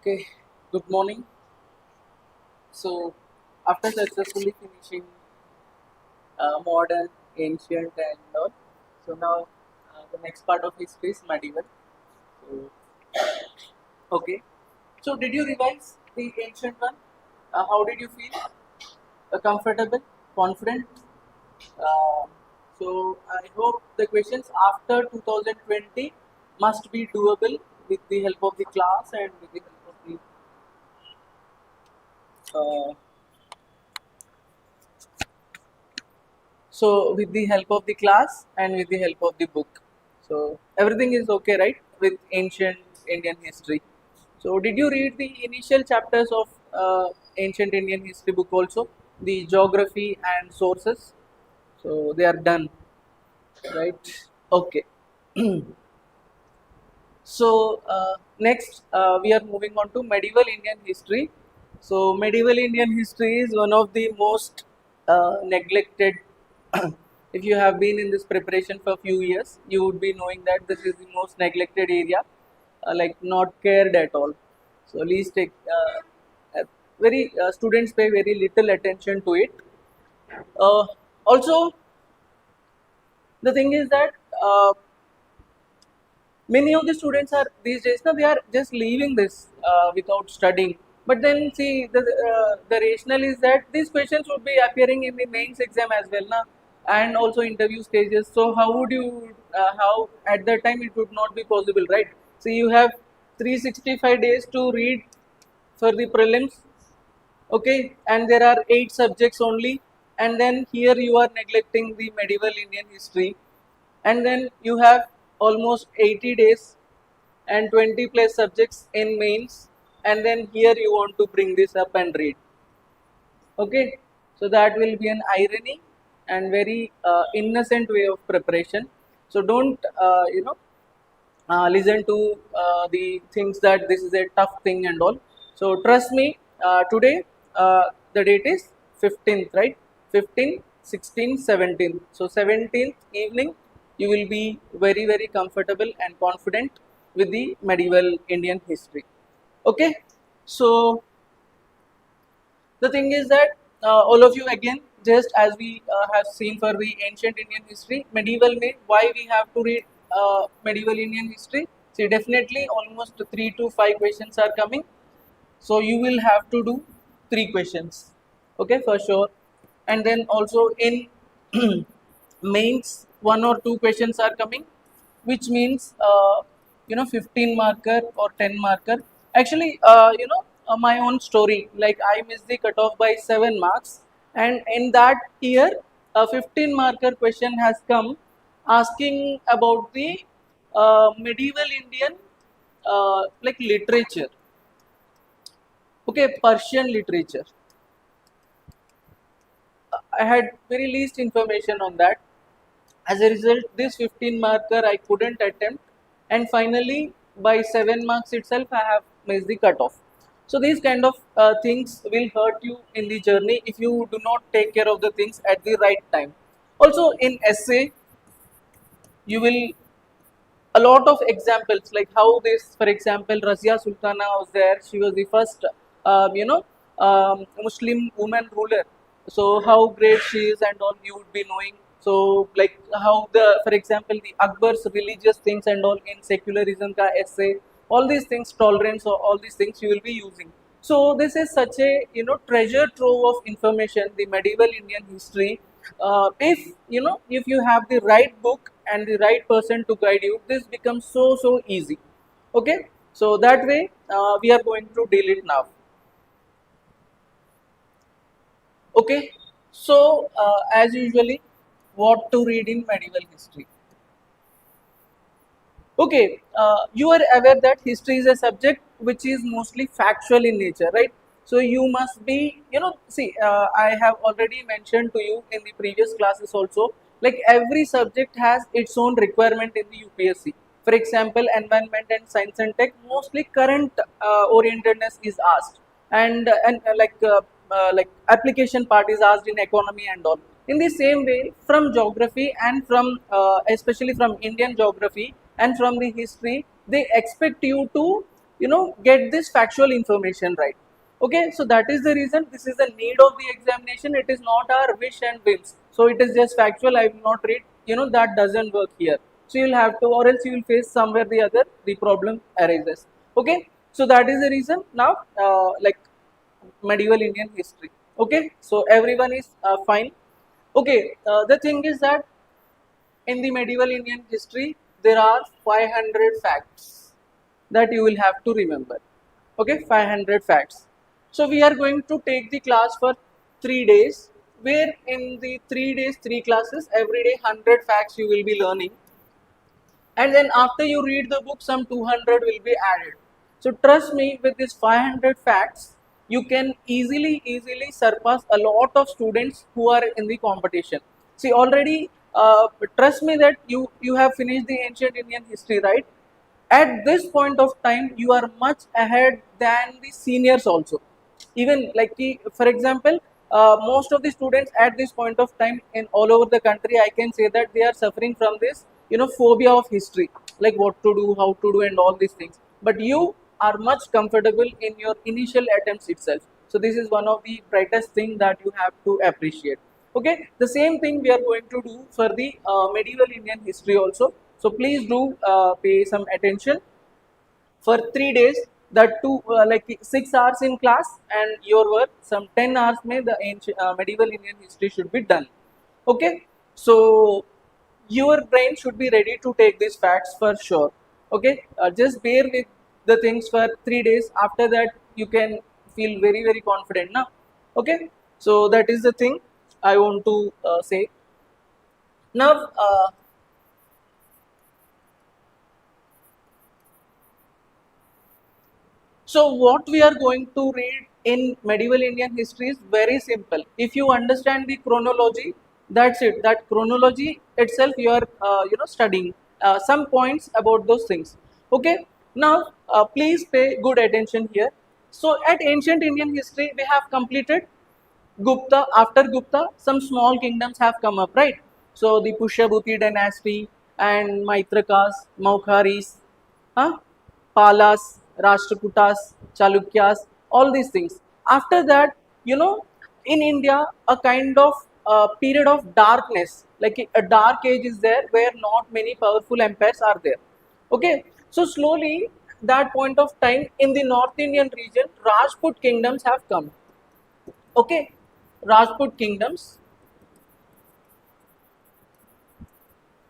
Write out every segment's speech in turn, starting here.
Okay, good morning. So, after successfully finishing modern, ancient, and all, so now the next part of history is medieval. So, okay. So, did you revise the ancient one? How did you feel? Comfortable, confident? Uh, so, I hope the questions after 2020 must be doable with the help of the class and with the help of the so with the help of the class and with the help of the book. So everything is okay, right? With ancient Indian history. So did you read the initial chapters of ancient Indian history book also? The geography and sources. So they are done, right? Okay. So next we are moving on to medieval Indian history. So medieval Indian history is one of the most neglected. If you have been in this preparation for a few years, you would be knowing that this is the most neglected area, like not cared at all. So least very students pay very little attention to it. Also, the thing is that many of the students are these days now they are just leaving this without studying, but then see the rationale is that these questions would be appearing in the mains exam as well na, and also interview stages. So how would you how at that time it would not be possible, right? So you have 365 days to read for the prelims, okay, and there are 8 subjects only, and then here you are neglecting the medieval Indian history, and then you have almost 80 days and 20 plus subjects in mains, and then here you want to bring this up and read, okay. So that will be an irony and very innocent way of preparation. So don't listen to the things that this is a tough thing and all. So trust me, today the date is 15th, right? 15th, 16th, 17th. So 17th evening, you will be very, very comfortable and confident with the medieval Indian history. Okay, so the thing is that all of you again, just as we have seen for the ancient Indian history, medieval may why we have to read medieval Indian history. See, definitely almost 3 to 5 questions are coming. So you will have to do 3 questions, okay, for sure. And then also in mains, 1 or 2 questions are coming, which means 15 marker or 10 marker. Actually, my own story, like I missed the cutoff by 7 marks, and in that year a 15 marker question has come asking about the medieval Indian like literature, okay, Persian literature. I had very least information on that. As a result, this 15 marker I couldn't attempt, and finally, by 7 marks itself, I have missed the cutoff. So, these kind of things will hurt you in the journey if you do not take care of the things at the right time. Also, in essay, you will a lot of examples like how this, for example, Razia Sultana was there. She was the first, Muslim woman ruler. So how great she is and all you would be knowing. So like how the, for example, the Akbar's religious things and all in secularism ka essay, all these things, tolerance, or all these things you will be using. So this is such a treasure trove of information, the medieval Indian history. If you have the right book and the right person to guide you, this becomes so easy. Okay, so that way we are going to deal it now. Okay, so as usually, what to read in medieval history? Okay, you are aware that history is a subject which is mostly factual in nature, right? So you must be, see, I have already mentioned to you in the previous classes also, like every subject has its own requirement in the UPSC. For example, environment and science and tech, mostly current orientedness is asked, and application part is asked in economy and all. In the same way, from geography and from especially from Indian geography and from the history, they expect you to get this factual information right. Okay, so that is the reason this is the need of the examination. It is not our wish and whims. So it is just factual. I will not read. That doesn't work here. So you'll have to, or else you will face somewhere the other the problem arises. Okay, so that is the reason. Now, like medieval Indian history. Okay, so everyone is fine. Okay, the thing is that in the medieval Indian history, there are 500 facts that you will have to remember. Okay, 500 facts. So we are going to take the class for 3 days, where in the 3 days, 3 classes, every day 100 facts you will be learning, and then after you read the book some 200 will be added. So trust me, with this 500 facts you can easily surpass a lot of students who are in the competition. See, already trust me that you have finished the ancient Indian history, right? At this point of time you are much ahead than the seniors also. Even like for example, most of the students at this point of time in all over the country, I can say that they are suffering from this phobia of history, like what to do, how to do, and all these things. But you are much comfortable in your initial attempts itself. So this is one of the brightest thing that you have to appreciate. Okay, the same thing we are going to do for the medieval Indian history also. So please do pay some attention for 3 days. That too, like 6 hours in class, and your work some 10 hours may the ancient medieval Indian history should be done. Okay, so your brain should be ready to take these facts for sure. Okay, just bear with the things for 3 days. After that you can feel very confident now. Okay, so that is the thing I want to say now. So what we are going to read in medieval Indian history is very simple. If you understand the chronology, that's it. That chronology itself you are studying some points about those things. Okay. Now please pay good attention here. So at ancient Indian history we have completed Gupta. After Gupta, some small kingdoms have come up, right? So the Pushyabhuti dynasty and Maitrakas, Maukharis, huh? Palas, Rashtrakutas, Chalukyas, all these things. After that, in India, a kind of period of darkness, like a dark age is there where not many powerful empires are there. Okay, so slowly, that point of time in the North Indian region, Rajput kingdoms have come. Okay, Rajput kingdoms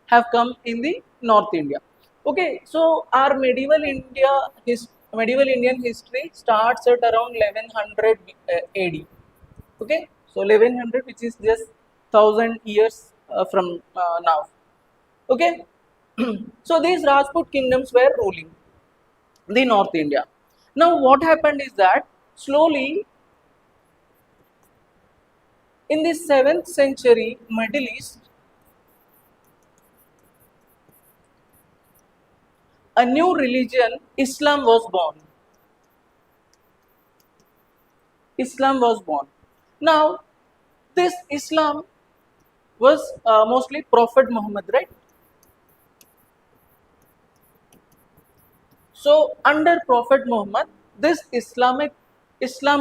have come in the North India. Okay, so our medieval Indian history starts at around 1100 AD. Okay, so 1100, which is just 1000 years from now. Okay, so these Rajput kingdoms were ruling the North India. Now, what happened is that slowly in the 7th century Middle East, a new religion, Islam, was born. Islam was born. Now, this Islam was mostly Prophet Muhammad, right? So, under Prophet Muhammad, this Islam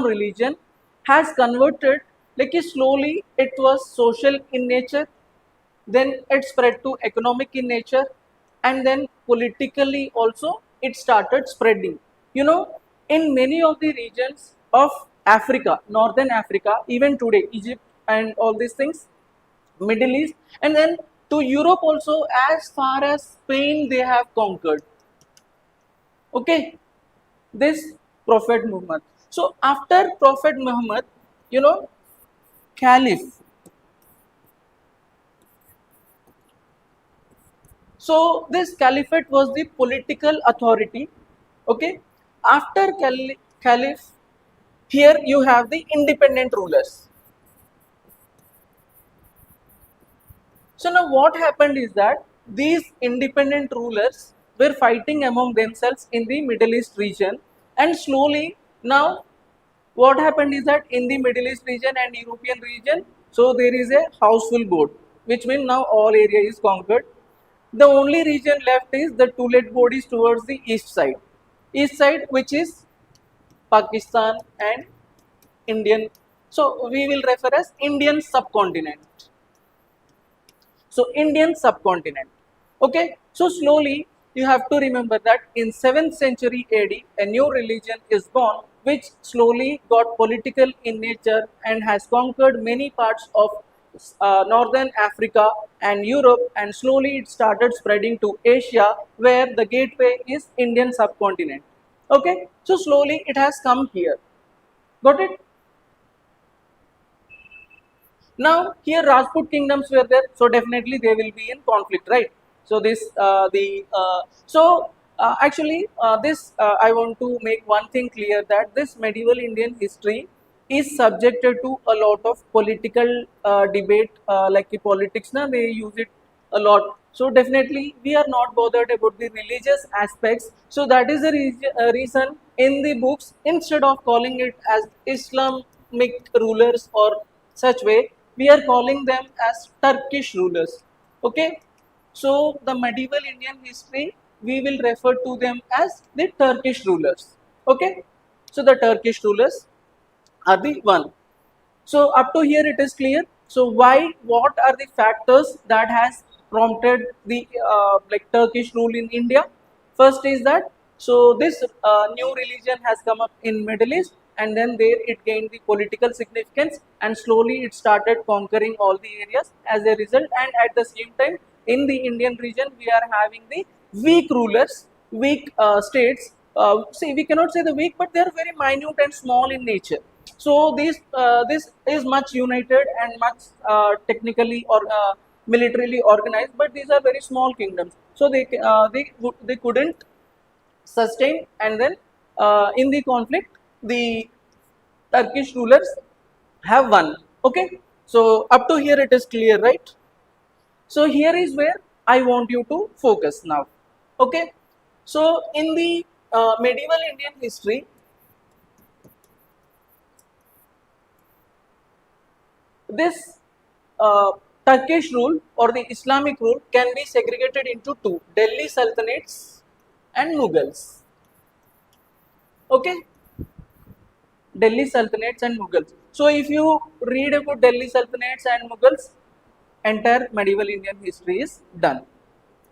religion has converted, like slowly it was social in nature, then it spread to economic in nature, and then politically also it started spreading. In many of the regions of Africa, northern Africa, even today, Egypt and all these things, Middle East, and then to Europe also, as far as Spain they have conquered. Okay, this Prophet Muhammad. So after Prophet Muhammad, Caliph. So this caliphate was the political authority. Okay, after caliph, here you have the independent rulers. So now what happened is that these independent rulers were fighting among themselves in the Middle East region, and slowly now what happened is that in the Middle East region and European region, so there is a houseful board, which means now all area is conquered. The only region left is the tulip board is towards the east side. east side, which is Pakistan and Indian. So we will refer as Indian subcontinent. So Indian subcontinent. Okay. So slowly you have to remember that in 7th century AD, a new religion is born, which slowly got political in nature and has conquered many parts of northern Africa and Europe, and slowly it started spreading to Asia, where the gateway is Indian subcontinent. Okay. So slowly it has come here. Got it? Now here Rajput kingdoms were there, so definitely they will be in conflict, right? So this the so actually this I want to make one thing clear, that this medieval Indian history is subjected to a lot of political debate, like the politics. Now they use it a lot. So definitely we are not bothered about the religious aspects. So that is the reason in the books, instead of calling it as Islamic rulers or such way, we are calling them as Turkish rulers. Okay. So the medieval Indian history, we will refer to them as the Turkish rulers. Okay. So the Turkish rulers are the one. So up to here it is clear. So why, what are the factors that has prompted the like Turkish rule in India? First is that, so this new religion has come up in Middle East, and then there it gained the political significance, and slowly it started conquering all the areas as a result. And at the same time, in the Indian region we are having the weak rulers, weak states. See, we cannot say the weak, but they are very minute and small in nature. So this is much united and much technically or militarily organized, but these are very small kingdoms. So they couldn't sustain, and then in the conflict, the Turkish rulers have won. Okay, so up to here it is clear, right? So here is where I want you to focus now. Okay, so in the medieval Indian history, this Turkish rule or the Islamic rule can be segregated into two: Delhi Sultanates and Mughals. Okay, Delhi Sultanates and Mughals. So if you read about Delhi Sultanates and Mughals, entire medieval Indian history is done.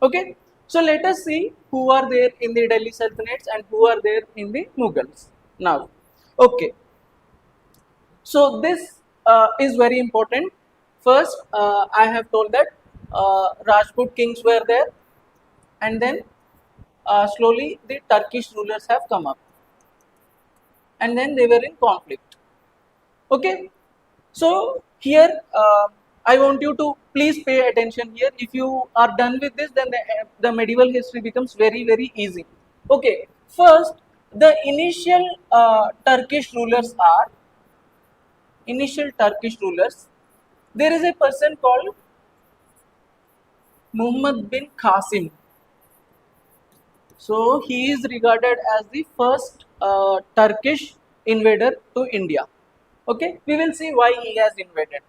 Okay, so let us see who are there in the Delhi Sultanates and who are there in the Mughals now. Okay, so this is very important. First, I have told that Rajput kings were there, and then slowly the Turkish rulers have come up, and then they were in conflict. Okay, so here I want you to please pay attention here. If you are done with this, then the medieval history becomes very easy. Okay, first the initial Turkish rulers. There is a person called Muhammad bin Qasim. So he is regarded as the first Turkish invader to India. Okay, we will see why he has invaded.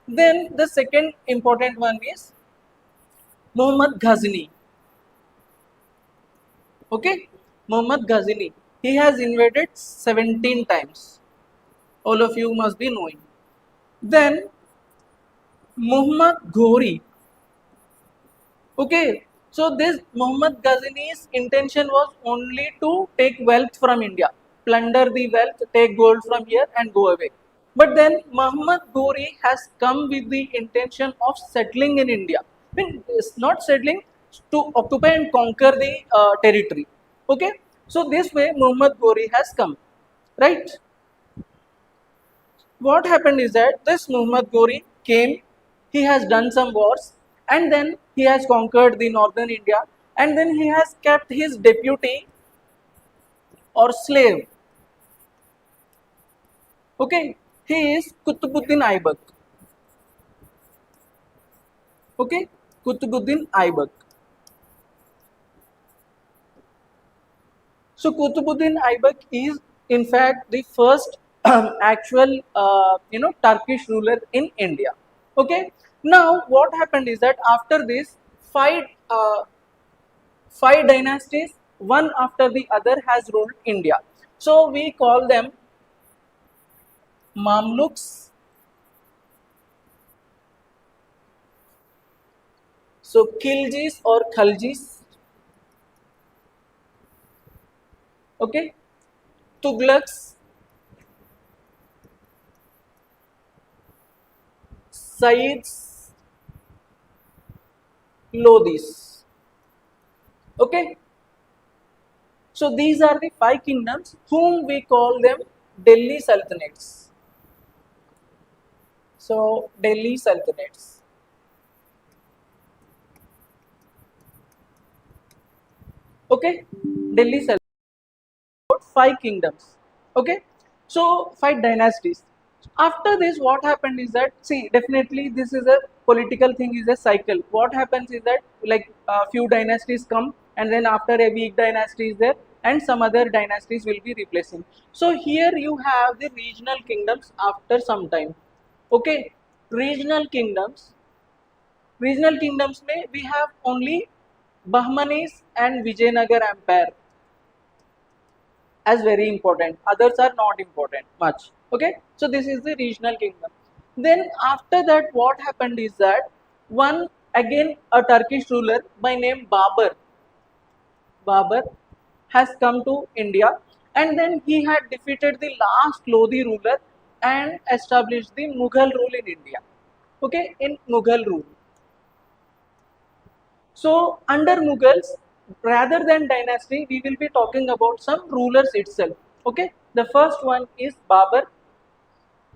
Then the second important one is Muhammad Ghazni. Okay, Muhammad Ghazni. He has invaded 17 times. All of you must be knowing. Then Muhammad Ghori. Okay, so this Muhammad Ghazni's intention was only to take wealth from India, plunder the wealth, take gold from here and go away. But then Muhammad Ghori has come with the intention of settling in India. I mean, it's not settling, to occupy and conquer the territory. Okay, so this way Muhammad Ghori has come, right? What happened is that this Muhammad Ghori came, he has done some wars, and then he has conquered the northern India, and then he has kept his deputy or slave. Okay, he is Qutbuddin Aibak. Okay, Qutbuddin Aibak. So Qutbuddin Aibak is in fact the first actual Turkish ruler in India. Okay. Now what happened is that after this five five dynasties one after the other has ruled India. So we call them Mamluks. So Khiljis or Khaljis, okay, Tughlaqs, Saids, Lodis, okay. So these are the five kingdoms whom we call them Delhi Sultanates. So Delhi Sultanates, okay, Delhi Sultanates. Five kingdoms, okay, so five dynasties. After this what happened is that, see, definitely this is a political thing, is a cycle. What happens is that, like, a few dynasties come, and then after a weak dynasty is there, and some other dynasties will be replacing. So here you have the regional kingdoms after some time, okay. regional kingdoms Regional kingdoms may we have only Bahmanis and Vijayanagar Empire as very important. Others are not important much. Okay, so this is the regional kingdom. Then after that, what happened is that one again a Turkish ruler by name Babar has come to India, and then he had defeated the last Lodi ruler and established the Mughal rule in India. Okay, in Mughal rule. So under Mughals, rather than dynasty, we will be talking about some rulers itself. Okay, the first one is Babur.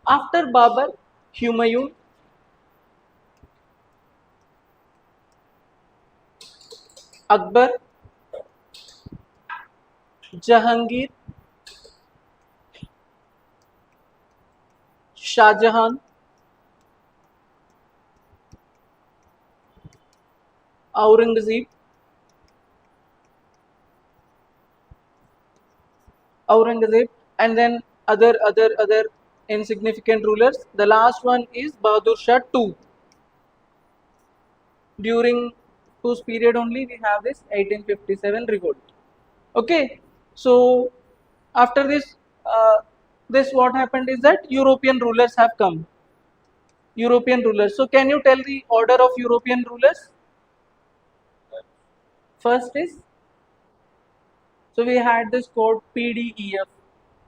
After Babur, Humayun, Akbar, Jahangir, Shah Jahan, Aurangzeb, Aurangzeb, and then other insignificant rulers. The last one is Bahadur Shah II. During whose period only we have this 1857 revolt. Okay, so after this, this what happened is that European rulers have come. European rulers. So can you tell the order of European rulers? First is, so we had this code PDEF,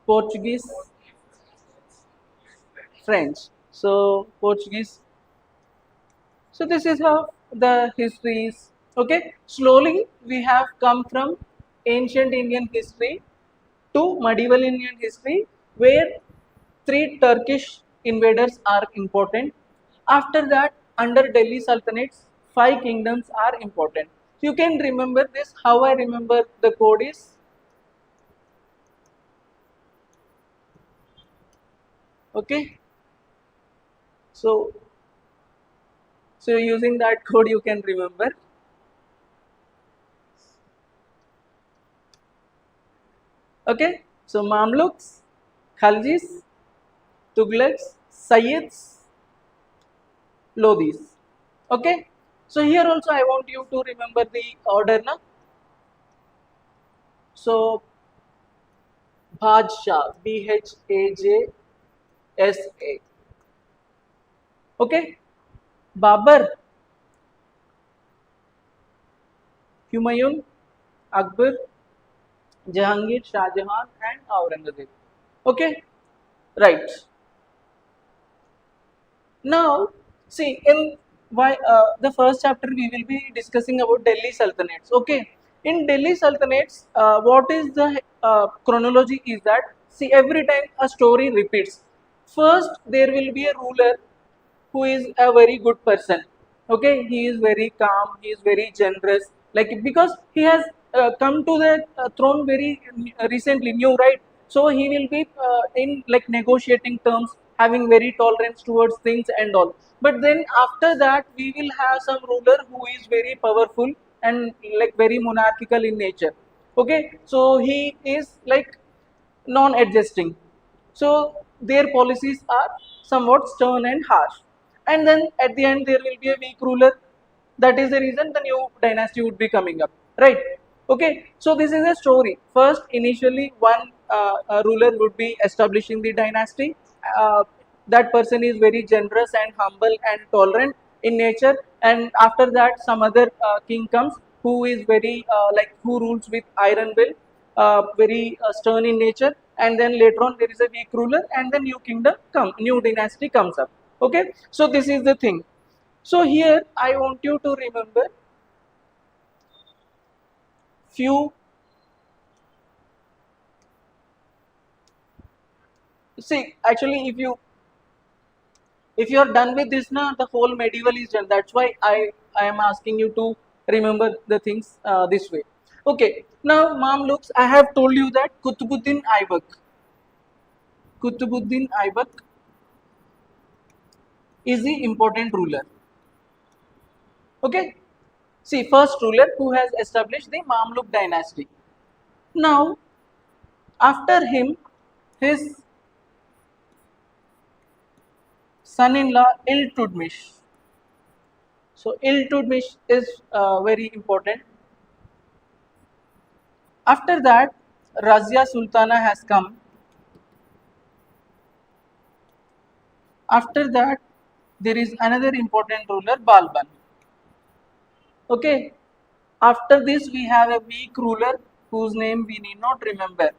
Portuguese, French. So Portuguese. So this is how the history is. Okay. Slowly we have come from ancient Indian history to medieval Indian history, where three Turkish invaders are important. After that, under Delhi Sultanates, five kingdoms are important. You can remember this. How I remember the code is, okay. So, so using that code you can remember. Okay. So Mamluks, Khaljis, Tughlaqs, Sayyids, Lodis. Okay. So here also I want you to remember the order now. So Bhajshah, Bhajsa. Okay. Babur, Humayun, Akbar, Jahangir, Shah Jahan, and Aurangzeb. Okay. Right. Now, see, in the first chapter we will be discussing about Delhi Sultanates. Okay, in Delhi Sultanates, what is the chronology is that, see, every time a story repeats. First, there will be a ruler who is a very good person. Okay, he is very calm, he is very generous, like, because he has come to the throne very recently, new, right? So he will be in like negotiating terms, having very tolerance towards things and all. But then after that we will have some ruler who is very powerful and like very monarchical in nature. Okay, so he is like non-adjusting. So their policies are somewhat stern and harsh. And then at the end there will be a weak ruler. That is the reason the new dynasty would be coming up, right? Okay, so this is a story. First, initially, one ruler would be establishing the dynasty. That person is very generous and humble and tolerant in nature, and after that, some other king comes who is very like who rules with iron will, very stern in nature, and then later on there is a weak ruler, and then new dynasty comes up. Okay, so this is the thing. So here I want you to remember few. See, actually, if you are done with this now, the whole medieval is done. That's why I am asking you to remember the things this way. Okay, now Mamluks, I have told you that Kutubuddin Aibak is the important ruler. Okay, see, first ruler who has established the Mamluk dynasty. Now after him, his son-in-law Iltutmish. So Iltutmish is very important. After that, Razia Sultana has come. After that, there is another important ruler, Balban. Okay. After this, we have a weak ruler whose name we need not remember.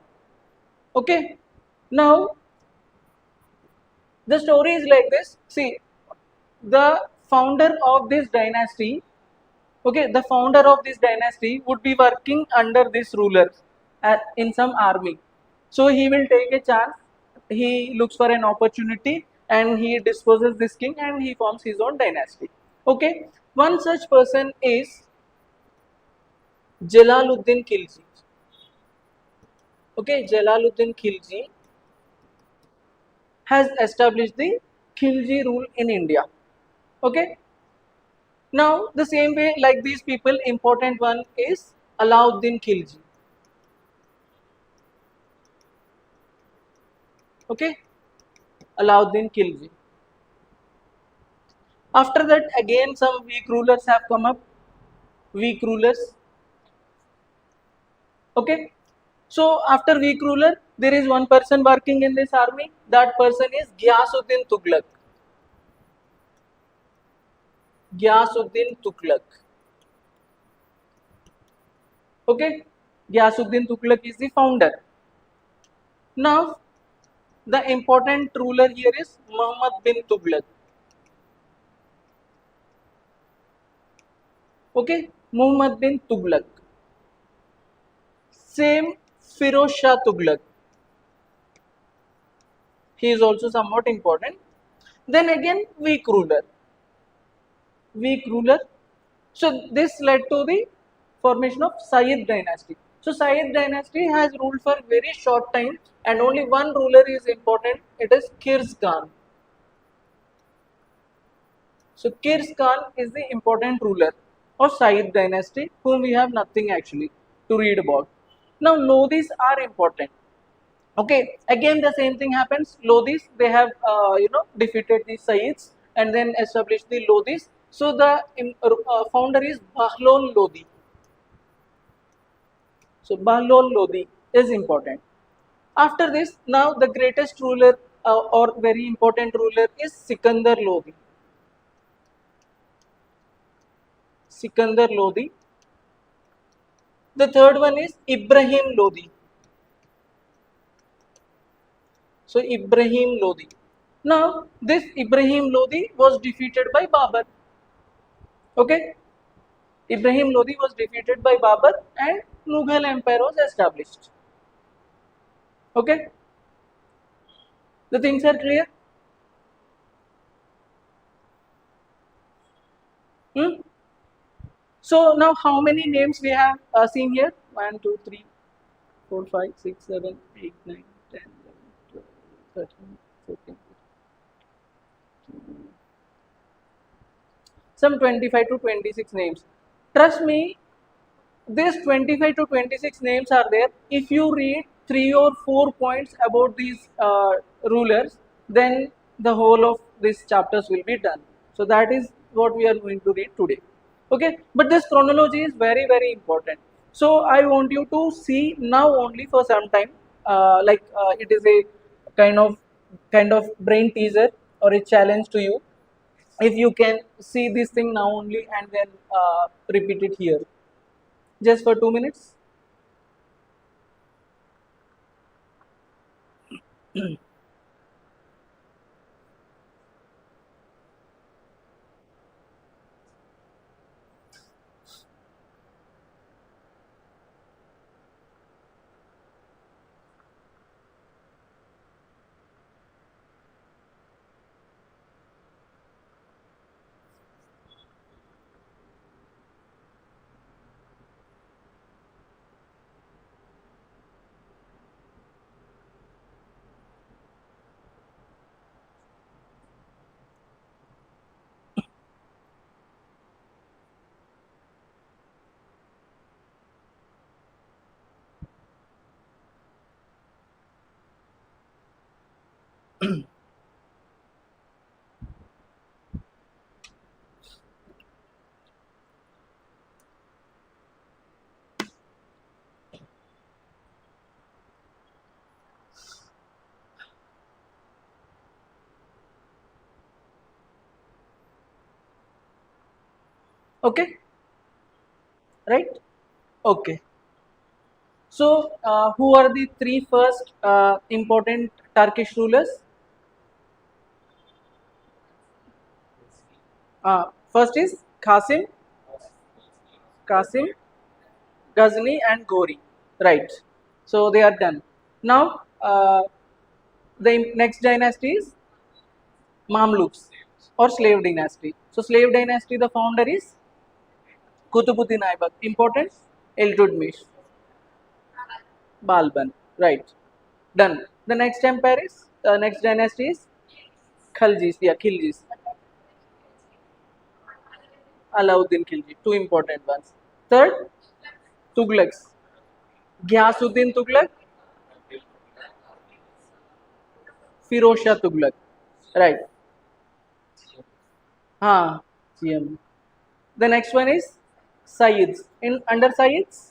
Okay. Now, the story is like this. See, the founder of this dynasty, okay, the founder of this dynasty would be working under this ruler in some army. So he will take a chance, he looks for an opportunity, and he disposes this king and he forms his own dynasty. Okay, one such person is Jalaluddin Khilji. Okay, Jalaluddin Khilji has established the Khilji rule in India. Okay, now the same way like these people, important one is Alauddin Khilji. Okay, Alauddin Khilji. After that, again some weak rulers have come up. Weak rulers. Okay. So after weak ruler, there is one person working in this army. That person is Ghiyasuddin Tughlaq. Ghiyasuddin Tughlaq. Okay. Ghiyasuddin Tughlaq is the founder. Now, the important ruler here is Muhammad bin Tughlaq. Okay. Muhammad bin Tughlaq. Same Firoz Shah Tughlaq. He is also somewhat important. Then again, weak ruler. Weak ruler. So this led to the formation of Sayyid dynasty. So Sayyid dynasty has ruled for very short time and only one ruler is important. It is Khirs Khan. So Khirs Khan is the important ruler of Sayyid dynasty whom we have nothing actually to read about. Now Lodhis are important. Okay, again the same thing happens. Lodhis, they have defeated the Sayyids and then established the Lodhis. So the founder is Bahlol Lodhi. So Bahlol Lodhi is important. After this, now the greatest ruler or very important ruler is Sikandar Lodhi. Sikandar Lodhi. The third one is Ibrahim Lodhi. So Ibrahim Lodhi. Now this Ibrahim Lodhi was defeated by Babur. Okay. Ibrahim Lodhi was defeated by Babur and Mughal Empire was established. Okay. The things are clear? So now how many names we have seen here? 1, 2, 3, 4, 5, 6, 7, 8, 9, 10, 11, 12, 13, 14. Some 25 to 26 names. Trust me, these 25 to 26 names are there. If you read 3 or 4 points about these rulers, then the whole of these chapters will be done. So that is what we are going to read today. Okay, but this chronology is very important. So I want you to see now only for some time, it is a kind of brain teaser or a challenge to you. If you can see this thing now only and then repeat it here just for 2 minutes. Okay, right? Okay. So who are the three first important Turkish rulers? First is Qasim, Ghazni, and Ghori. Right. So they are done. Now the next dynasty is Mamluks or slave dynasty. So slave dynasty, the founder is Kutubuddin Aybak. Important, Iltutmish, Balban. Right. Done. The next empire is next dynasty is Khaljis. Yeah, Khiljis. Alauddin Khilji. Two important ones. Third, Tughlaqs. Ghyasuddin Tughlaq, Firoz Shah Tughlaq. Right. GM. The next one is Sayyids. In under Sayyids,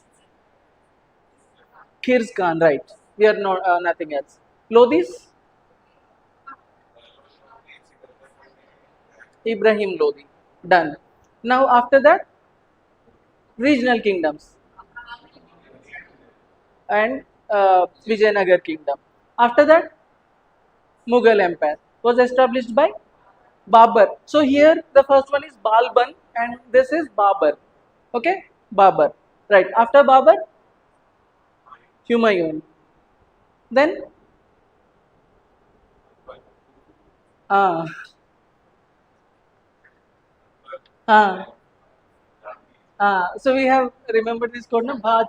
Khirs Khan. Right. We are not nothing else. Lodis, Ibrahim Lodi. Done. Now after that, regional kingdoms and Vijayanagar kingdom. After that, Mughal Empire was established by Babur. So here the first one is Balban and this is Babur. Okay, Babur. Right. After Babur, Humayun. Then uh, uh, so we have remembered this code, no? Bhaj.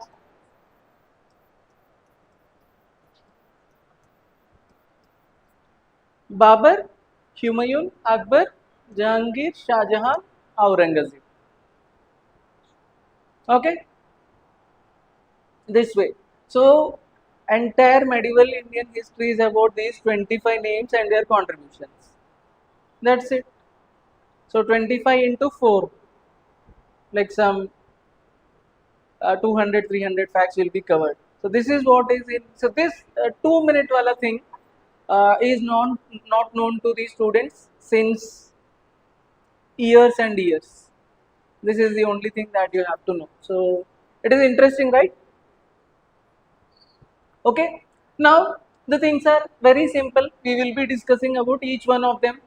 Babur, Humayun, Akbar, Jahangir, Shah Jahan, Aurangzeb. Okay, this way. So entire medieval Indian history is about these 25 names and their contributions. That's it. So 25 into 4, like some 200, 300 facts will be covered. So this is what is in. So this 2 minute wala thing is not known to the students since years and years. This is the only thing that you have to know. So it is interesting, right? Okay. Now the things are very simple. We will be discussing about each one of them.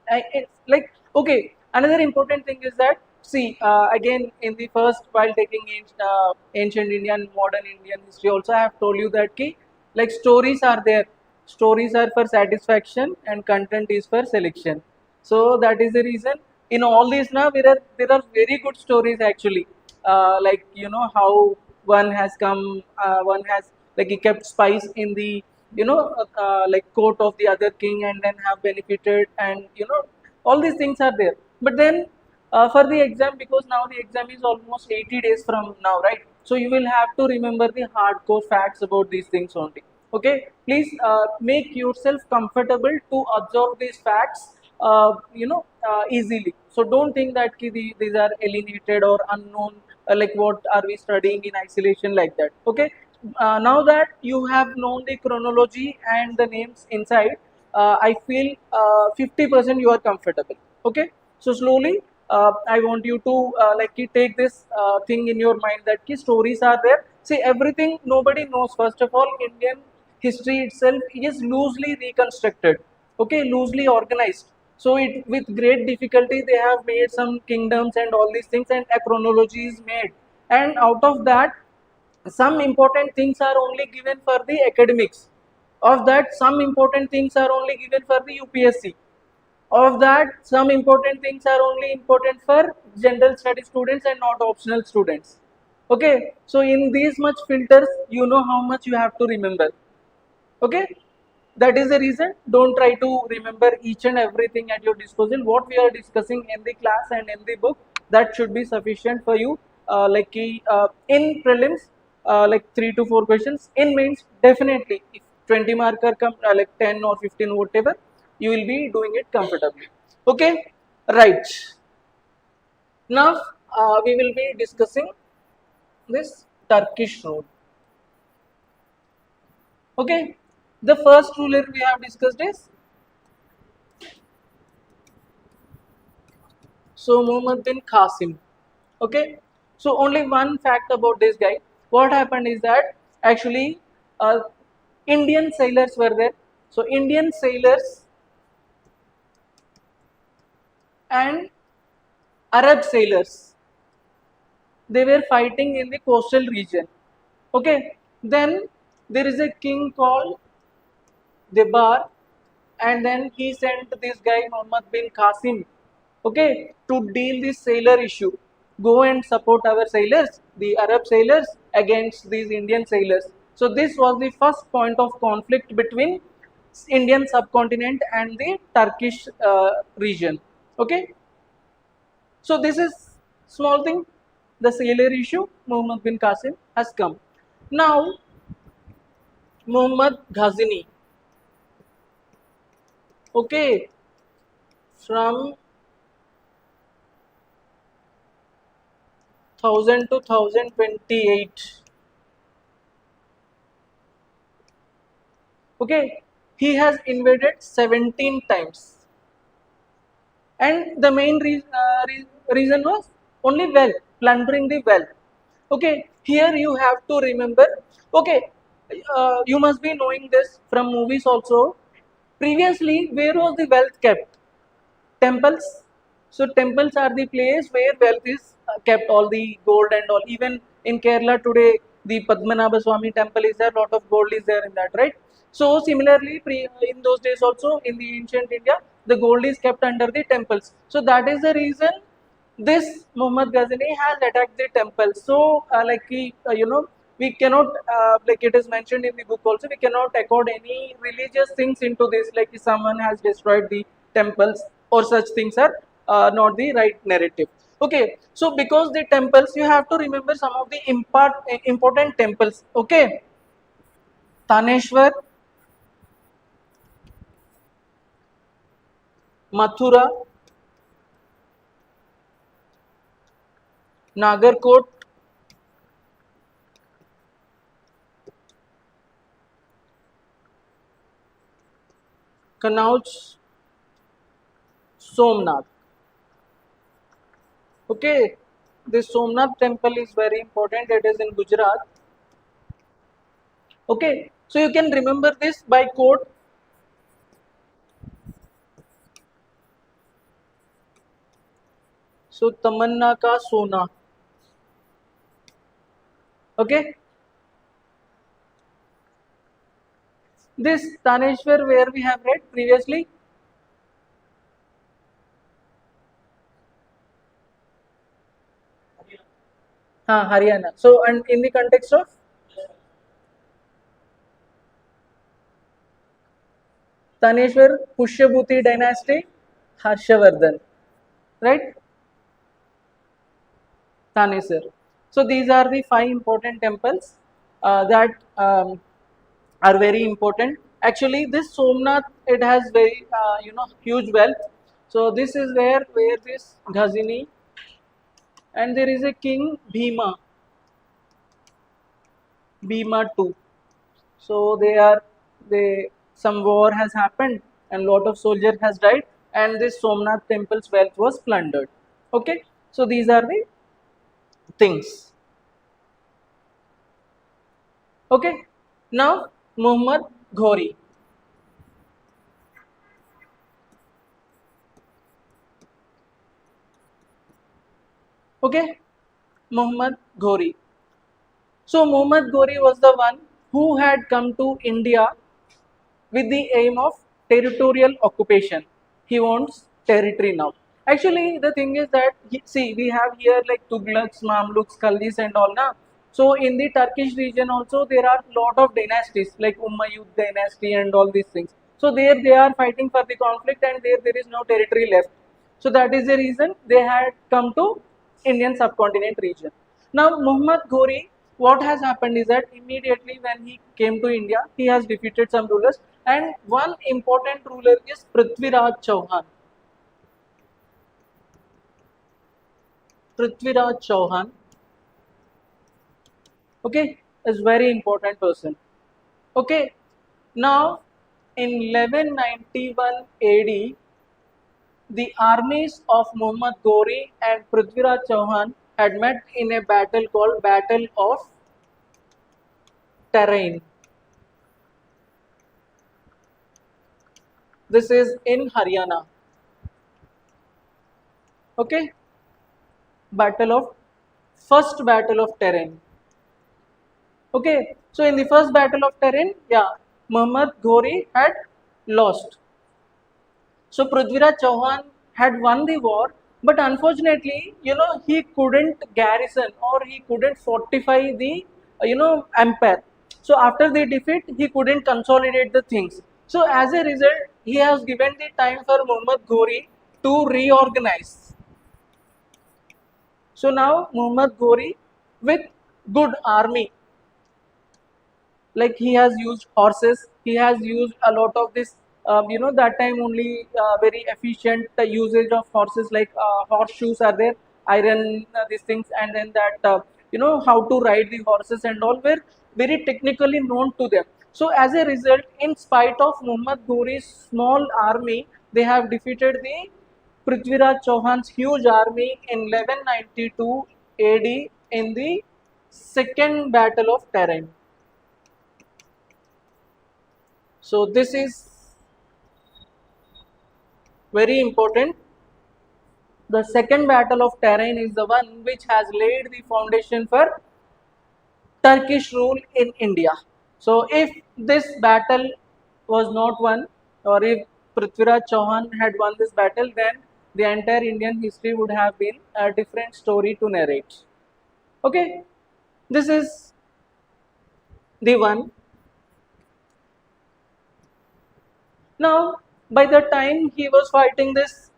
It's like okay. Another important thing is that see again in the first while taking ancient Indian, modern Indian history. Also, I have told you that key like stories are there. Stories are for satisfaction and content is for selection. So that is the reason in all these now there are very good stories actually. Like you know how one has come, one has like he kept spice in the like court of the other king and then have benefited and all these things are there. But then for the exam, because now the exam is almost 80 days from now, right? So you will have to remember the hardcore facts about these things only. Okay, please make yourself comfortable to absorb these facts easily. So don't think that these are alienated or unknown like what are we studying in isolation, like that. Okay, now that you have known the chronology and the names inside, I feel 50% you are comfortable. Okay, so slowly I want you to like take this thing in your mind that key stories are there. See, everything nobody knows. First of all, Indian history itself is loosely reconstructed, okay, loosely organized. So it, with great difficulty, they have made some kingdoms and all these things, and a chronology is made, and out of that some important things are only given for the academics, of that some important things are only given for the UPSC, of that some important things are only important for general study students and not optional students. Okay, so in these much filters, you know how much you have to remember. Okay, that is the reason. Don't try to remember each and everything at your disposal. What we are discussing in the class and in the book, that should be sufficient for you. In prelims, like 3 to 4 questions. In mains, definitely if 20 marker come, like 10 or 15 whatever, you will be doing it comfortably. Okay, right. Now we will be discussing this Turkish rule. Okay, the first ruler we have discussed is, so, Muhammad bin Qasim. Okay, so only one fact about this guy. What happened is that actually uh, Indian sailors were there. So Indian sailors and Arab sailors, they were fighting in the coastal region. Okay, then there is a king called Debar, and then he sent this guy Muhammad bin Qasim, okay, to deal this sailor issue. Go and support our sailors, the Arab sailors, against these Indian sailors. So this was the first point of conflict between Indian subcontinent and the Turkish region. Okay, so this is small thing. The sailor issue, Muhammad bin Qasim has come. Now Muhammad Ghazni, okay, from 1000 to 1028. Okay, he has invaded 17 times, and the main reason was only wealth, plundering the wealth. Okay, here you have to remember. Okay, you must be knowing this from movies also. Previously, where was the wealth kept? Temples. So temples are the place where wealth is kept, all the gold and all. Even in Kerala today, the Padmanabha Swami temple is there, lot of gold is there in that, right? So similarly, in those days also, in the ancient India, the gold is kept under the temples. So that is the reason this Muhammad Ghazni has attacked the temple. So we cannot, like it is mentioned in the book also, we cannot accord any religious things into this, like if someone has destroyed the temples or such things are not the right narrative. Okay, so because the temples, you have to remember some of the important temples. Okay, Taneshwar, Mathura, Nagarkot, Kanauj, Somnath. Okay, this Somnath temple is very important. It is in Gujarat. Okay, so you can remember this by quote. So Tamanna ka Sona. Okay, this Taneshwar where we have read previously. Haryana. So and in the context of Taneshwar Pushyabhuti dynasty, Harshavardhan, right? Tanesar. So these are the 5 important temples that are very important. Actually, this Somnath, it has very huge wealth. So this is where this Ghazni and there is a king Bhima too. So they some war has happened and lot of soldiers has died, and this Somnath temple's wealth was plundered. Okay, so these are the things. Okay, now Muhammad Ghori. Okay, Muhammad Ghori. So Muhammad Ghori was the one who had come to India with the aim of territorial occupation. He wants territory now. Actually, the thing is that, see, we have here like Tughlaqs, Mamluks, Khaldis and all now. So in the Turkish region also there are lot of dynasties like Umayyad dynasty and all these things. So there they are fighting for the conflict, and there is no territory left. So that is the reason they had come to Indian subcontinent region. Now Muhammad Ghori, what has happened is that immediately when he came to India, he has defeated some rulers, and one important ruler is Prithviraj Chauhan. Prithviraj Chauhan, okay, is very important person. Okay, now in 1191 AD, the armies of Muhammad Ghori and Prithviraj Chauhan had met in a battle called Battle of Terrain. This is in Haryana. Okay, battle of first battle of Terrain. Okay, so in the first battle of Terrain, yeah, Muhammad Ghori had lost. So Prithviraj Chauhan had won the war, but unfortunately, he couldn't garrison or he couldn't fortify the, empire. So after the defeat, he couldn't consolidate the things. So as a result, he has given the time for Muhammad Ghori to reorganize. So now Muhammad Ghori with good army, like he has used horses, he has used a lot of this, that time only very efficient usage of horses, like horseshoes are there, iron, these things, and then that, how to ride the horses and all were very technically known to them. So as a result, in spite of Muhammad Ghori's small army, they have defeated the Prithviraj Chauhan's huge army in 1192 AD in the second battle of Terrain. So this is very important. The second battle of Terrain is the one which has laid the foundation for Turkish rule in India. So if this battle was not won, or if Prithviraj Chauhan had won this battle, then the entire Indian history would have been a different story to narrate. Okay, this is the one. Now, by the time he was fighting this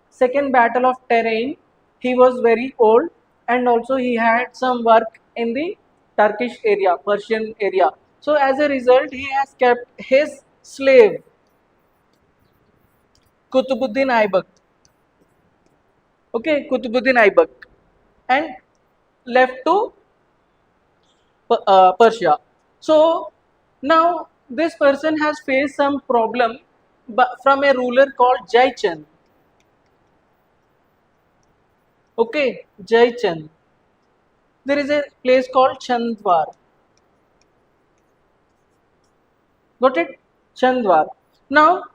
second battle of Terrain, he was very old, and also he had some work in the Turkish area, Persian area. So as a result, he has kept his slave Kutubuddin Aibak, okay, Kutubuddin Aibak, and left to Persia. So now this person has faced some problem from a ruler called Jaichand. Okay, Jaichand. There is a place called Chandwar. Got it? Chandwar. Now,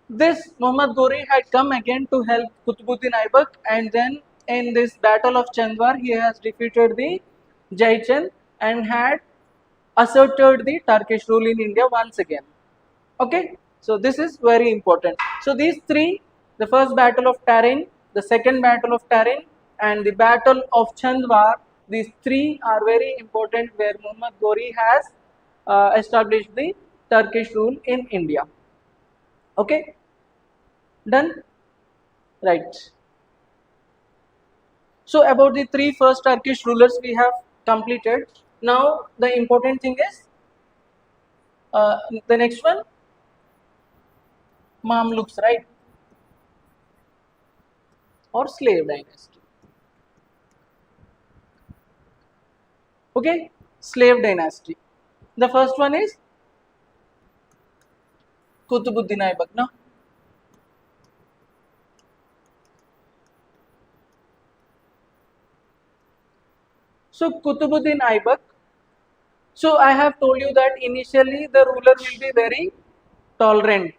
this Muhammad Ghori had come again to help Qutbuddin Aibak, and then in this battle of Chandwar, he has defeated the Jaichand and had asserted the Turkish rule in India once again. Okay, so this is very important. So these three, the first battle of Tarin, the second battle of Tarin, and the battle of Chandwar, these three are very important, where Muhammad Ghori has established the Turkish rule in India. Okay, done? Right. So about the three first Turkish rulers we have completed. Now the important thing is the next one, Mamluks, right? Or slave dynasty. Okay, slave dynasty. The first one is Qutbuddin Aibak. No? So Qutbuddin Aibak. So I have told you that initially the ruler will be very tolerant,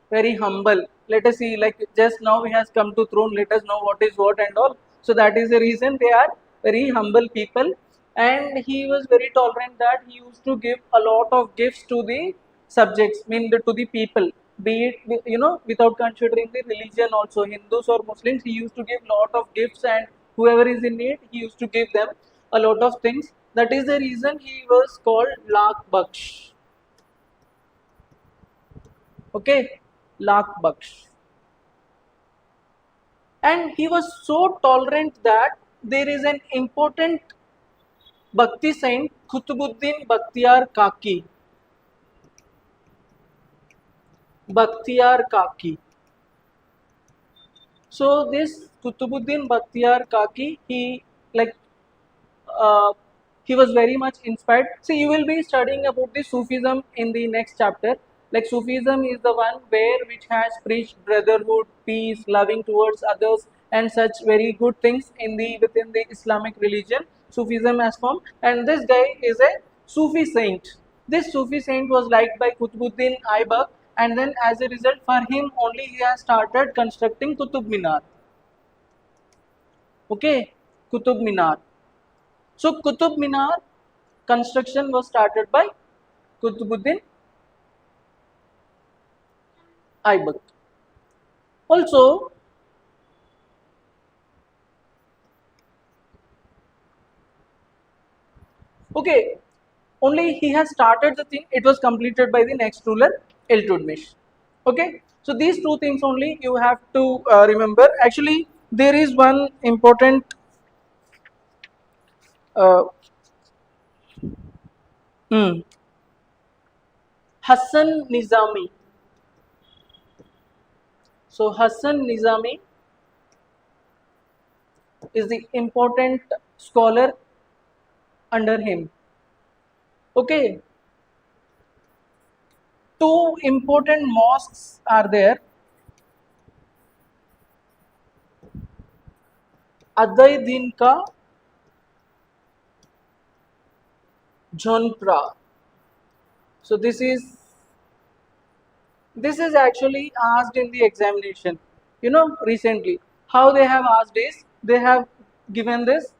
very humble. Let us see, like just now he has come to throne. Let us know what is what and all. So that is the reason they are very humble people, and he was very tolerant that he used to give a lot of gifts to the subjects, mean to the people. Be it without considering the religion also, Hindus or Muslims, he used to give lot of gifts, and whoever is in need, he used to give them a lot of things. That is the reason he was called Lakh Baksh. Okay, Lakh Baksh. And he was so tolerant that there is an important Bhakti saint, Qutbuddin Bakhtiyar Kaki. Bakhtiyar Kaki. So this Qutbuddin Bakhtiyar Kaki, he like uh, he was very much inspired. See, you will be studying about the Sufism in the next chapter. Like Sufism is the one where which has preached brotherhood, peace, loving towards others, and such very good things in the within the Islamic religion. Sufism has formed, and this guy is a Sufi saint. This Sufi saint was liked by Qutbuddin Aibak, and then as a result, for him only he has started constructing Qutub Minar. Okay, Qutub Minar. So Qutub Minar construction was started by Qutbuddin Aibak. Also, okay, only he has started the thing, it was completed by the next ruler, Iltutmish. Okay, so these two things only you have to remember. Actually, there is one important uh, hmm, Hassan Nizami. So Hassan Nizami is the important scholar under him. Okay, two important mosques are there. Aday Din Ka Jhonpra. So this is actually asked in the examination. Recently, how they have asked is they have given this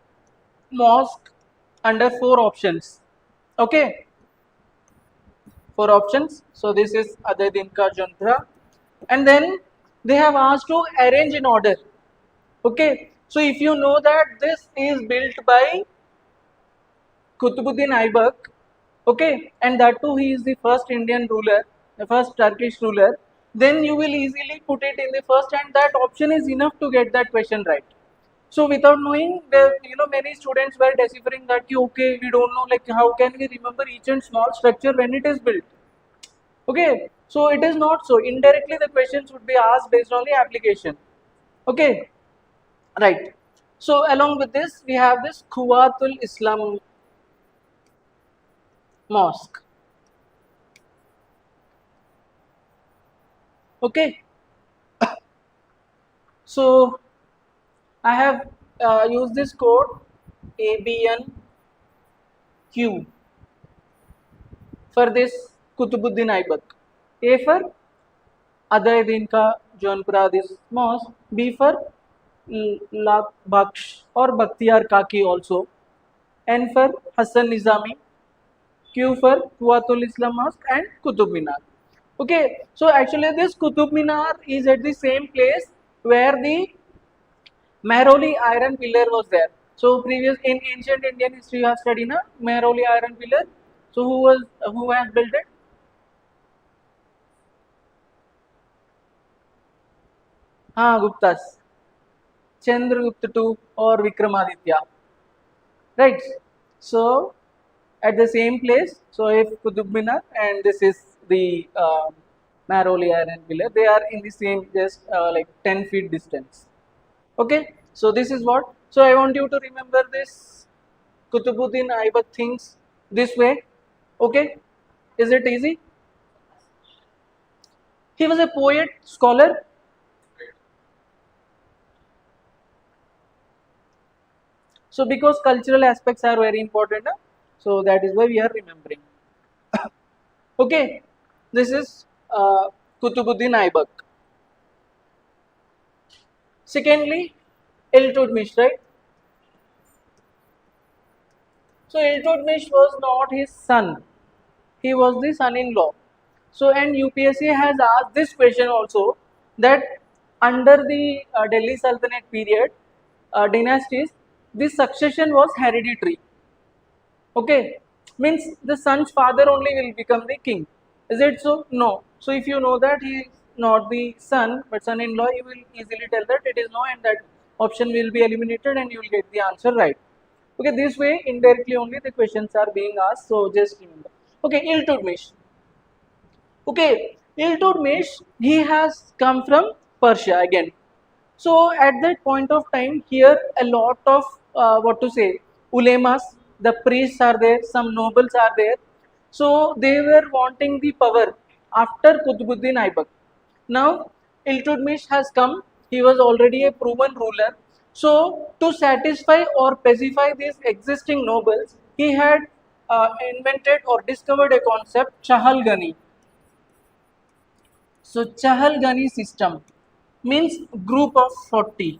mosque under four options. Okay, four options. So this is Aday Din Ka Jhonpra, and then they have asked to arrange in order. Okay, so if you know that this is built by Qutbuddin Aibak, okay, and that too he is the first Indian ruler, the first Turkish ruler, then you will easily put it in the first, and that option is enough to get that question right. So without knowing, many students were deciphering that okay, we don't know, like how can we remember each and small structure when it is built. Okay, so it is not so. Indirectly, the questions would be asked based on the application. Okay, right. So along with this, we have this Quwatul Islam Mosque. Okay, so I have used this code ABNQ for this Qutbuddin Aibak. A for Aday Din Ka Jaunpura, this mosque. B for Lakh Baksh or Bakhtiyar Kaki also. N for Hassan Nizami. Q for Quwatul Islam Mosque and Qutub Minar. Okay, so actually this Qutub Minar is at the same place where the Mehroli iron pillar was there. So previous in ancient Indian history you have studied na Mehroli iron pillar. So who has built it? Guptas. Chandragupta II or Vikramaditya. Right. So at the same place. So if Qutub Minar and this is the Mehroli iron pillar, they are in the same just like 10 feet distance. Okay. So this is what. So I want you to remember this Qutbuddin Aibak thinks this way. Okay, is it easy? He was a poet, scholar. So because cultural aspects are very important, so that is why we are remembering. Okay, this is Qutbuddin Aibak. Secondly, Iltutmish, right? So Iltutmish was not his son; he was the son-in-law. So and UPSC has asked this question also, that under the Delhi Sultanate period dynasties, the succession was hereditary. Okay, means the son's father only will become the king. Is it so? No. So if you know that he is not the son but son-in-law, you will easily tell that it is no, and that option will be eliminated and you will get the answer right. Okay, this way indirectly only the questions are being asked. So just remember. Okay, Iltutmish. Okay, Iltutmish, he has come from Persia again. So at that point of time, here a lot of what to say, ulemas, the priests are there, some nobles are there. So they were wanting the power after Qutbuddin Aibak. Now Iltutmish has come. He was already a proven ruler. So to satisfy or pacify these existing nobles, he had invented or discovered a concept, Chahalgani. So Chahalgani system means group of 40.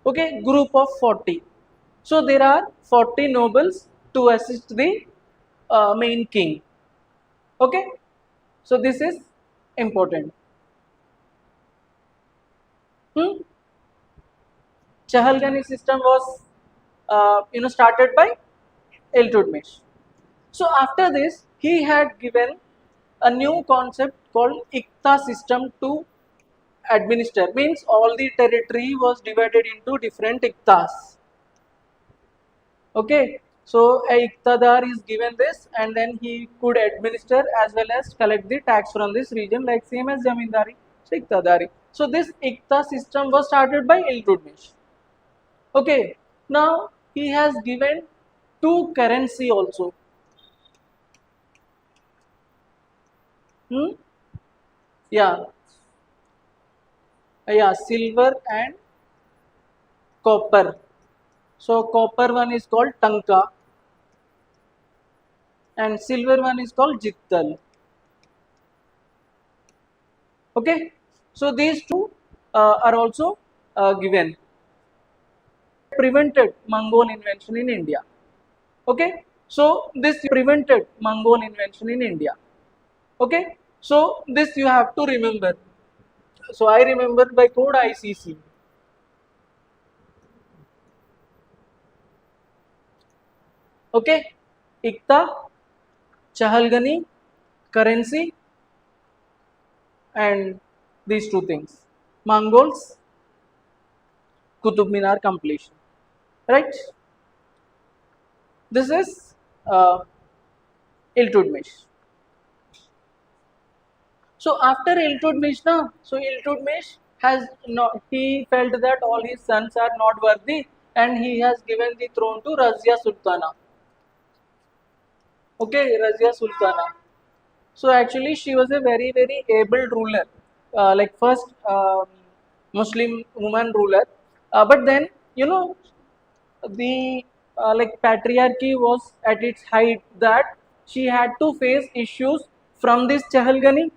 Okay, group of 40. So there are 40 nobles to assist the main king. Okay, so this is important. Hmm? Chahalgani system was started by Iltutmish. So after this, he had given a new concept called Ikta system to administer. Means all the territory was divided into different Iktas. Okay, so a Iqtadar is given this, and then he could administer as well as collect the tax from this region, like same as Zamindari, so Iqtadari. So this Iqta system was started by Iltutmish. Okay, now he has given two currency also. Hmm? Yeah, yeah, silver and copper. So copper one is called Tanka and silver one is called Jittal. Okay, so these two are also given. Prevented Mongol invention in India. Okay, so this prevented Mongol invention in India. Okay, so this you have to remember. So I remember by code ICC. Okay, Ikta, Chahalgani, currency, and these two things. Mongols, Qutub Minar completion. Right? This is Iltutmish. So after Iltutmish, na, so Iltutmish has not, he felt that all his sons are not worthy, and he has given the throne to Razia Sultana. Okay, Razia Sultana. So actually, she was a very able ruler, like first Muslim woman ruler. But then the like patriarchy was at its height, that she had to face issues from this Chahalgani.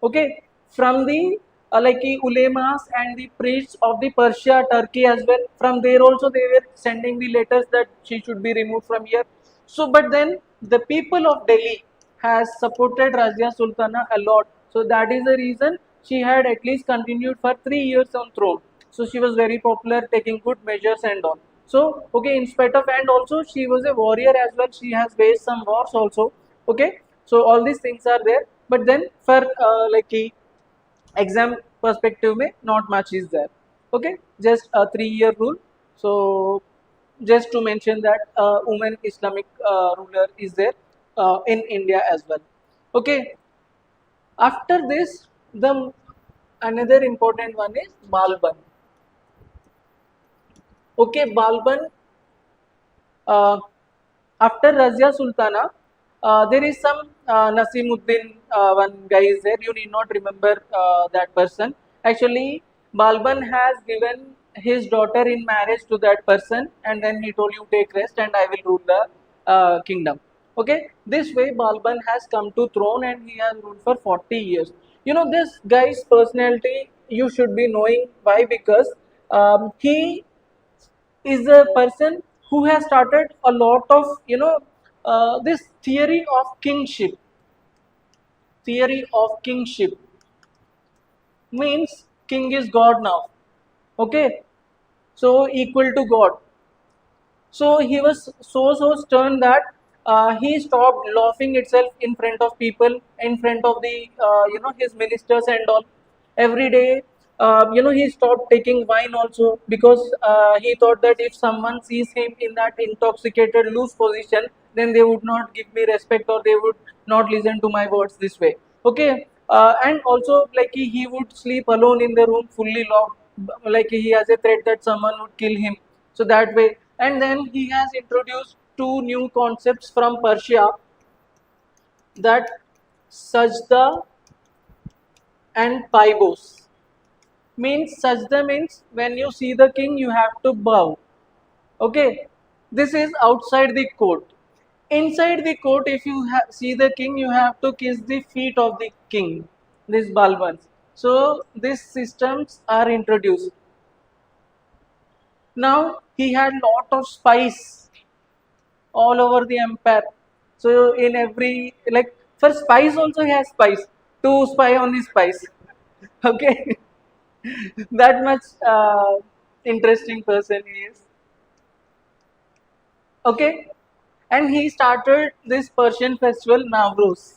Okay, from the ulemas and the priests of the Persia, Turkey as well. From there also they were sending the letters that she should be removed from here. So, but then the people of Delhi has supported Razia Sultana a lot. So that is the reason she had at least continued for 3 years on throne. So she was very popular, taking good measures and all. So okay, in spite of, and also she was a warrior as well. She has waged some wars also. Okay, so all these things are there. But then for exam perspective में not much is there. Okay, just a 3 year rule. So just to mention that women Islamic ruler is there in India as well. Okay, after this the another important one is Balban. Okay, Balban, uh, after Razia Sultana, there is some Nasimuddin, one guy is there. You need not remember that person. Actually, Balban has given his daughter in marriage to that person, and then he told you take rest, and I will rule the kingdom. Okay, this way Balban has come to throne, and he has ruled for 40 years. You know this guy's personality. You should be knowing why, because he is a person who has started a lot of this theory of kingship means king is god now. Okay, so equal to god. So he was so stern that he stopped laughing itself in front of people, in front of the his ministers and all. Every day, he stopped taking wine also, because he thought that if someone sees him in that intoxicated, loose position, then they would not give me respect, or they would not listen to my words this way. Okay, and also like he would sleep alone in the room, fully locked, like he has a threat that someone would kill him. So that way, and then he has introduced two new concepts from Persia, that sajda and paibos. Means sajda means when you see the king you have to bow. Okay, this is outside the court. Inside the court, if you see the king, you have to kiss the feet of the king, these balbans. So these systems are introduced. Now he had lot of spies all over the empire. So in every, like, for spies also he has spies to spy on his spies. Okay, that much interesting person he is. Okay, and he started this Persian festival Nowruz.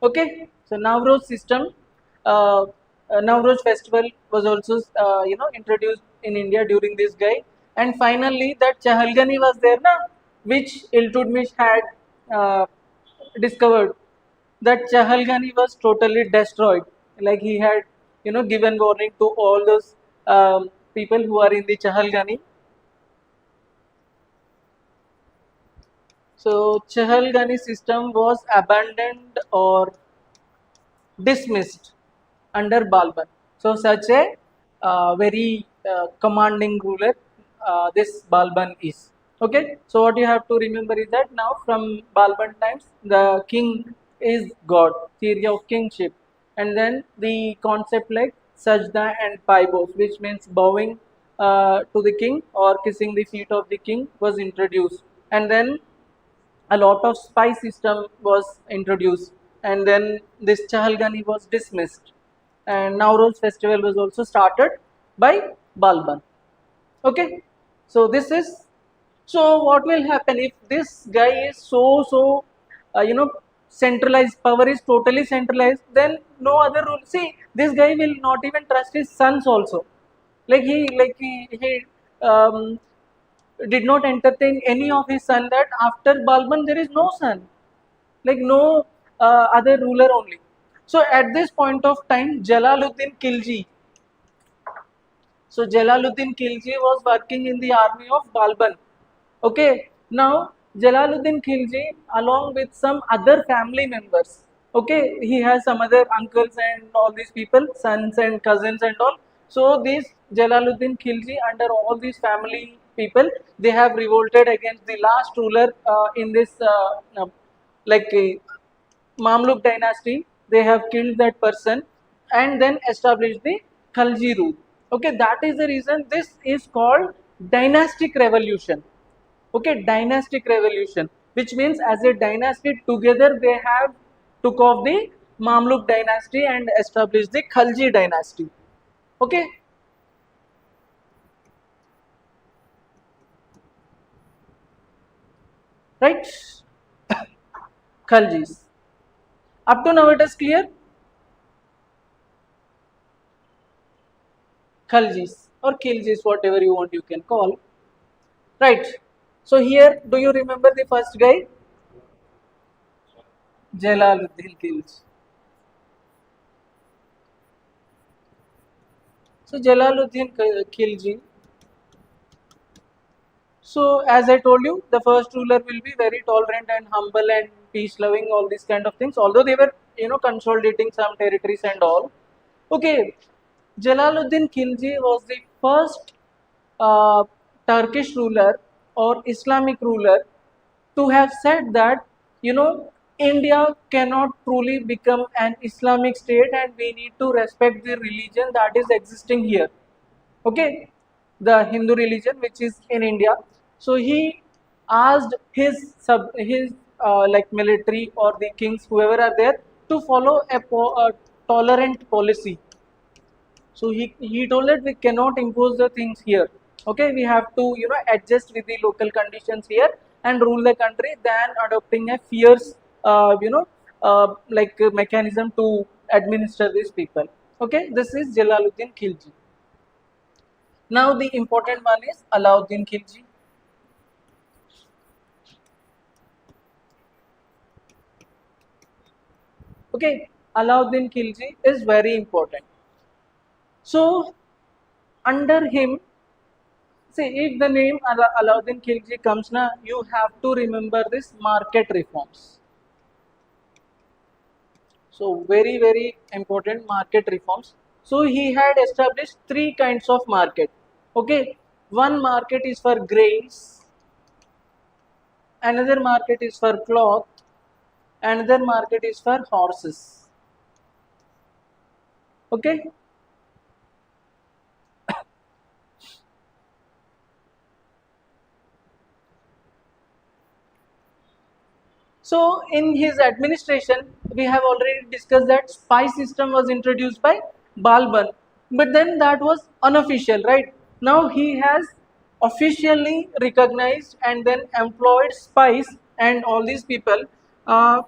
Okay, so Nowruz system, Nowruz festival was also introduced in India during this guy, and finally that Chahalgani was there, na, which Iltutmish had uh, discovered. That Chahalgani was totally destroyed. Like he had given warning to all those people who are in the Chahalgani. So Chahalgani system was abandoned or dismissed under Balban. So such a very commanding ruler this Balban is. Okay. So what you have to remember is that now from Balban times the king is God, theory of kingship, and then the concept like sajda and paibos, which means bowing to the king or kissing the feet of the king, was introduced, and then a lot of spy system was introduced, and then this Chahalgani was dismissed, and Nowruz festival was also started by Balban. Okay, so this is, so what will happen if this guy is so centralized, power is totally centralized, then no other rule. See, this guy will not even trust his sons also. He did not entertain any of his son, that after Balban there is no son, like no other ruler only. So at this point of time, Jalaluddin Khilji. So Jalaluddin Khilji was working in the army of Balban. Okay, now Jalaluddin Khilji, along with some other family members, okay, he has some other uncles and all these people, sons and cousins and all. So these Jalaluddin Khilji, under all these family people, they have revolted against the last ruler in this like Mamluk dynasty. They have killed that person and then established the Khalji rule. Okay, that is the reason this is called dynastic revolution. Okay, dynastic revolution, which means as a dynasty together they have took off the Mamluk dynasty and established the Khalji dynasty. Okay, right? Khaljis. Up to now it is clear. Khaljis or Khiljis, whatever you want, you can call. Right. So here, do you remember the first guy? Jalaluddin Khilji. So Jalaluddin Khilji. So as I told you, the first ruler will be very tolerant and humble and peace loving, all these kind of things. Although they were, consolidating some territories and all. Okay, Jalaluddin Khilji was the first uh, Turkish ruler or Islamic ruler to have said that, India cannot truly become an Islamic state and we need to respect the religion that is existing here. Okay, the Hindu religion which is in India. So he asked his like military or the kings, whoever are there, to follow a tolerant policy. So he told that we cannot impose the things here. Okay, we have to adjust with the local conditions here and rule the country than adopting a fierce like mechanism to administer these people. Okay, this is Jalaluddin Khilji. Now the important one is Alauddin Khilji. Okay, Alauddin Khilji is very important. So under him, see, if the name Alauddin Khilji comes now, you have to remember this market reforms. So very very important market reforms. So he had established three kinds of market. Okay, one market is for grains, another market is for cloth, another market is for horses. Okay, so in his administration, we have already discussed that spy system was introduced by Balban, but then that was unofficial, right? Now he has officially recognized and then employed spies and all these people,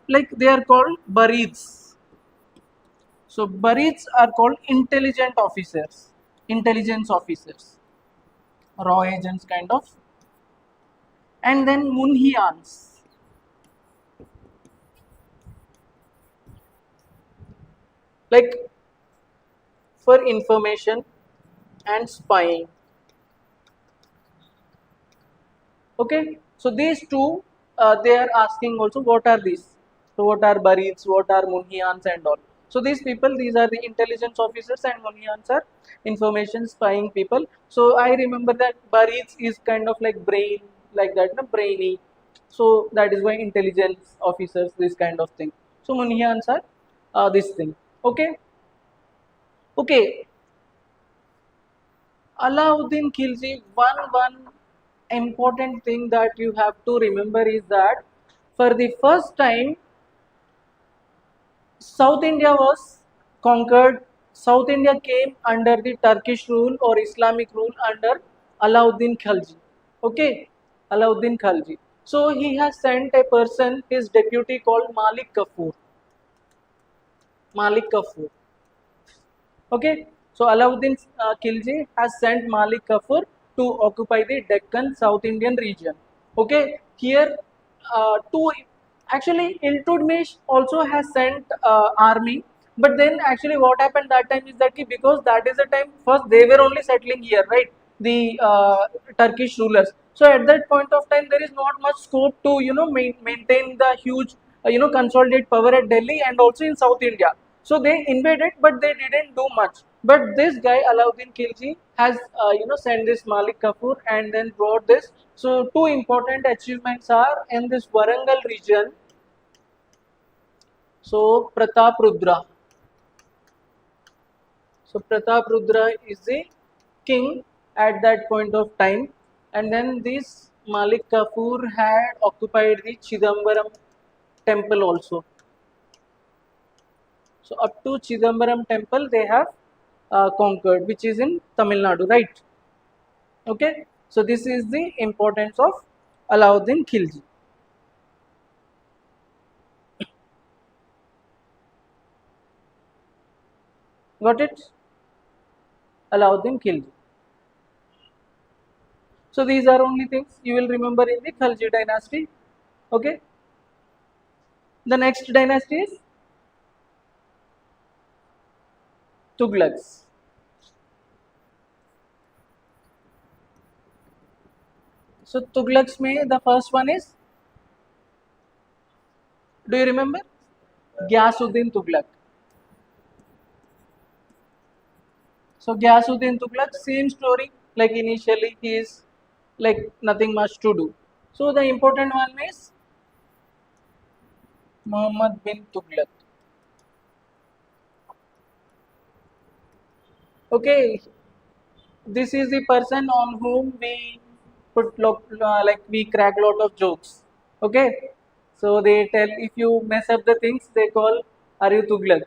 like they are called Barids. So Barids are called intelligence officers, raw agents kind of, and then Munhians. Like for information and spying. Okay, so these two, they are asking also what are these? So what are Barids, what are Munhians and all. So these people, these are the intelligence officers and Munhians are information spying people. So I remember that Barids is kind of like brain, like that, no? Brainy. So that is why intelligence officers, this kind of thing. So Munhians are this thing. Okay, okay. Alauddin Khilji, one important thing that you have to remember is that for the first time South India was conquered. South India came under the Turkish rule or Islamic rule under Alauddin Khilji. Okay, Alauddin Khilji. So he has sent a person, his deputy called Malik Kafur. Malik Kafur. Okay, so Alauddin Khilji has sent Malik Kafur to occupy the Deccan South Indian region. Okay, here two actually Iltutmish also has sent army, but then actually what happened that time is that because that is the time first they were only settling here, right? The Turkish rulers. So at that point of time, there is not much scope to maintain the huge consolidate power at Delhi and also in South India. So they invaded, but they didn't do much. But this guy Alauddin Khilji has sent this Malik Kafur and then brought this. So two important achievements are in this Warangal region. So Pratap Rudra. So Pratap Rudra is the king at that point of time, and then this Malik Kafur had occupied the Chidambaram temple also. So up to Chidambaram temple they have conquered, which is in Tamil Nadu, right? Okay. So this is the importance of Alauddin Khilji. Got it? Alauddin Khilji. So these are only things you will remember in the Khalji dynasty. Okay. The next dynasty is Tughlaqs. So Tughlaqs mein the first one is, do you remember? Gyasuddin Tughlaq. So Gyasuddin Tughlaq, same story. Like initially he is like nothing much to do. So the important one is Muhammad bin Tughlaq. Okay, this is the person on whom we like we crack lot of jokes. Okay, so they tell if you mess up the things, they call, are you Tughlaq?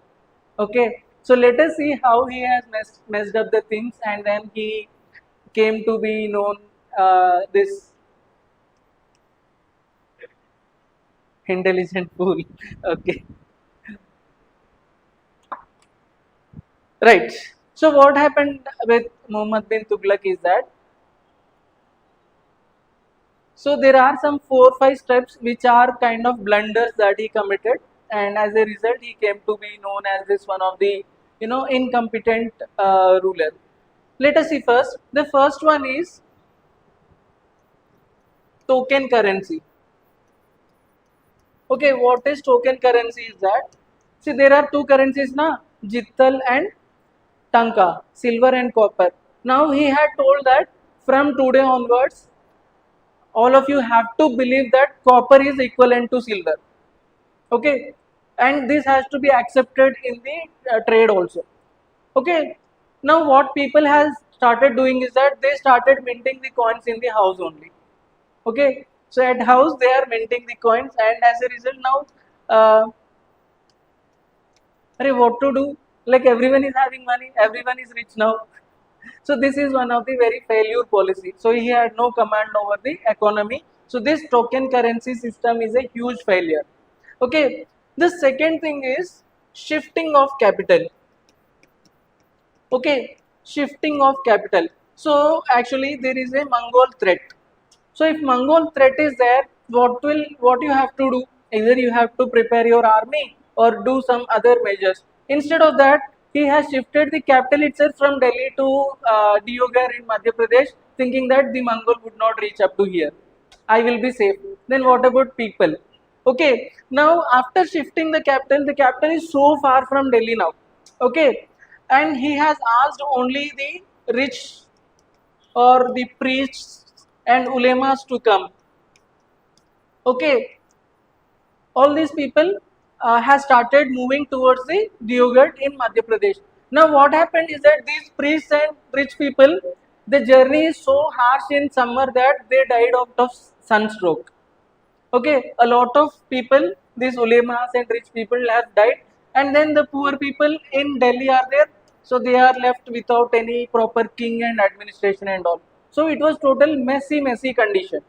Okay, so let us see how he has messed up the things, and then he came to be known this intelligent fool. Okay, right. So what happened with Muhammad bin Tughlaq is that, so there are some 4 5 steps which are kind of blunders that he committed, and as a result he came to be known as this one of the incompetent ruler. Let us see first. The first one is token currency. Okay, what is token currency is that, see there are two currencies na, Jittal and Tanka, silver and copper. Now he had told that from today onwards, all of you have to believe that copper is equivalent to silver. Okay, and this has to be accepted in the trade also. Okay, now what people has started doing is that they started minting the coins in the house only. Okay, so at house they are minting the coins, and as a result now, what to do? Like everyone is having money, everyone is rich now. So this is one of the very failure policy. So he had no command over the economy. So this token currency system is a huge failure. Okay. The second thing is shifting of capital. Okay, shifting of capital. So actually there is a Mongol threat. So if Mongol threat is there, what you have to do? Either you have to prepare your army or do some other measures. Instead of that, he has shifted the capital itself from Delhi to Diogar in Madhya Pradesh, thinking that the Mongol would not reach up to here. I will be safe. Then what about people? Okay, now after shifting the capital is so far from Delhi now. Okay, and he has asked only the rich or the priests and ulemas to come. Okay, all these people have started moving towards the Diogat in Madhya Pradesh. Now what happened is that these priests and rich people, the journey is so harsh in summer that they died out of sunstroke. Okay, a lot of people, these ulemas and rich people have died, and then the poor people in Delhi are there, so they are left without any proper king and administration and all. So it was total messy condition.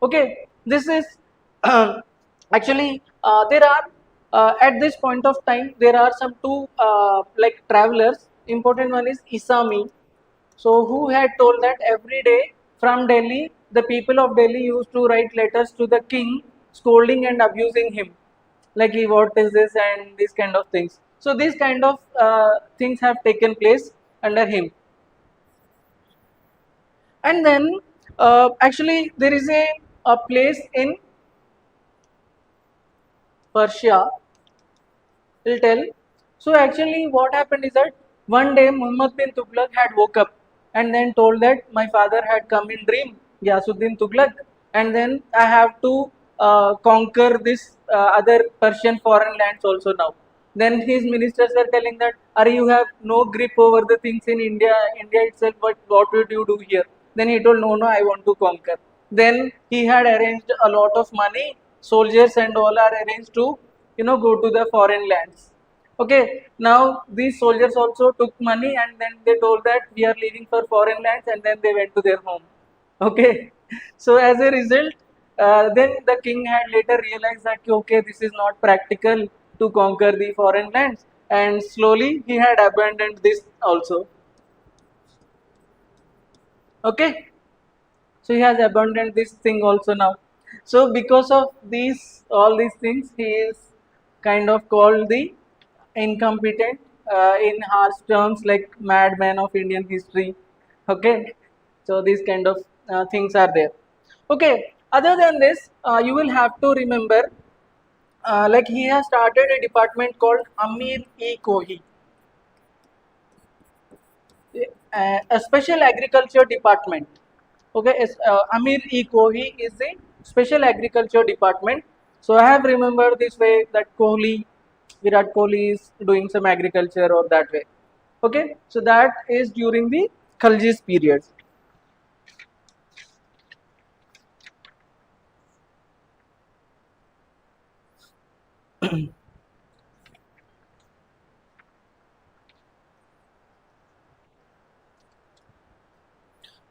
Okay, this is actually there are at this point of time there are some two like travelers. Important one is Isami, so who had told that every day from Delhi, the people of Delhi used to write letters to the king, scolding and abusing him, like what is this and these kind of things. So these kind of things have taken place under him. And then actually there is a place in Persia, will tell. So actually what happened is that one day Muhammad bin Tughlaq had woke up and then told that my father had come in dream, Yasuddin Tughlaq, and then I have to conquer this other Persian foreign lands also now. Then his ministers were telling that, are you have no grip over the things in India itself, but what would you do here? Then he told, no, I want to conquer. Then he had arranged a lot of money, soldiers and all are arranged to, go to the foreign lands. Okay, now these soldiers also took money and then they told that we are leaving for foreign lands, and then they went to their home. Okay, so as a result, then the king had later realized that okay, this is not practical to conquer the foreign lands, and slowly he had abandoned this also. Okay, so he has abandoned this thing also now. So because of these all these things, he is kind of called the incompetent, in harsh terms like madman of Indian history. Okay, so these kind of things are there. Okay, other than this, you will have to remember, like he has started a department called Amir-e-Kohi, a special agriculture department. Okay, Amir-e-Kohi is the special agriculture department. So I have remembered this way that Kohli, Virat Kohli is doing some agriculture or that way. Okay, so that is during the Khalji's period.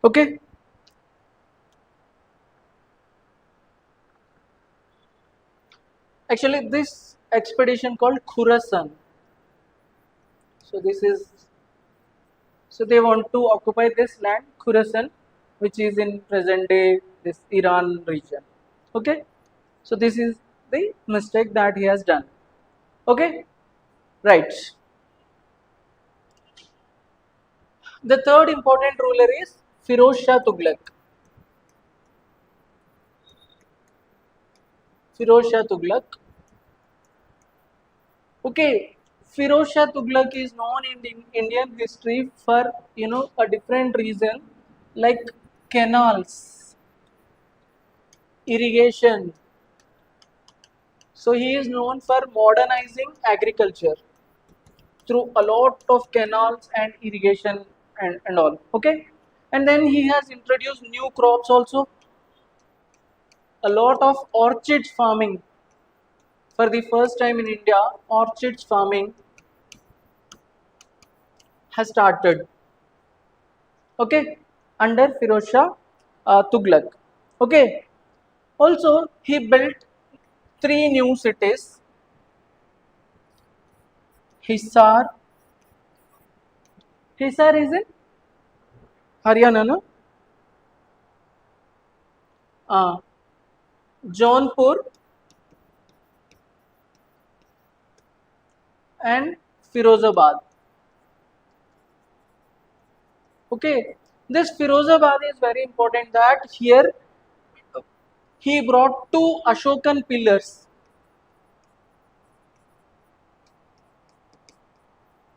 Okay, actually this expedition called Khurasan. So this is, so they want to occupy this land, Khurasan, which is in present day this Iran region. Okay, so this is the mistake that he has done. Okay, right. The third important ruler is Firoz Shah Tughlaq. Firoz Shah Tughlaq. Okay, Firoz Shah Tughlaq is known in Indian history for a different reason, like canals, irrigation. So he is known for modernizing agriculture through a lot of canals and irrigation and all. Okay, and then he has introduced new crops also, a lot of orchid farming. For the first time in India, orchids farming has started. Okay, under Firoz Shah Tughlaq. Okay, also he built three new cities: Hisar. Hisar is in Haryana, no? Uh, Jaunpur and Firozabad. Okay, this Firozabad is very important that here he brought two Ashokan pillars.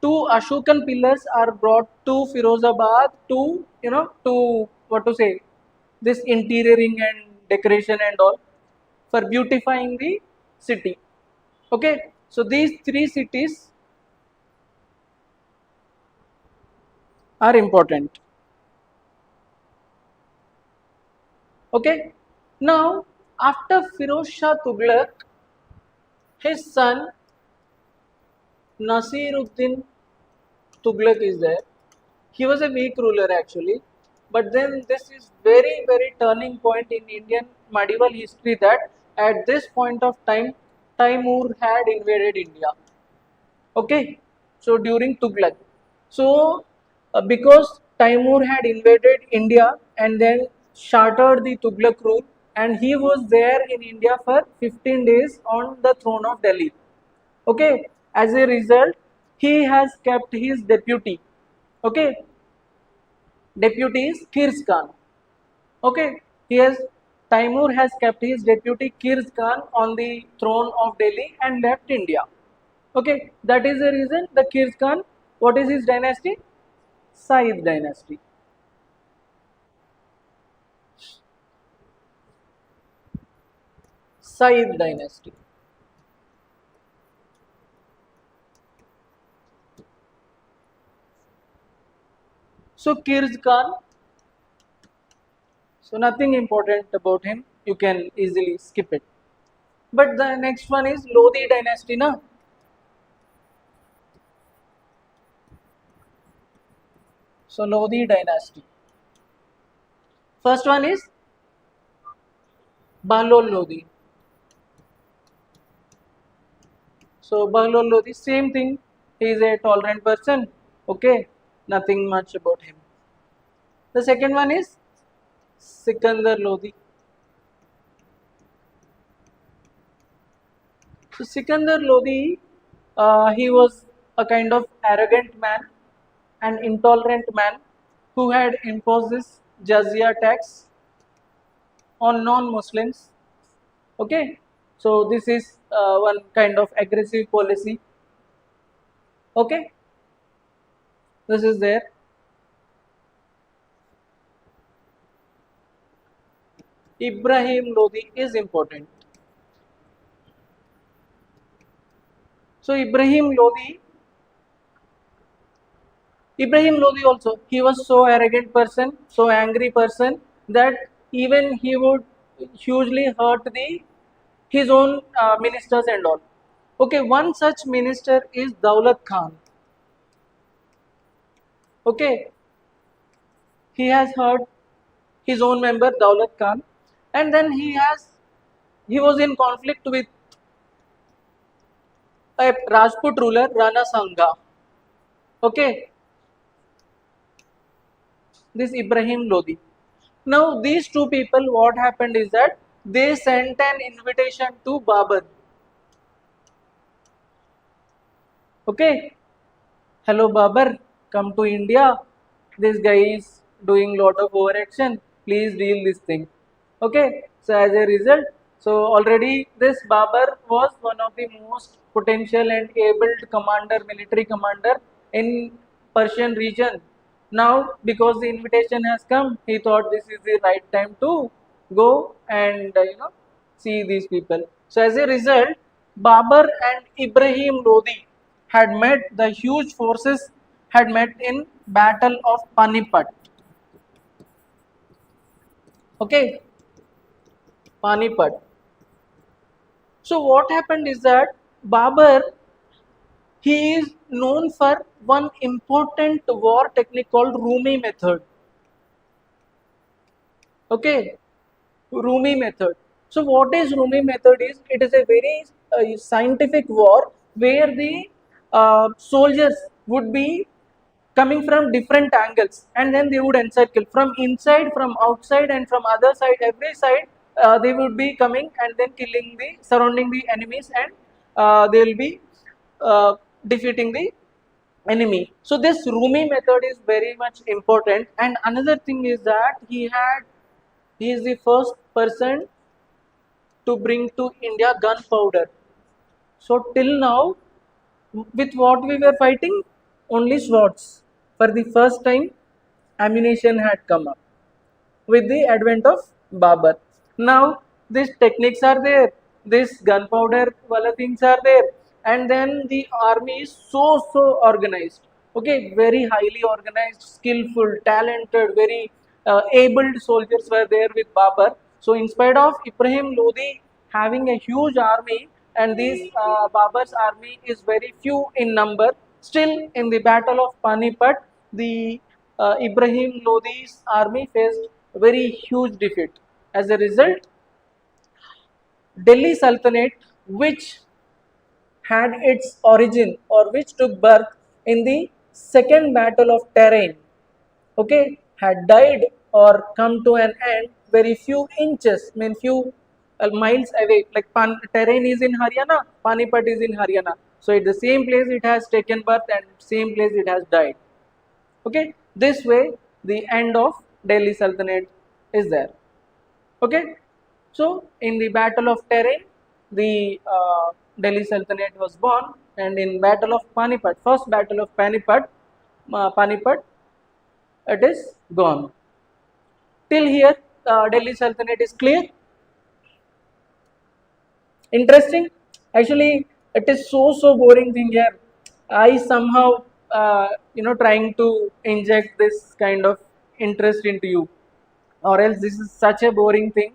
Two Ashokan pillars are brought to Firozabad to, to what to say, this interiouring and decoration and all for beautifying the city. Okay, so these three cities are important. Okay, now after Firoz Shah Tughlaq, his son Nasiruddin Tughlaq is there. He was a weak ruler actually, but then this is very turning point in Indian medieval history that at this point of time Taimur had invaded India. Okay, so during Tughlaq, so because Taimur had invaded India and then shattered the Tughlaq rule, and he was there in India for 15 days on the throne of Delhi. Okay, as a result, he has kept his deputy. Okay, deputy is Kirs Khan. Okay, he has Taimur has kept his deputy Kirs Khan on the throne of Delhi and left India. Okay, that is the reason the Kirs Khan. What is his dynasty? Said dynasty. Said dynasty. So Kirs Khan. So nothing important about him. You can easily skip it. But the next one is Lodi dynasty, na? So Lodi dynasty. First one is Bahlol Lodi. So Bahlol Lodi, same thing. He is a tolerant person. Okay, nothing much about him. The second one is Sikandar Lodi. So Sikandar Lodi, he was a kind of arrogant man, an intolerant man who had imposed this jizya tax on non-Muslims. Okay, so this is one kind of aggressive policy. Okay, this is there. Ibrahim Lodi is important. So Ibrahim Lodi also, he was so arrogant person, so angry person that even he would hugely hurt his own ministers and all. Okay, one such minister is Daulat Khan. Okay, he has hurt his own member Daulat Khan, and then he was in conflict with a Rajput ruler Rana Sangha. Okay, this Ibrahim Lodi. Now these two people, what happened is that they sent an invitation to Babur. Okay, hello Babur, come to India. This guy is doing lot of overaction. Please deal this thing. Okay, so as a result, so already this Babur was one of the most potential and abled commander, military commander in Persian region. Now, because the invitation has come, he thought this is the right time to go and see these people. So as a result, Babur and Ibrahim Lodi had met. The huge forces had met in Battle of Panipat. Okay, Panipat. So what happened is that Babur, he is known for one important war technique called Rumi method. Okay, Rumi method. So what is Rumi method is? It is a very scientific war where the soldiers would be coming from different angles, and then they would encircle from inside, from outside, and from other side, every side. They would be coming and then killing the surrounding the enemies, and they will be uh, defeating the enemy. So this Rumi method is very much important. And another thing is that he is the first person to bring to India gunpowder. So till now, with what we were fighting? Only swords. For the first time, ammunition had come up with the advent of Babur. Now these techniques are there, this gunpowder wala things are there, and then the army is so organized. Okay, very highly organized, skillful, talented, very abled soldiers were there with Babur. So in spite of Ibrahim Lodi having a huge army, and this Babur's army is very few in number, still in the battle of Panipat, the Ibrahim Lodi's army faced very huge defeat. As a result, Delhi Sultanate, which had its origin or which took birth in the second battle of Terrain, okay, had died or come to an end very few inches, I mean few miles away. Like Terrain is in Haryana, Panipat is in Haryana. So at the same place it has taken birth and same place it has died. Okay, this way the end of Delhi Sultanate is there. Okay, so in the Battle of Terrain, the Delhi Sultanate was born, and in Battle of Panipat, first Battle of Panipat, it is gone. Till here, Delhi Sultanate is clear. Interesting. Actually, it is so boring thing here. I somehow trying to inject this kind of interest into you, or else this is such a boring thing.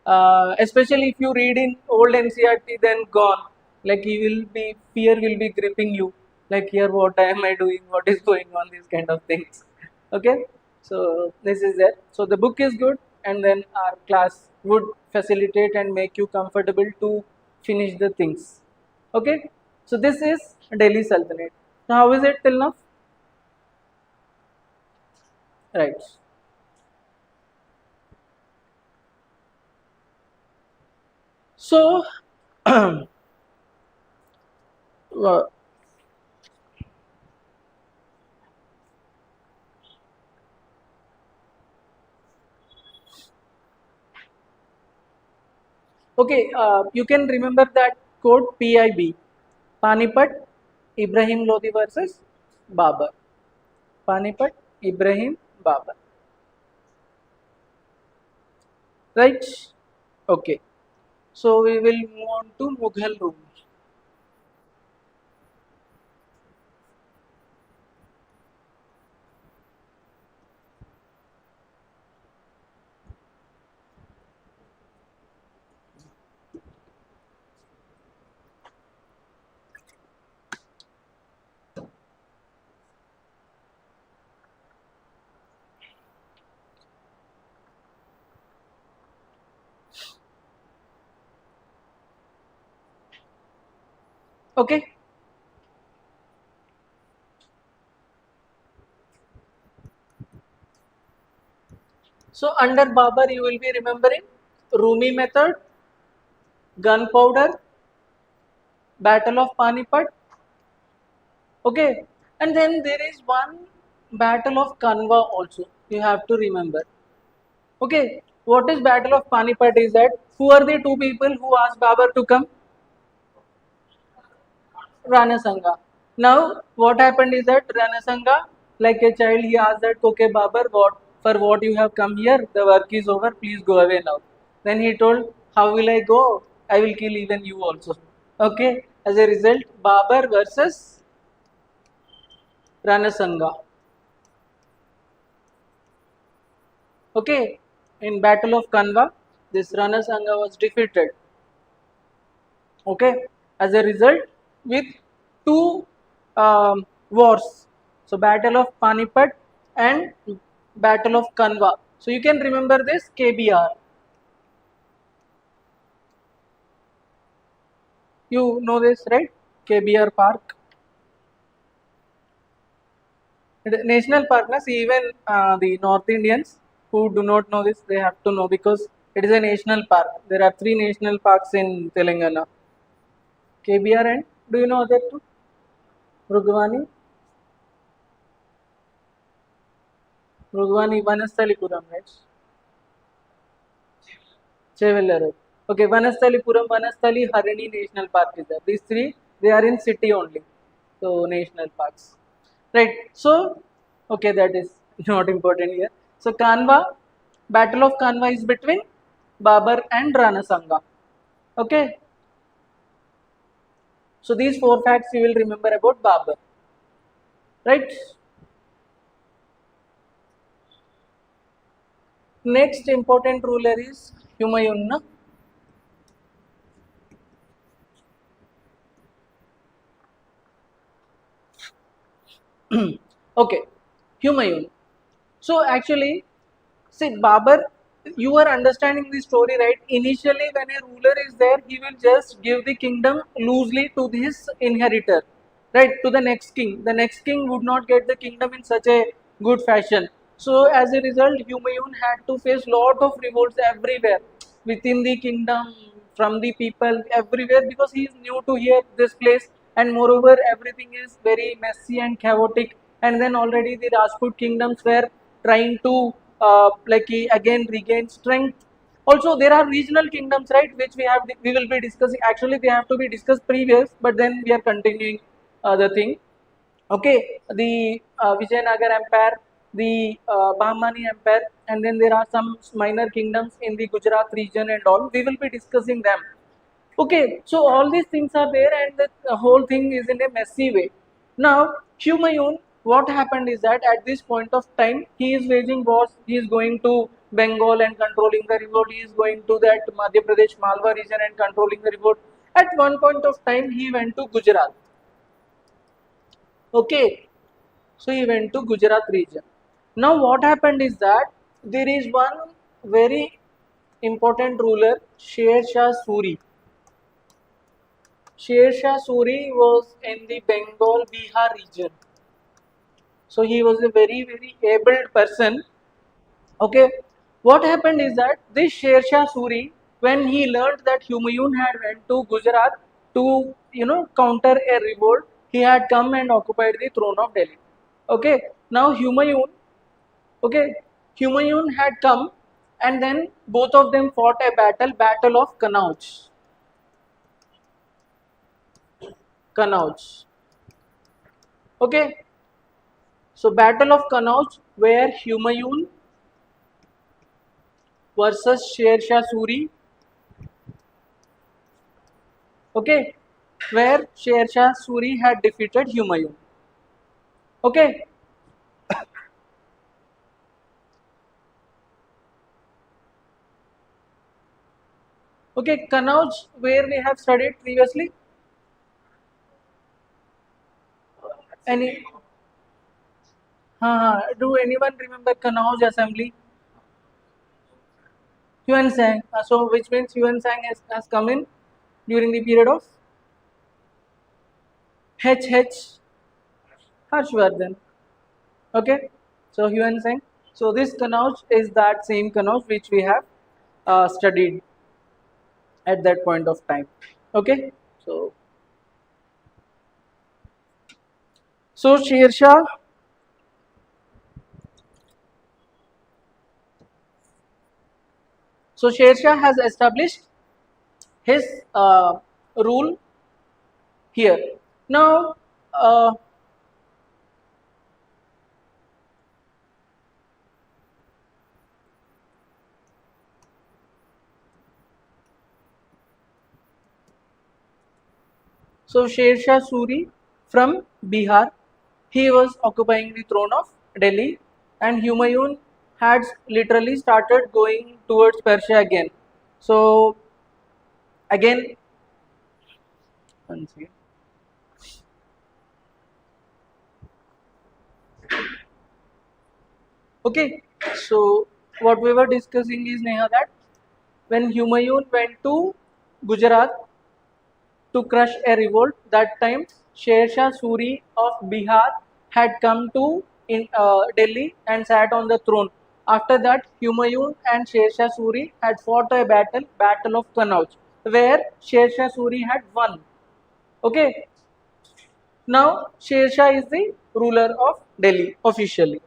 Especially if you read in old NCRT, then gone. Like you will be fear will be gripping you. Like here, what am I doing? What is going on? These kind of things. Okay, so this is there. So the book is good, and then our class would facilitate and make you comfortable to finish the things. Okay, so this is Delhi Sultanate. So how is it till now? Right. So uh, Okay, you can remember that code PIB. Panipat, Ibrahim Lodi versus Babur. Panipat, Ibrahim, Babur. Right? Okay. So we will move on to Mughal rule. Okay. So under Babur you will be remembering Rumi method, gunpowder, Battle of Panipat. Okay. And then there is one Battle of Kanwa also. You have to remember. Okay. What is Battle of Panipat is that who are the two people who asked Babur to come? Ranasanga. Now, what happened is that Ranasanga, like a child, he asked that, okay, Babar, what you have come here? The work is over. Please go away now. Then he told, how will I go? I will kill even you also. Okay. As a result, Babar versus Ranasanga. Okay. In Battle of Kanwa, this Ranasanga was defeated. Okay, as a result, with two wars, so Battle of Panipat and Battle of Kanwa. So you can remember this KBR. You know this, right? KBR Park. National park, na, see, even the North Indians who do not know this, they have to know because it is a national park. There are three national parks in Telangana. KBR and do you know other two? Rugvani, Rugvani Vanasthalipuram, right? Chevellar. Okay, Vanasthalipuram, Vanasthali, Harini National Park is there. These three, they are in city only. So, national parks. Right. So, okay, that is not important here. So, Kanwa, Battle of Kanwa is between Babur and Rana Sanga. Okay. So, these four facts you will remember about Babur. Right. Next important ruler is Humayun. Na? Okay, Humayun. So actually, see, Babur, you are understanding the story, right? Initially, when a ruler is there, he will just give the kingdom loosely to his inheritor, right? To the next king. The next king would not get the kingdom in such a good fashion. So, as a result, Humayun had to face lot of revolts everywhere within the kingdom, from the people, everywhere because he is new to here, this place, and moreover, everything is very messy and chaotic. And then already the Rajput kingdoms were trying to again regain strength. Also, there are regional kingdoms, right, which we will be discussing. Actually, they have to be discussed previous, but then we are continuing the thing. Okay, the Vijayanagar Empire, the Bahmani Empire, and then there are some minor kingdoms in the Gujarat region and all. We will be discussing them. Okay, so all these things are there, and the whole thing is in a messy way. Now, Humayun, what happened is that at this point of time, he is waging wars. He is going to Bengal and controlling the revolt. He is going to that Madhya Pradesh Malwa region and controlling the revolt. At one point of time, he went to Gujarat. Okay, so he went to Gujarat region. Now, what happened is that there is one very important ruler, Sher Shah Suri. Sher Shah Suri was in the Bengal Bihar region. So he was a very able person. Okay, what happened is that this Sher Shah Suri, when he learned that Humayun had went to Gujarat to counter a revolt, he had come and occupied the throne of Delhi. Okay, now Humayun, okay, Humayun had come. and then both of them fought a battle of Kanauj. Kanauj. Okay, so Battle of Kanauj, where Humayun versus Sher Shah Suri. Okay, where Sher Shah Suri had defeated Humayun. Okay, okay, Kanauj, where we have studied previously. Any? Do anyone remember Kanauj assembly? Yuan Sang. So which means Yuan Sang has come in during the period of H. Harshvardhan. Okay, so Yuan Sang. So this Kanauj is that same Kanauj which we have studied at that point of time. Okay, so Sher Shah. So Sher Shah has established his rule here. Now, so Sher Shah Suri from Bihar, he was occupying the throne of Delhi, and Humayun had literally started going towards Persia again. So again, one second. Okay, so what we were discussing is Neha that when Humayun went to Gujarat to crush a revolt, that time Sher Shah Suri of Bihar had come to Delhi and sat on the throne. After that, Humayun and Sher Shah Suri had fought a battle of Kanauj, where Sher Shah Suri had won. Okay, now Sher Shah is the ruler of Delhi officially.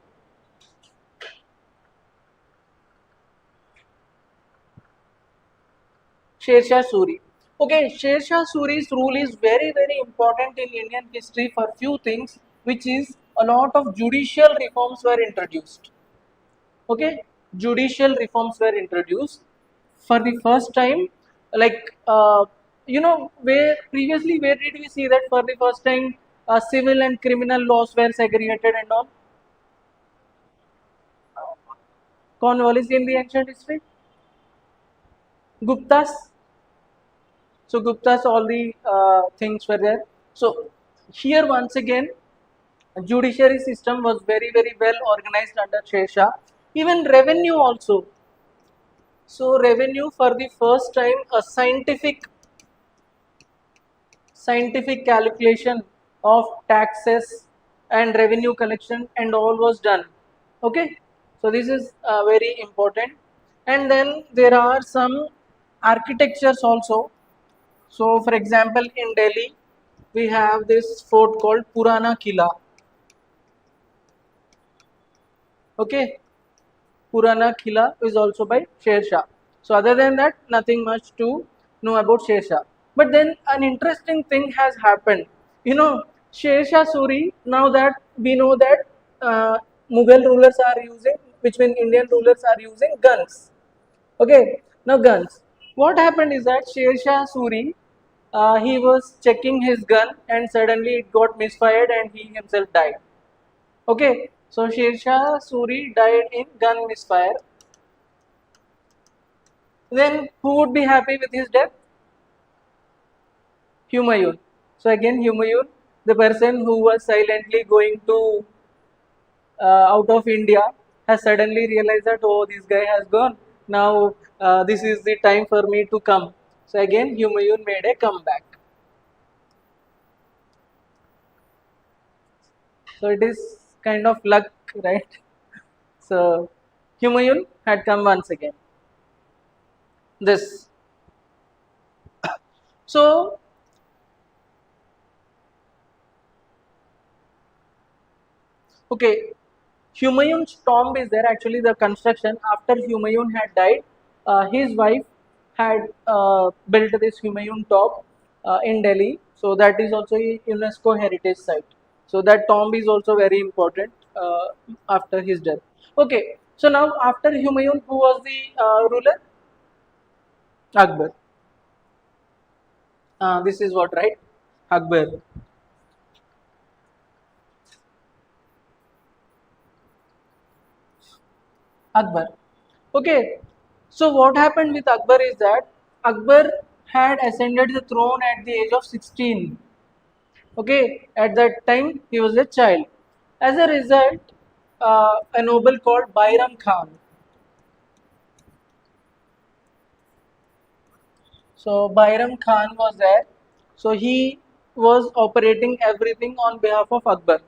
Sher Shah Suri. Okay, Sher Shah Suri's rule is very important in Indian history for few things, which is a lot of judicial reforms were introduced. Okay, judicial reforms were introduced for the first time. Like where previously where did we see that for the first time civil and criminal laws were segregated and all? Cornwallis in the ancient history, Guptas. So Gupta's all the things were there. So here once again, judiciary system was very well organized under Sher Shah. Even revenue also. So revenue for the first time, a scientific calculation of taxes and revenue collection and all was done. Okay, so this is very important. And then there are some architectures also. So, for example, in Delhi, we have this fort called Purana Kila. Okay, Purana Kila is also by Sher Shah. So, other than that, nothing much to know about Sher Shah. But then an interesting thing has happened. You know, Sher Shah Suri, now that we know that Mughal rulers are using, which means Indian rulers are using guns. Okay, now guns. What happened is that Sher Shah Suri, he was checking his gun and suddenly it got misfired and he himself died. Okay, so Sher Shah Suri died in gun misfire. Then who would be happy with his death? Humayun. So again, Humayun, the person who was silently going to out of India, has suddenly realized that oh, this guy has gone. Now this is the time for me to come. So again, Humayun made a comeback. So it is kind of luck, right? So Humayun had come once again. This. So okay, Humayun's tomb is there. Actually, the construction after Humayun had died, his wife had built this Humayun tomb in Delhi. So that is also a UNESCO heritage site. So that tomb is also very important after his death. Okay. So now after Humayun, who was the ruler? Akbar. This is what, right? Akbar. Akbar. Okay. So what happened with Akbar is that Akbar had ascended the throne at the age of 16. Okay. At that time he was a child. As a result, a noble called Bairam Khan. So Bairam Khan was there. So he was operating everything on behalf of Akbar.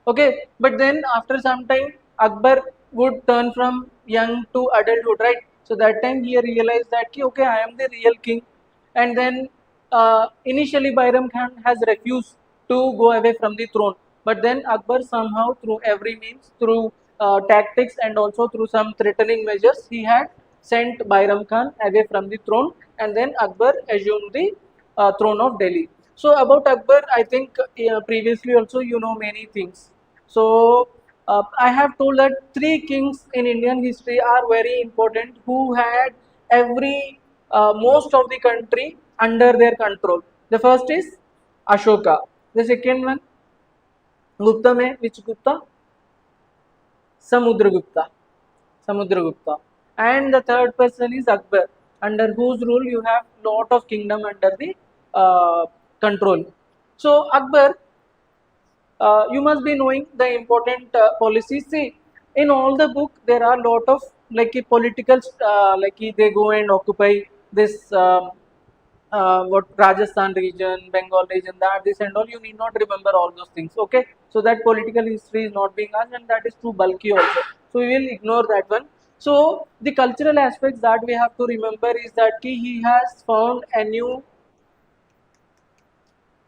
Okay, but then after some time, Akbar would turn from young to adulthood, right? So that time he realized that, ki, okay, I am the real king. And then initially Bairam Khan has refused to go away from the throne. But then Akbar somehow, through every means, through tactics and also through some threatening measures, he had sent Bairam Khan away from the throne, and then Akbar assumed the throne of Delhi. So about Akbar, I think previously also you know many things. So I have told that three kings in Indian history are very important who had every most of the country under their control. The first is Ashoka. The second one, Gupta mein which Gupta? Samudragupta. Samudragupta. And the third person is Akbar, under whose rule you have lot of kingdom under the control. So Akbar, you must be knowing the important policies. See, in all the book there are lot of like a political they go and occupy this what Rajasthan region, Bengal region, that this and all. You need not remember all those things. Okay, so that political history is not being asked, and that is too bulky also. So we will ignore that one. So the cultural aspects that we have to remember is that he has found a new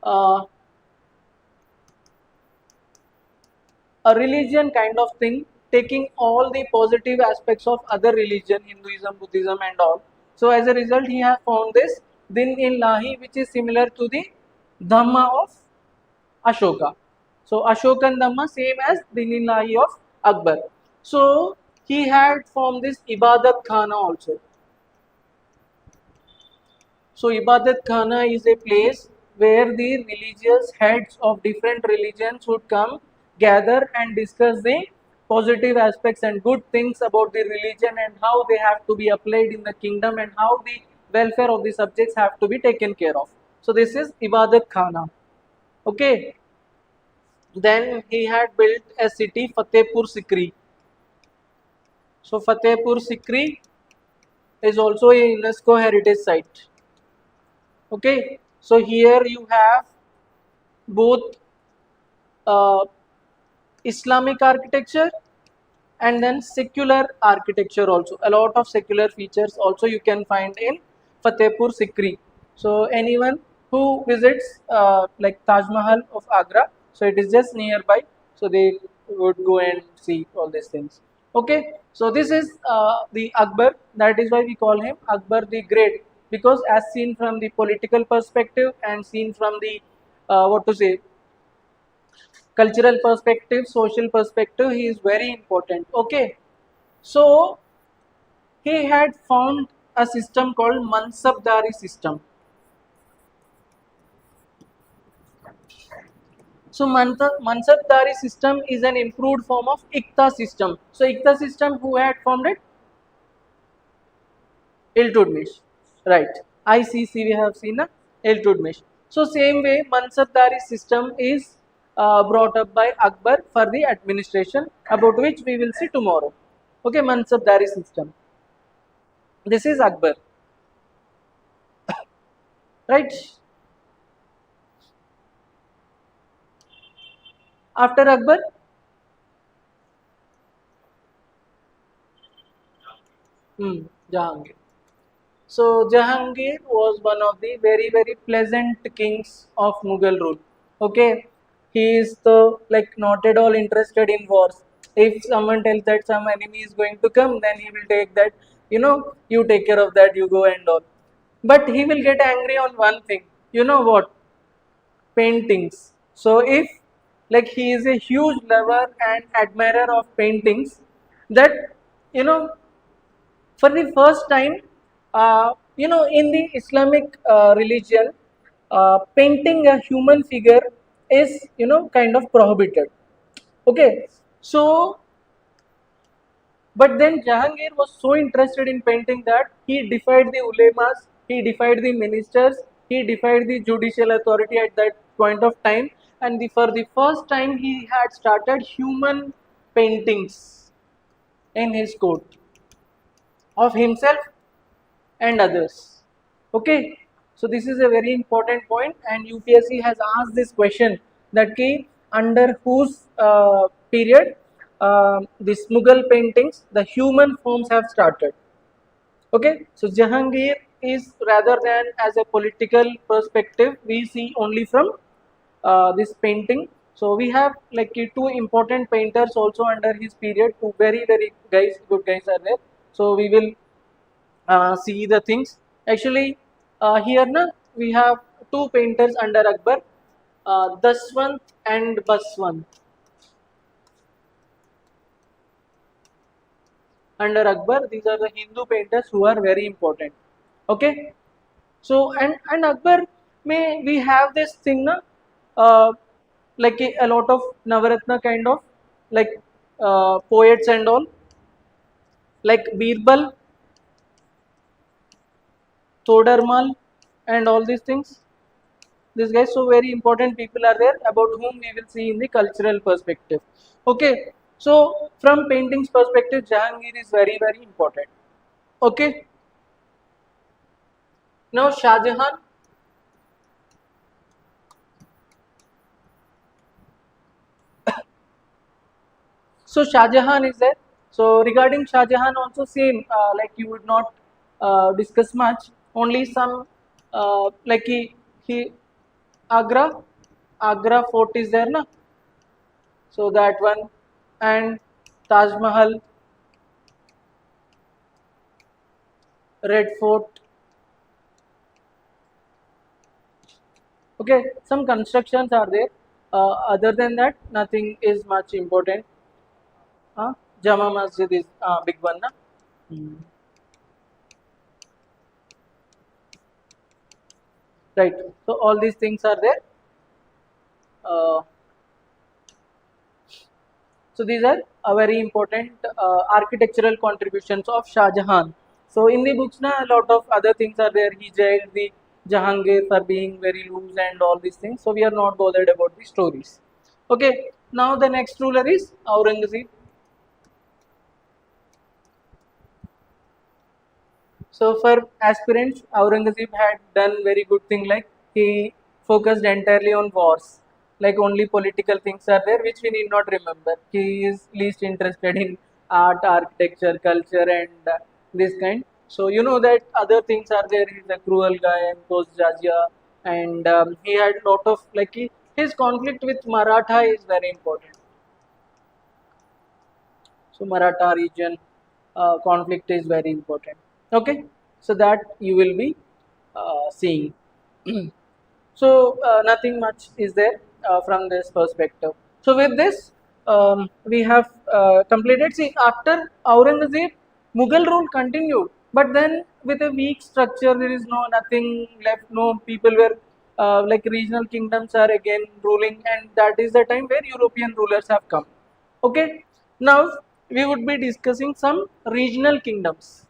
uh, a religion kind of thing, taking all the positive aspects of other religion, Hinduism, Buddhism, and all. So as a result, he has found this Din in Lahi, which is similar to the Dhamma of Ashoka. So Ashoka and Dhamma same as Din in Lahi of Akbar. So he had formed this Ibadat Khana also. So Ibadat Khana is a place where the religious heads of different religions would come, gather and discuss the positive aspects and good things about the religion and how they have to be applied in the kingdom and how the welfare of the subjects have to be taken care of. So this is Ibadat Khana. Okay. Then he had built a city, Fatehpur Sikri. So Fatehpur Sikri is also a UNESCO heritage site. Okay, so here you have both uh, Islamic architecture and then secular architecture also. A lot of secular features also you can find in Fatehpur Sikri. So anyone who visits like Taj Mahal of Agra, so it is just nearby, so they would go and see all these things. Okay, so this is the Akbar. That is why we call him Akbar the Great, because as seen from the political perspective and seen from the what to say, cultural perspective, social perspective, he is very important. Okay, so he had found a system called Mansabdari system. So Mansabdari system is an improved form of Ikta system. So Ikta system, who had formed it? Iltutmish, right? ICC we have seen na Iltutmish. So same way Mansabdari system is brought up by Akbar for the administration, about which we will see tomorrow. Okay, Mansabdari system. This is Akbar, right? After Akbar, Jahangir. So Jahangir was one of the very pleasant kings of Mughal rule. Okay, he is the like not at all interested in wars. If someone tells that some enemy is going to come, then he will take that, you take care of that, you go and all. But he will get angry on one thing. You know what? Paintings. So if like he is a huge lover and admirer of paintings, that you know for the first time, in the Islamic religion, painting a human figure is kind of prohibited. Okay, so but then Jahangir was so interested in painting that he defied the ulemas, he defied the ministers, he defied the judicial authority at that point of time, and for the first time he had started human paintings in his court of himself and others. Okay, so this is a very important point, and UPSC has asked this question that under whose period this Mughal paintings, the human forms have started. Okay, so Jahangir is, rather than as a political perspective, we see only from this painting. So we have like two important painters also under his period, two very very good guys are there. So we will see the things. Actually, here na, we have two painters under Akbar, Daswant and Baswant. Under Akbar, these are the Hindu painters who are very important. Okay, so and Akbar, may we have this thing na, like a lot of Navaratna kind of like poets and all, like Birbal, Todarmal, and all these things. These guys, so very important people are there about whom we will see in the cultural perspective. Okay, so from paintings perspective, Jahangir is very very important. Okay, now Shah Jahan. So Shah Jahan is there. So regarding Shah Jahan also same, like you would not discuss much, only some like he Agra Agra fort is there na, so that one, and Taj Mahal, Red Fort. Okay, some constructions are there. Other than that, nothing is much important. Jama Masjid is big one, na? Hmm. Right. So all these things are there. Uh, so these are very important architectural contributions of Shah Jahan. So in the books, na, a lot of other things are there. He jailed the Jahangir for being very loose and all these things. So we are not bothered about the stories. Okay. Now the next ruler is Aurangzeb. So for aspirants, Aurangzeb had done very good thing, like he focused entirely on wars. Like only political things are there, which we need not remember. He is least interested in art, architecture, culture, and this kind. So you know that other things are there. He's a cruel guy and goes Jazia, and he had lot of like his conflict with Maratha is very important. So Maratha region conflict is very important. Okay, so that you will be seeing. So nothing much is there from this perspective. So with this, we have completed. See, after Aurangzeb, Mughal rule continued, but then with a weak structure, there is no nothing left. No people were like regional kingdoms are again ruling, and that is the time where European rulers have come. Okay, now we would be discussing some regional kingdoms.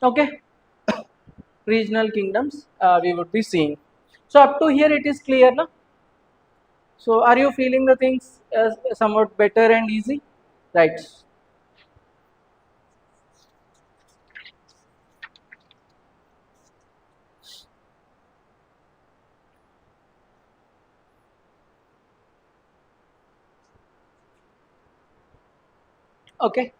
Okay, regional kingdoms we would be seeing. So up to here it is clear, na? So are you feeling the things somewhat better and easy? Right. Okay.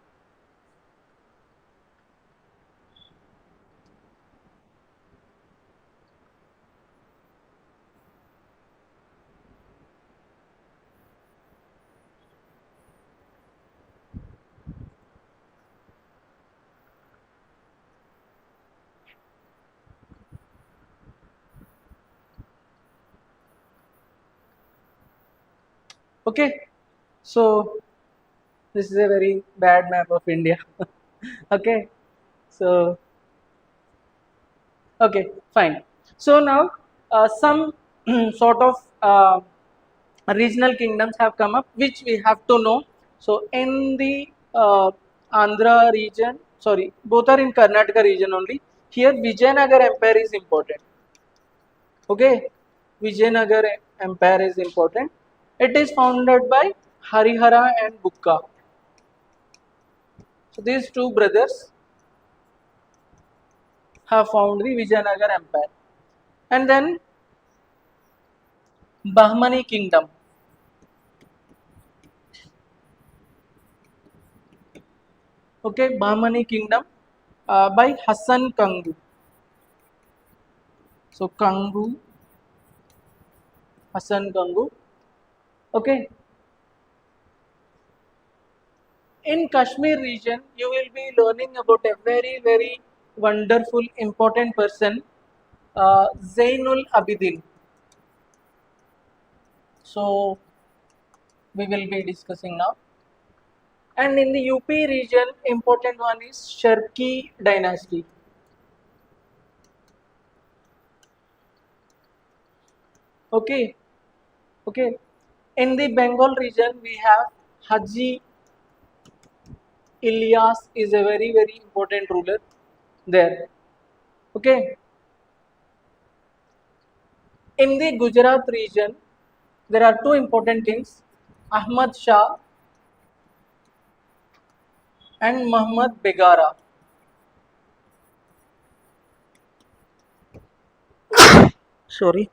Okay, so this is a very bad map of India. Okay, so okay, fine. So now some sort of regional kingdoms have come up, which we have to know. So in the Andhra region, sorry, both are in Karnataka region only. Here Vijayanagar Empire is important. Okay, Vijayanagar Empire is important. It is founded by Harihara and Bukka. So these two brothers have founded the Vijayanagar Empire. And then Bahmani Kingdom. Okay, Bahmani Kingdom by Hassan Kangu. So Kangu, Hassan Kangu. Okay, in Kashmir region, you will be learning about a very wonderful, important person, Zainul Abidin. So we will be discussing now. And in the UP region, important one is Sharki dynasty. Okay, okay. In the Bengal region, we have Haji Ilyas is a very important ruler there. Okay. In the Gujarat region, there are two important kings, Ahmad Shah and Muhammad Begara. Sorry.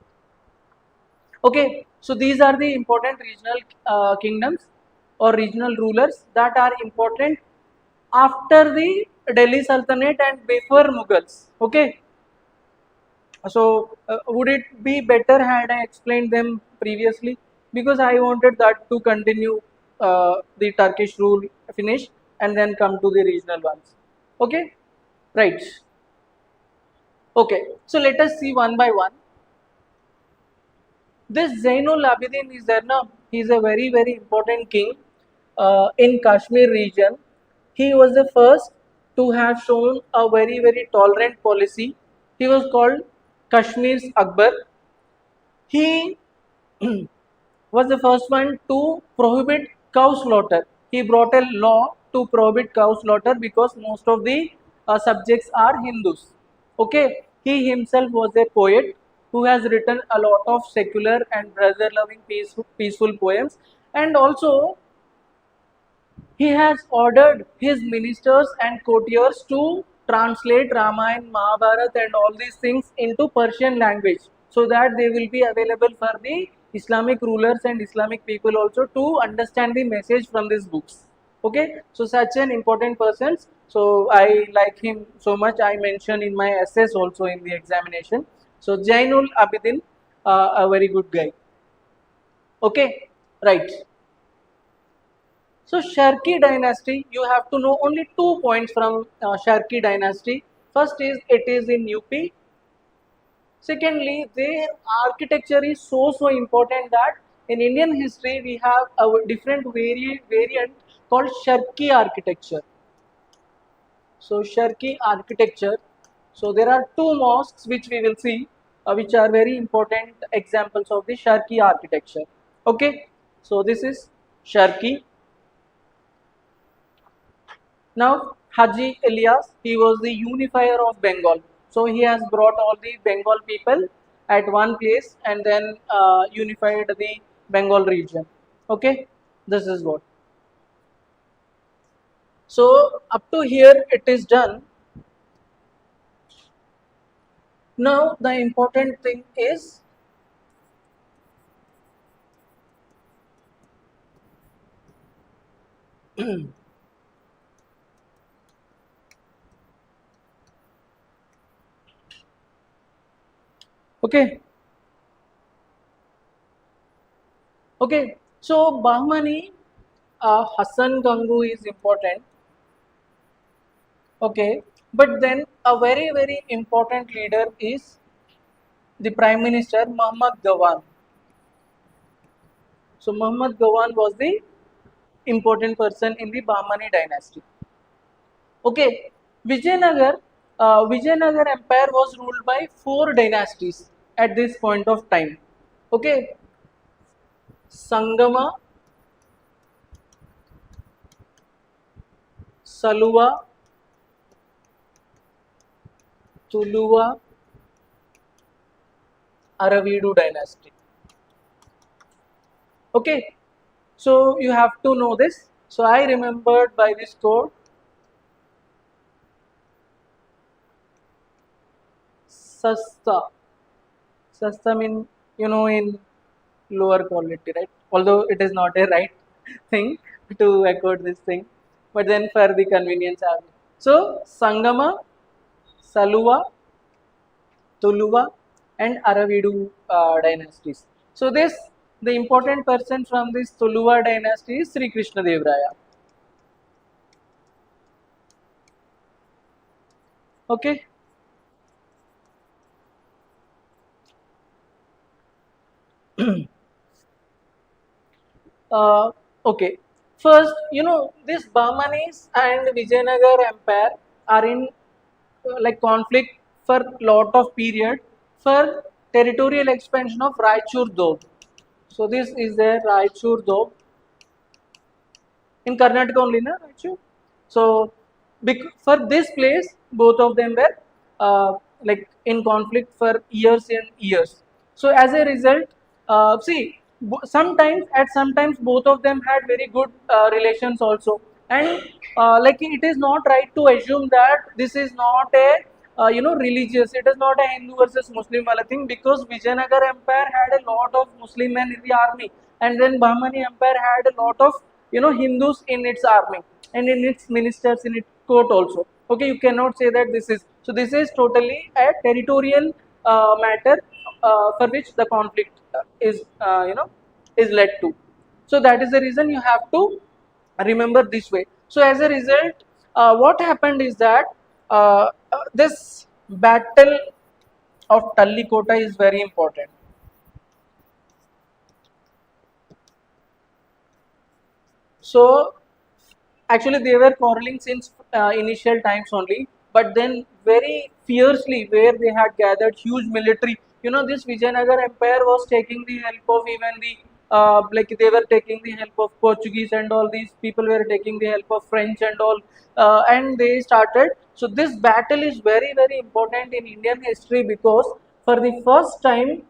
Okay, so these are the important regional kingdoms or regional rulers that are important after the Delhi Sultanate and before Mughals. Okay, so would it be better had I explained them previously? Because I wanted that to continue the Turkish rule finish and then come to the regional ones. Okay, right. Okay, so let us see one by one. This Zainul Abidin is there now. He is a very important king in Kashmir region. He was the first to have shown a very tolerant policy. He was called Kashmir's Akbar. He was the first one to prohibit cow slaughter. He brought a law to prohibit cow slaughter because most of the subjects are Hindus. Okay, he himself was a poet who has written a lot of secular and brother-loving peaceful poems, and also he has ordered his ministers and courtiers to translate Ramayana, Mahabharata, and all these things into Persian language so that they will be available for the Islamic rulers and Islamic people also to understand the message from these books. Okay, so such an important person. So I like him so much. I mentioned in my essays also in the examination. So Jainul Abidin, a very good guy. Okay, right. So Sharki dynasty, you have to know only 2 points from Sharki dynasty. First is it is in UP. Secondly, their architecture is so important that in Indian history we have a different variant called Sharki architecture. So Sharki architecture. So there are two mosques which we will see, which are very important examples of the Sharki architecture. Okay, so this is Sharki. Now, Haji Elias, he was the unifier of Bengal. So, he has brought all the Bengal people at one place and then unified the Bengal region. Okay, this is what. So, up to here it is done. Now, the important thing is okay, okay. So, Bahmani Hassan Gangu is important. Okay, but then a very important leader is the Prime Minister Muhammad Gawan. So Muhammad Gawan was the important person in the Bahmani dynasty. Okay, Vijayanagar, Vijayanagar Empire was ruled by four dynasties at this point of time. Okay, Sangama, Saluva, Tuluva, Aravidu dynasty. Okay, so you have to know this. So I remembered by this code Sasta. Sasta mean, in lower quality, right? Although it is not a right thing to accord this thing, but then for the convenience, I will. So Sangama, Saluva, Tuluva, and Aravidu dynasties. So the important person from this Tuluva dynasty is Sri Krishna Dev Raya. Okay. Uh, okay. First, this Bahmanis and Vijayanagar Empire are in like conflict for lot of period for territorial expansion of Raichur Doab. So this is the Raichur Doab in Karnataka only, na Raichur. So for this place, both of them were like in conflict for years and years. So as a result, see, sometimes both of them had very good relations also, and like it is not right to assume that this is not a religious. It is not a Hindu versus Muslim wala thing, because Vijayanagar Empire had a lot of Muslim men in the army, and then Bahmani Empire had a lot of Hindus in its army and in its ministers, in its court also. Okay, you cannot say that this is, so this is totally a territorial matter for which the conflict is led to. So that is the reason you have to remember this way. So as a result, what happened is that this battle of Tallikota is very important. So actually they were quarreling since initial times only, but then very fiercely, where they had gathered huge military. This Vijayanagar Empire was taking the help of even the like they were taking the help of Portuguese, and all these people were taking the help of French and all, and they started. So this battle is very very important in Indian history, because for the first time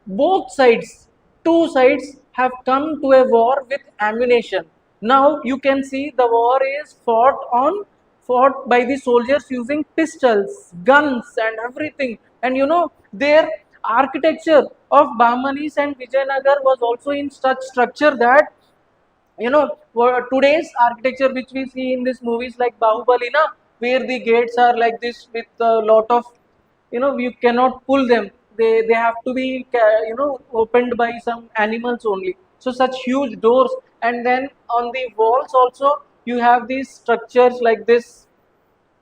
both sides, two sides have come to a war with ammunition. Now you can see the war is fought by the soldiers using pistols, guns, and everything. And their architecture of Bahmanis and Vijayanagar was also in such structure that today's architecture which we see in these movies like Bahubali, na, where the gates are like this with a lot of, you cannot pull them. They have to be opened by some animals only. So such huge doors, and then on the walls also you have these structures like this,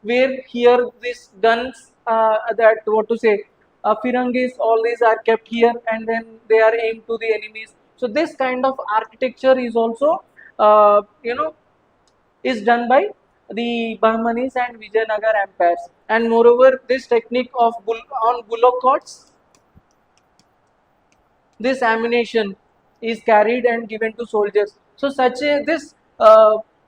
where here these guns, that what to say, Firangis, all these are kept here, and then they are aimed to the enemies. So this kind of architecture is also uh, you know is done by the Bahmanis and Vijayanagar empires. And moreover, this technique of on bullock carts, this ammunition is carried and given to soldiers. So such a this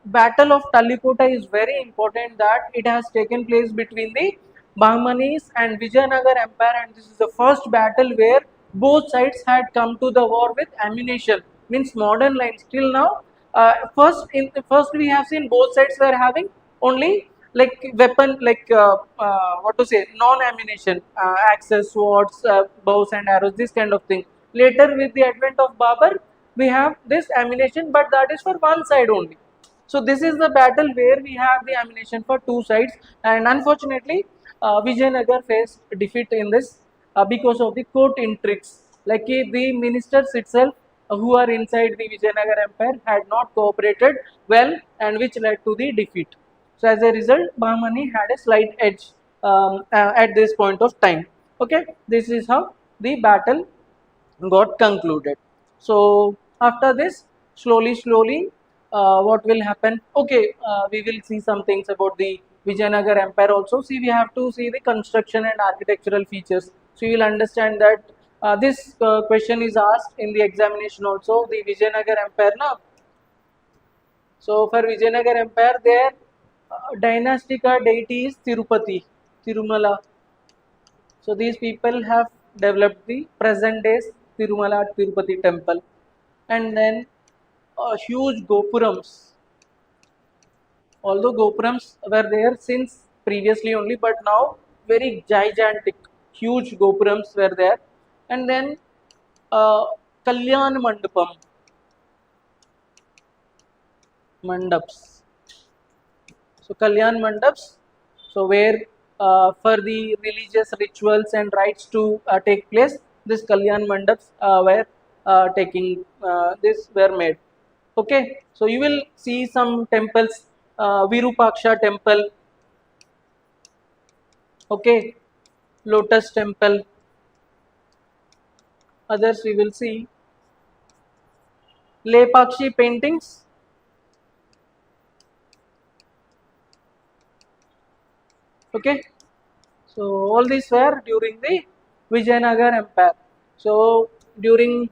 battle of Tallikota is very important, that it has taken place between the Bahmanis and Vijayanagar Empire, and this is the first battle where both sides had come to the war with ammunition, means modern lines. Till now, first we have seen both sides were having only like weapon, like what to say, non-ammunition, axes, swords, bows and arrows, this kind of thing. Later, with the advent of Babur, we have this ammunition, but that is for one side only. So this is the battle where we have the ammunition for two sides, and unfortunately, Vijayanagar faced defeat in this because of the court intrigues. Like the ministers itself, who are inside the Vijayanagar Empire, had not cooperated well, and which led to the defeat. So as a result, Bahmani had a slight edge at this point of time. Okay, this is how the battle got concluded. So After this, slowly, what will happen? Okay, we will see some things about the Vijayanagar Empire also. See, we have to see the construction and architectural features. So you will understand that this question is asked in the examination also. The Vijayanagar Empire, na. So for Vijayanagar Empire, their dynastic deity is Tirupati, Tirumala. So these people have developed the present days Tirumala Tirupati temple, and then huge gopurams. Although gopurams were there since previously only, but now very gigantic, huge gopurams were there, and then uh, Kalyan mandaps. So Kalyan mandaps, so where for the religious rituals and rites to take place, this Kalyan mandaps were taking this were made. Okay, so you will see some temples, Virupaksha temple, okay, Lotus temple. Others we will see Lepakshi paintings. Okay, so all these were during the Vijayanagar Empire. So during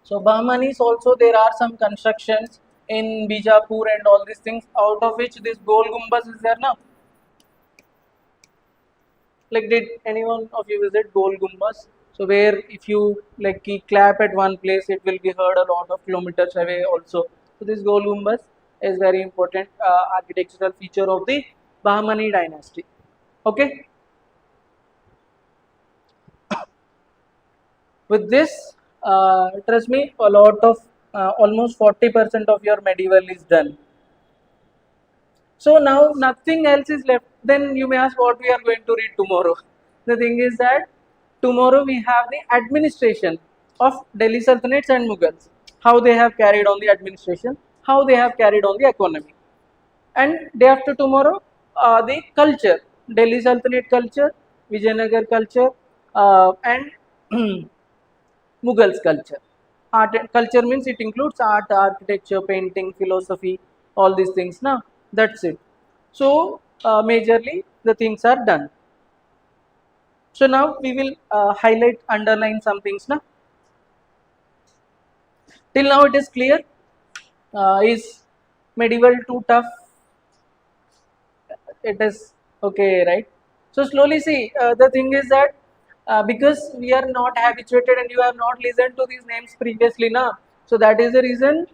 Bahmanis also there are some constructions in Bijapur and all these things, out of which this Gol Gumbaz is there now. Like, did anyone of you visit Gol Gumbaz? So where if you like clap at one place, it will be heard a lot of kilometers away also. So this Gol Gumbaz is very important architectural feature of the Bahmani dynasty. Okay. With this, trust me, a lot of almost 40% of your medieval is done. So now nothing else is left. Then you may ask what we are going to read tomorrow. The thing is that tomorrow we have the administration of Delhi Sultanates and Mughals. How they have carried on the administration, how they have carried on the economy. And day after tomorrow, the culture, Delhi Sultanate culture, Vijayanagar culture, and Mughals culture. Art and culture means it includes art, architecture, painting, philosophy, all these things. Now that's it. So majorly the things are done. So now we will highlight, underline some things. Now till now it is clear. Is medieval too tough? It is okay, right? So slowly see, the thing is that because we are not habituated and you have not listened to these names previously now, so that is the reason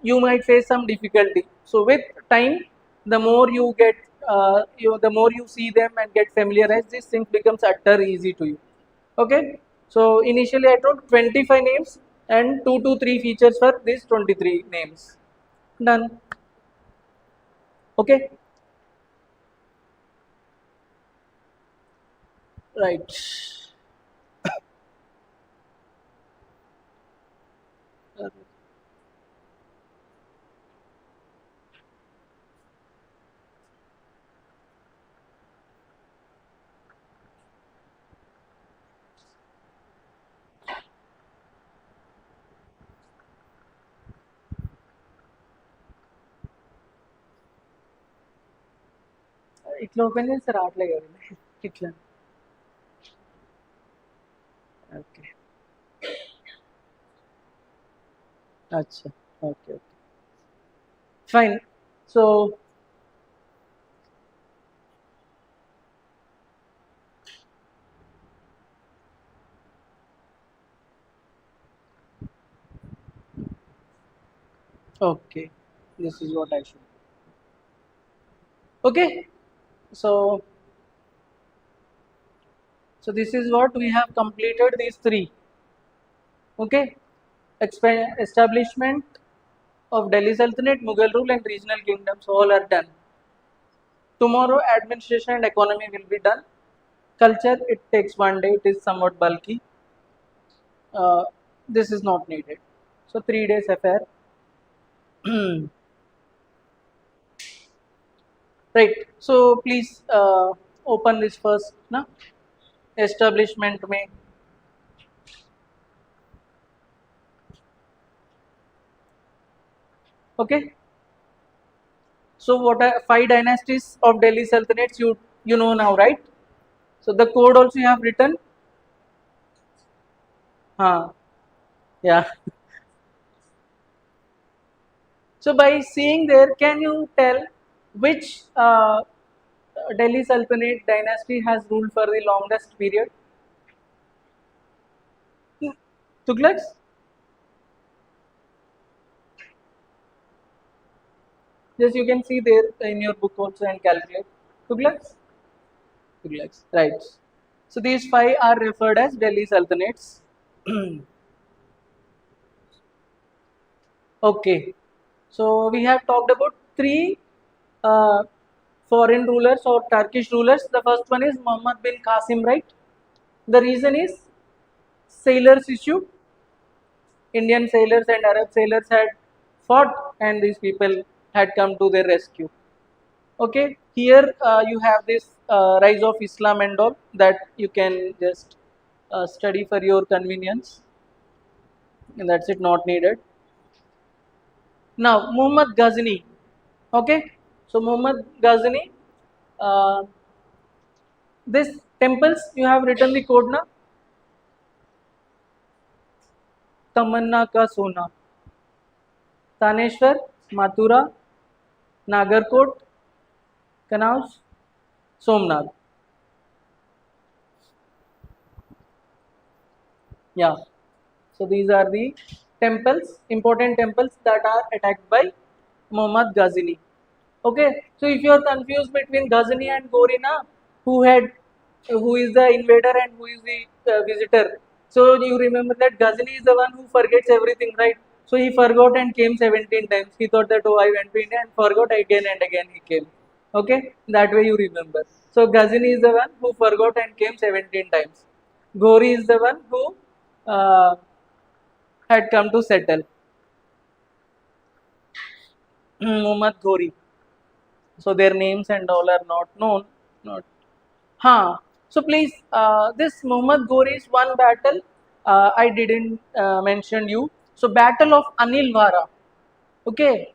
you might face some difficulty. So with time, the more you get the more you see them and get familiarized, this thing becomes utter easy to you. Okay, so initially I told 25 names and 2 to 3 features for these 23 names. Done. Okay. Right. इथलं open sir आठला गेलं इथलं okay अच्छा okay okay fine. So okay, this is what I should. Okay, so this is what we have completed, these three. Okay, establishment of Delhi Sultanate, Mughal rule, and regional kingdoms all are done. Tomorrow, administration and economy will be done. Culture, it takes one day. It is somewhat bulky. This is not needed. So 3 days affair. Right. So please open this first. Na? Establishment में Okay. So what are 5 dynasties of Delhi Sultanates? You know now, right? So the code also you have written. Yeah. So by seeing there, can you tell which Delhi Sultanate dynasty has ruled for the longest period? Tughlaqs? Yes, you can see there in your book also and calculate. Tughlaqs? Tughlaqs, right. So these 5 are referred as Delhi Sultanates. Okay. So we have talked about 3 uh, foreign rulers or Turkish rulers. The first one is Muhammad bin Qasim, right? The reason is sailors issue. Indian sailors and Arab sailors had fought, and these people had come to their rescue. Okay, here you have this rise of Islam and all that you can just study for your convenience, and that's it, not needed. Now, Muhammad Ghazni. Okay, so Muhammad Ghazni, uh, this temples you have written the code na Tamanna ka Sona, Taneshwar, Mathura, Nagarkot, Kanauj, Somnath. Yeah. So these are the temples, important temples that are attacked by Muhammad Ghazni. Okay, so if you are confused between Ghazni and Gorina, who is the invader and who is the visitor, so you remember that Ghazni is the one who forgets everything, right? So he forgot and came 17 times. He thought that, oh, I went to India, and forgot again and again he came. Okay, that way you remember. So Ghazni is the one who forgot and came 17 times. Gori is the one who uh, had come to settle. Muhammad Ghori. So their names and all are not known. Not. So please, this Muhammad Ghori's one battle I didn't mention you. So Battle of Anilwara. Okay.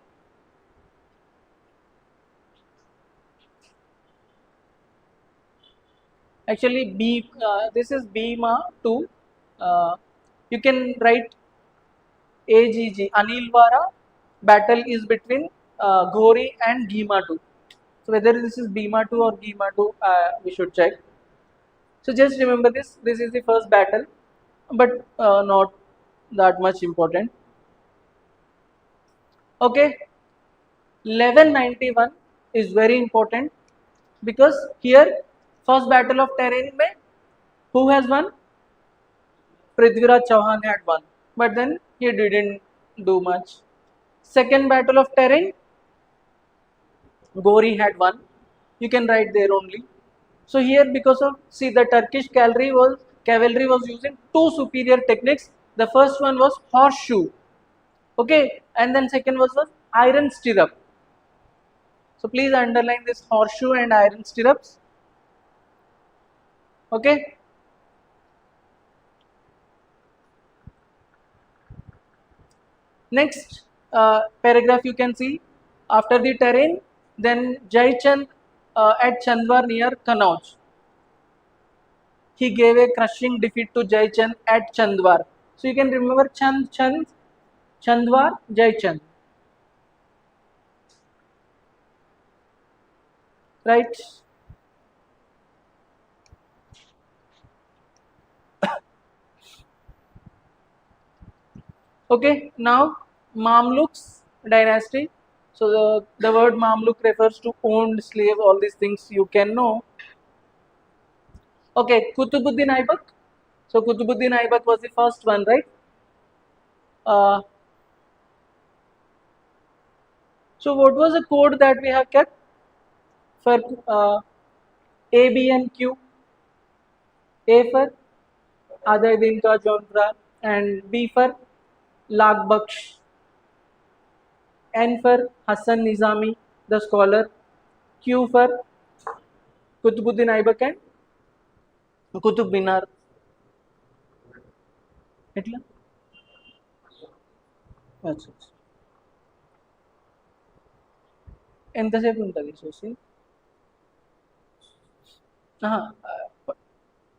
Actually, this is Bhima 2. You can write AGG. Anilwara battle is between Ghori and Bhima 2. So whether this is Bhima 2 or Bhima 2, we should check. So just remember this. This is the first battle, but not that much important. Okay, 1191 is very important because here first battle of terrain mein who has won? Prithviraj Chauhan had won, but then he didn't do much. Second battle of terrain, Gori had won. You can write there only. So here because of see the Turkish cavalry was using two superior techniques. The first one was horseshoe, okay, and then second was iron stirrup. So please underline this horseshoe and iron stirrups. Okay. Next paragraph you can see after the terrain, then Jaichand at Chandwar near Kanauj. He gave a crushing defeat to Jaichand at Chandwar. So you can remember Chandwar, Jaichand, right? Okay, now Mamluks dynasty. So the word Mamluk refers to owned slave, all these things you can know. Okay, Kutubuddin Aibak. So Kutubuddin Aibak was the first one, right? Uh, so what was the code that we have kept for A, B and Q? A for Aday Din Ka Jonfra and B for Lag Baksh. N for Hassan Nizami, the scholar. Q for Kutubuddin Aibak and Kutub Minar. એટલે? अच्छा, अच्छा. ఎంతసేపు ఉంటుంది చూసి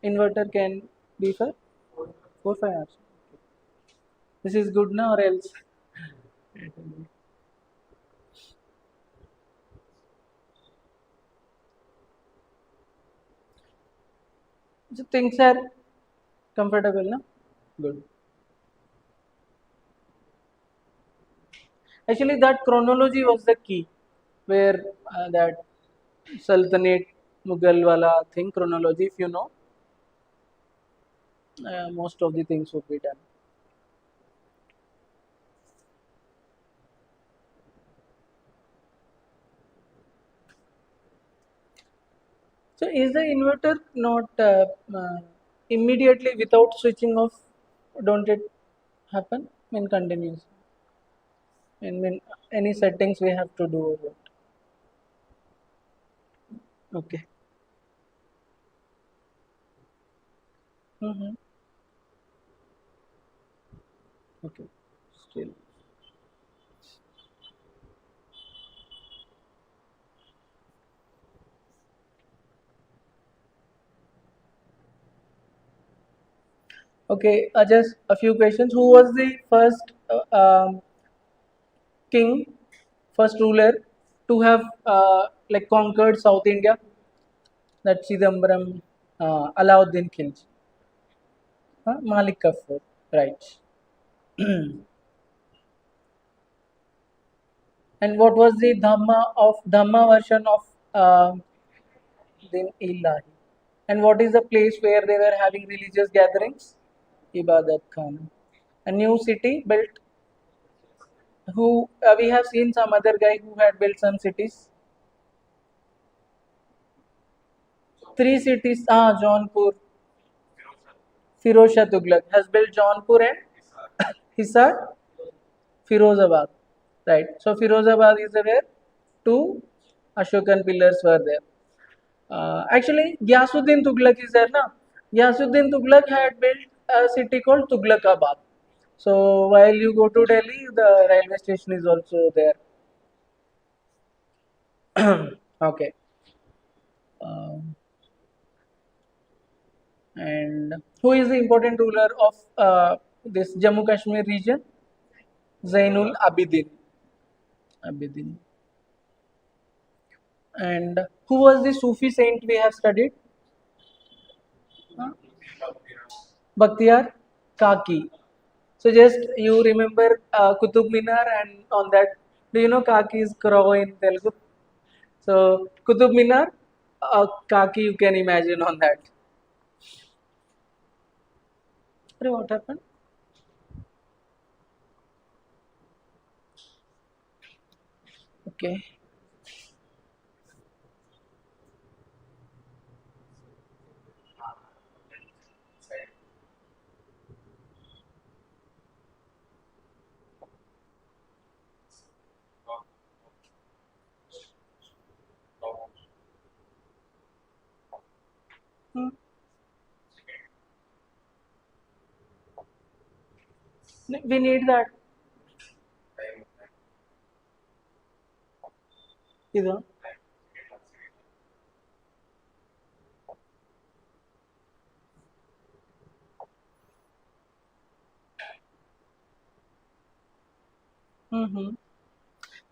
inverter can be for 4-5 hours. This is good now or else? So things are comfortable, no? Good. Actually, that chronology was the key, where that Sultanate Mughal wala thing, chronology, if you know, most of the things would be done. So is the inverter not immediately without switching off? Don't it happen in continuous? In any settings we have to do or what? Okay. Mm-hmm. Okay. Still. Okay. Just a few questions. Who was the first king, first ruler to have like conquered South India? That Chidambaram, Alauddin Khilji. Malik Kafur. Right. And what was the Dhamma version of Din Ilahi? And what is the place where they were having religious gatherings? Ibadat Khan. A new city built. Who we have seen some other guy who had built some cities. Three cities. Jaunpur. Firoz Shah Tughlaq has built Jaunpur and Hisar, Firozabad. Right. So Firozabad is where two Ashokan pillars were there. Actually, Gyasuddin Tughlaq is there, na? Gyasuddin Tughlaq had built a city called Tughlaqabad. So while you go to Delhi, the railway station is also there. Okay. Um, and who is the important ruler of this Jammu Kashmir region? Zainul Abidin. Abidin. And who was the Sufi saint we have studied? Huh? Bakhtiyar Kaki. So just you remember Qutub Minar, and on that, do you know Kaki is crow in Telugu? So Qutub Minar, Kaki you can imagine on that. Sorry, what happened? Okay. Hmm. We need that. Either. Mm-hmm.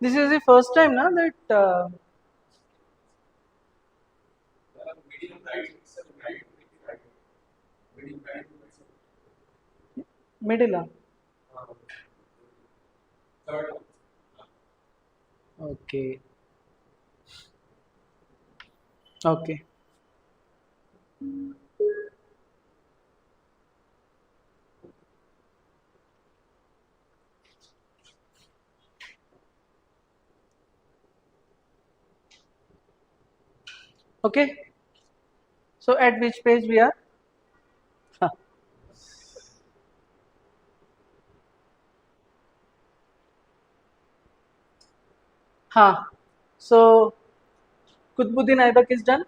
This is the first time now that middle. Okay. Okay. Okay. So at which page we are? Huh. Huh. So Qutbuddin Aibak is done.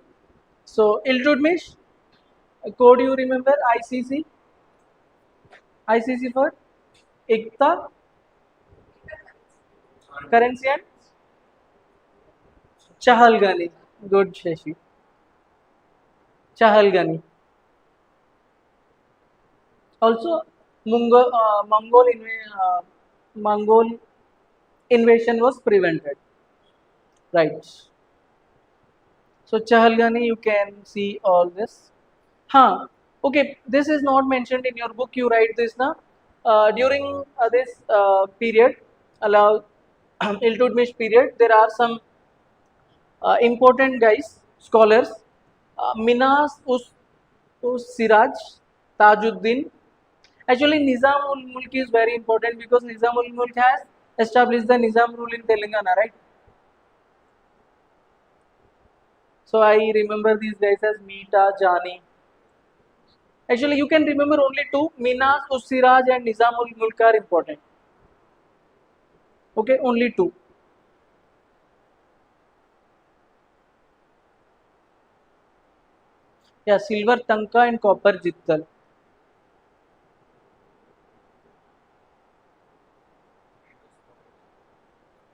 So Iltutmish, code you remember? ICC. ICC for Ikta, currency and Chahalgani. Good, Shashi. Chahalgani. Also, Mongol invasion was prevented. Right. So Chahalgani, you can see all this. Huh. Okay, this is not mentioned in your book. You write this now. During this period, allow Iltutmish period, there are some important guys, scholars. Minas us Siraj, Tajuddin. Actually, Nizam ul Mulk is very important because Nizam ul Mulk has established the Nizam rule in Telangana, right? So I remember these guys as Meeta, Jani. Actually, you can remember only two: Minas, Usiraj, and Nizamul Mulk are important. Okay, only two. Yeah, silver Tanka and copper Jittal.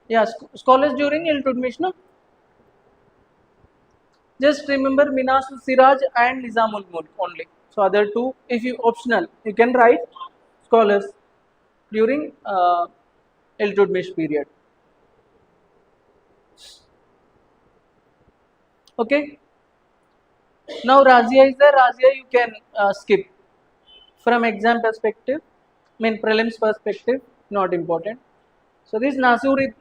Yeah, scholars during Iltutmish, no? Just remember Minas, Siraj, and Nizamul Mulk only. So other two, if you optional, you can write scholars during Iltutmish period. Okay. Now Razia is there. Razia you can skip from exam perspective. I mean prelims perspective, not important. So this Nasiruddin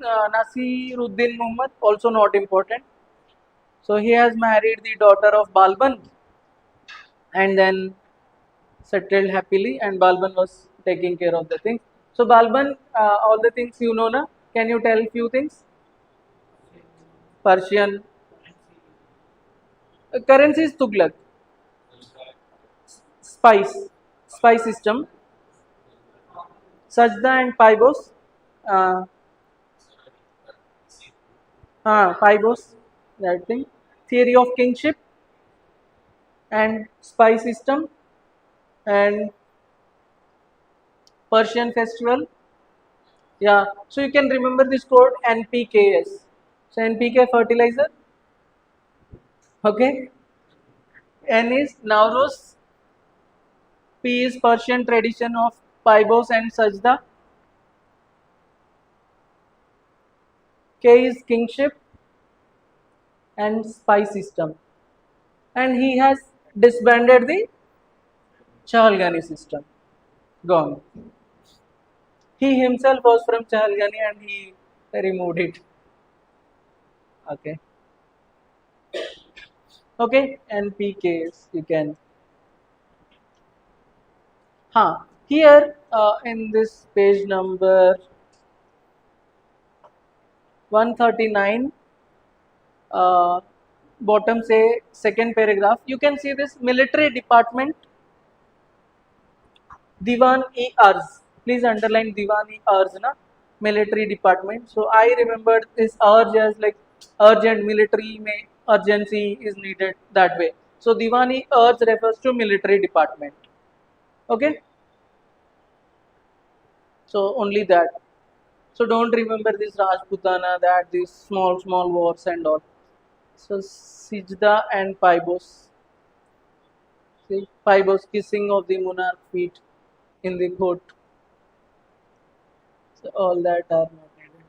Muhammad also not important. So he has married the daughter of Balban and then settled happily, and Balban was taking care of the things. So Balban, all the things you know na. Can you tell few things? Persian. Currency is Tughlaq. Spice. Spice system. Sajda and Pybos. Uh, Pybos. That thing. Theory of kingship and spy system and Persian festival. Yeah, so you can remember this code NPKS. So NPK fertilizer. Okay. N is Nowruz. P is Persian tradition of Pybos and Sajda. K is kingship and spy system. And he has disbanded the Chahalgani system. Gone. He himself was from Chahalgani and he removed it. Okay. Okay. NPKs you can. Here in this page number 139, uh, bottom say second paragraph, you can see this military department Diwan e Arz. Please underline Diwan e Arz na military department. So I remembered this urge as like urgent military may urgency is needed that way. So Diwan e Arz refers to military department. Okay. So only that. So don't remember this Rajputana, that these small wars and all. So Sijda and Pybos. See, Pybos kissing of the monarch feet in the court. So all that are not needed.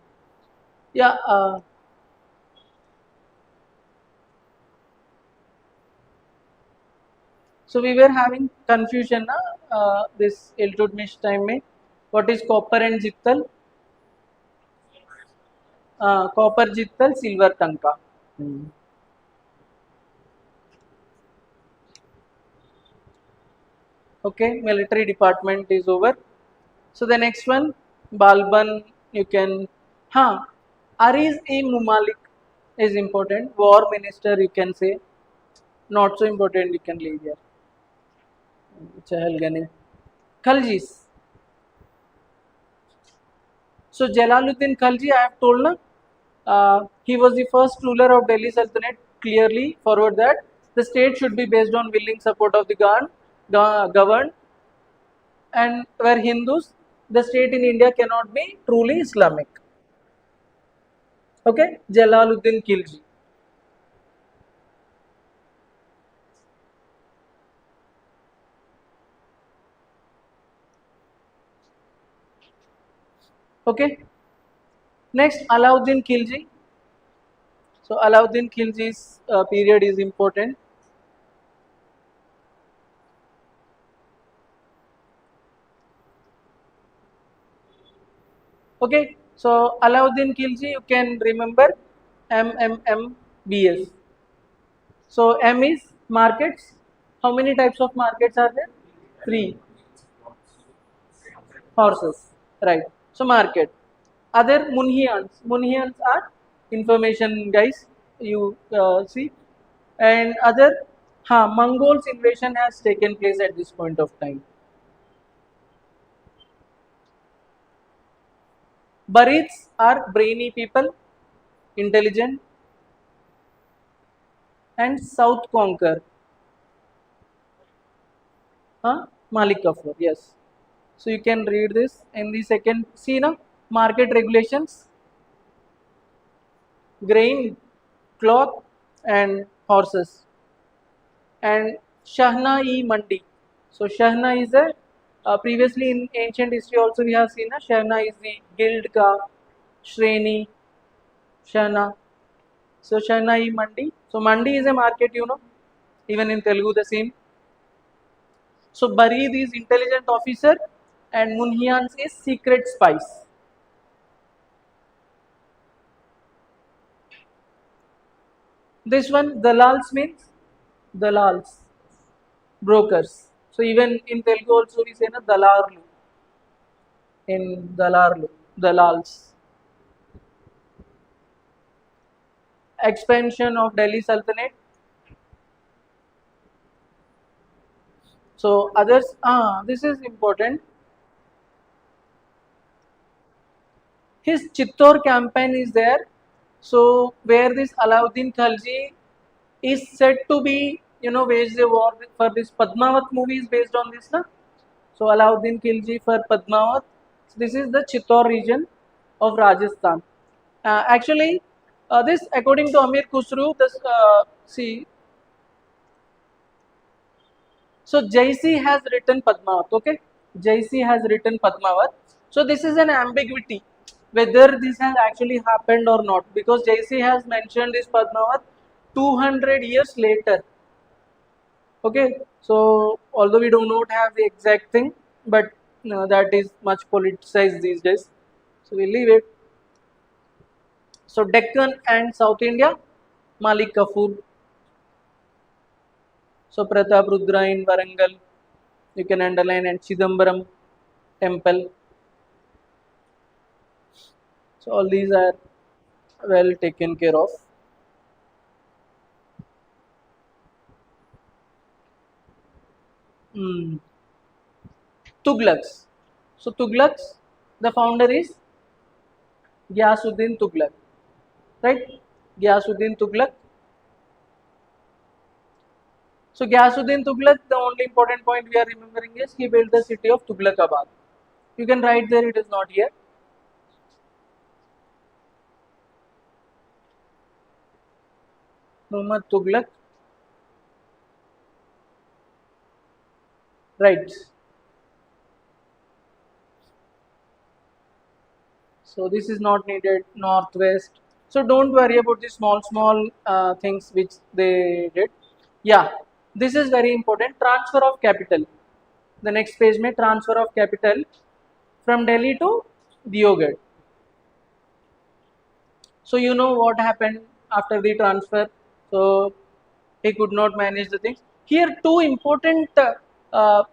Yeah. So we were having confusion na this Iltutmish time में. What is copper and jittal? Copper jittal, silver tanka. Hmm. Okay, military department is over. So the next one, Balban, you can, Ariz e Mumalik is important. War minister, you can say. Not so important, you can leave here. Chahalgani. Khaljis. So Jalaluddin Khalji, I have told na, he was the first ruler of Delhi Sultanate. Clearly forward that the state should be based on willing support of the governed, and where Hindus, the state in India cannot be truly Islamic. Okay, Jalaluddin Khilji. Okay. Next, Alauddin Khilji. So Alauddin Khilji's period is important. Okay. So Alauddin Khilji, you can remember MMMBS. So M is markets. How many types of markets are there? Three. Horses. Right. So market. Other Munhians. Munhians are information guys. You see. And other, Mongols invasion has taken place at this point of time. Barids are brainy people, intelligent, and South Conquer. Malik Kafur, yes. So you can read this in the second. See now, market regulations, grain, cloth, and horses. And Shahna-e Mandi. So Shahna is a previously in ancient history also we have seen Shahna is the guild ka Shreni Shahna. So Shahna-e Mandi. So Mandi is a market, even in Telugu the same. So Barid is intelligent officer and Munhians is secret spies. This one Dalals means Dalals, brokers. So even in Telugu also we say na Dalarlu in Dalarlu, Dalals. Expansion of Delhi Sultanate. So others, this is important. His Chittor campaign is there. So where this Alauddin Khalji is said to be, waged a war for this Padmavat movie is based on this, na? So Alauddin Khilji for Padmavat. So this is the Chittor region of Rajasthan. Actually, this according to Amir Khusru, this see. So Jaisi has written Padmavat. Okay, Jaisi has written Padmavat. So this is an ambiguity whether this has actually happened or not because Jaisi has mentioned this Padmavat 200 years later. Okay, so although we do not have the exact thing, but that is much politicized these days. So we leave it. So Deccan and South India, Malik Kafur. So Pratap Rudra in Warangal, you can underline, and Chidambaram temple. So all these are well taken care of. Hmm. Tughlaqs. So Tughlaqs, the founder is Gyasuddin Tughlaq, right? Gyasuddin Tughlaq. So Gyasuddin Tughlaq, the only important point we are remembering is he built the city of Tughlaqabad. You can write there, it is not here. Muhammad Tughlaq, right. So this is not needed, northwest. So don't worry about the small things which they did. Yeah, this is very important. Transfer of capital. The next page may transfer of capital from Delhi to Diogad. So you know what happened after the transfer. So he could not manage the things. Here two important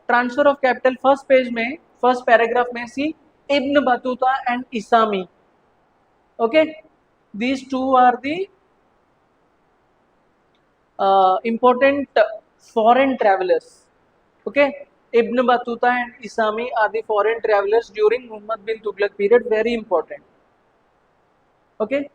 transfer of capital. First page may, first paragraph may see Ibn Battuta and Isami. Okay, these two are the important foreign travelers. Okay, Ibn Battuta and Isami are the foreign travelers during Muhammad bin Tughlaq period. Very important. Okay.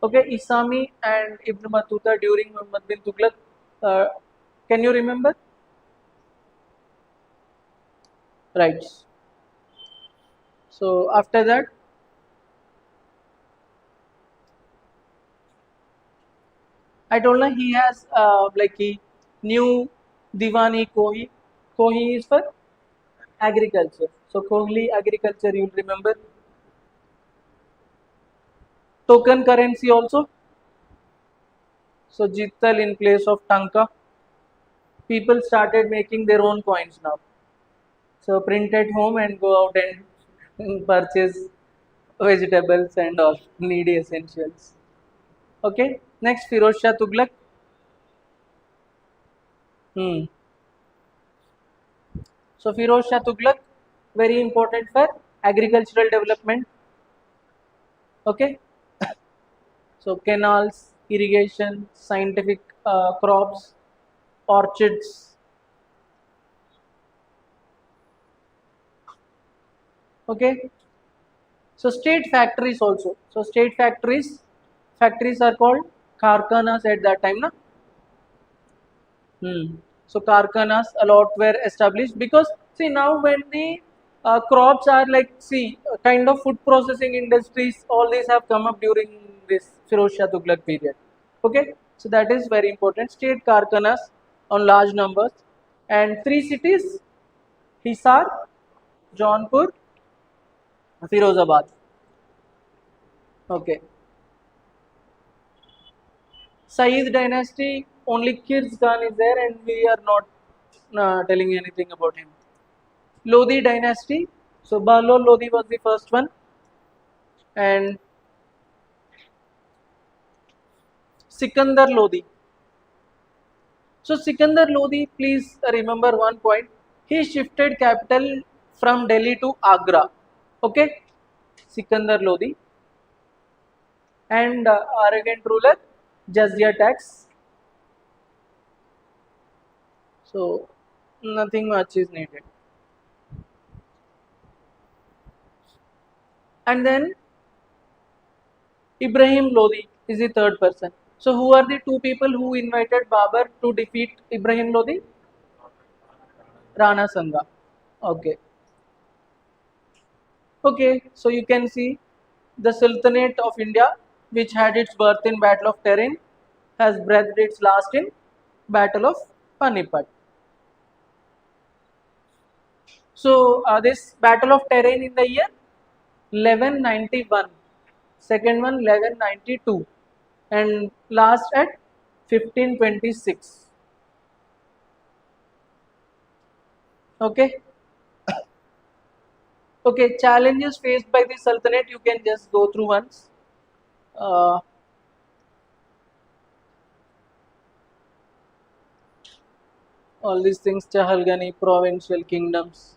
Okay, Isami and Ibn Battuta during Muhammad bin Tughlaq. Uh, can you remember? Right. So after that, I told her he has like New Diwani Kohi. Kohi is for agriculture. So Kohli agriculture, you'll remember. Token currency also. So Jittal in place of Tanka. People started making their own coins now. So print at home and go out and purchase vegetables and all needy essentials. Okay. Next, Firoz Shah Tughlaq. Hmm. So Firoz Shah Tughlaq, very important for agricultural development. Okay. So canals, irrigation, scientific crops, orchards. Okay. So state factories also. So state factories are called karkhanas at that time, na? So karkhanas a lot were established because see now when the crops are like see kind of food processing industries, all these have come up during this Firoz Shah Tughlaq period. Okay, so that is very important. State karkhanas on large numbers and three cities: Hisar, Jaunpur, Firozabad. Okay, Saeed dynasty, only Kirs Khan is there, and we are not telling anything about him. Lodi dynasty. So Bahlol Lodi was the first one, and Sikandar Lodi. So Sikandar Lodi, please remember one point. He shifted capital from Delhi to Agra. Okay, Sikandar Lodi and arrogant ruler, jizya tax. So nothing much is needed. And then Ibrahim Lodi is the third person. So who are the two people who invited Babur to defeat Ibrahim Lodi? Rana Sanga. Okay. Okay, so you can see the Sultanate of India, which had its birth in Battle of Terrain, has breathed its last in Battle of Panipat. So this Battle of Terrain in the year 1191, second one 1192, and last at 1526. Okay. Okay, challenges faced by the Sultanate, you can just go through once. Uh, all these things, Chahalgani, provincial kingdoms,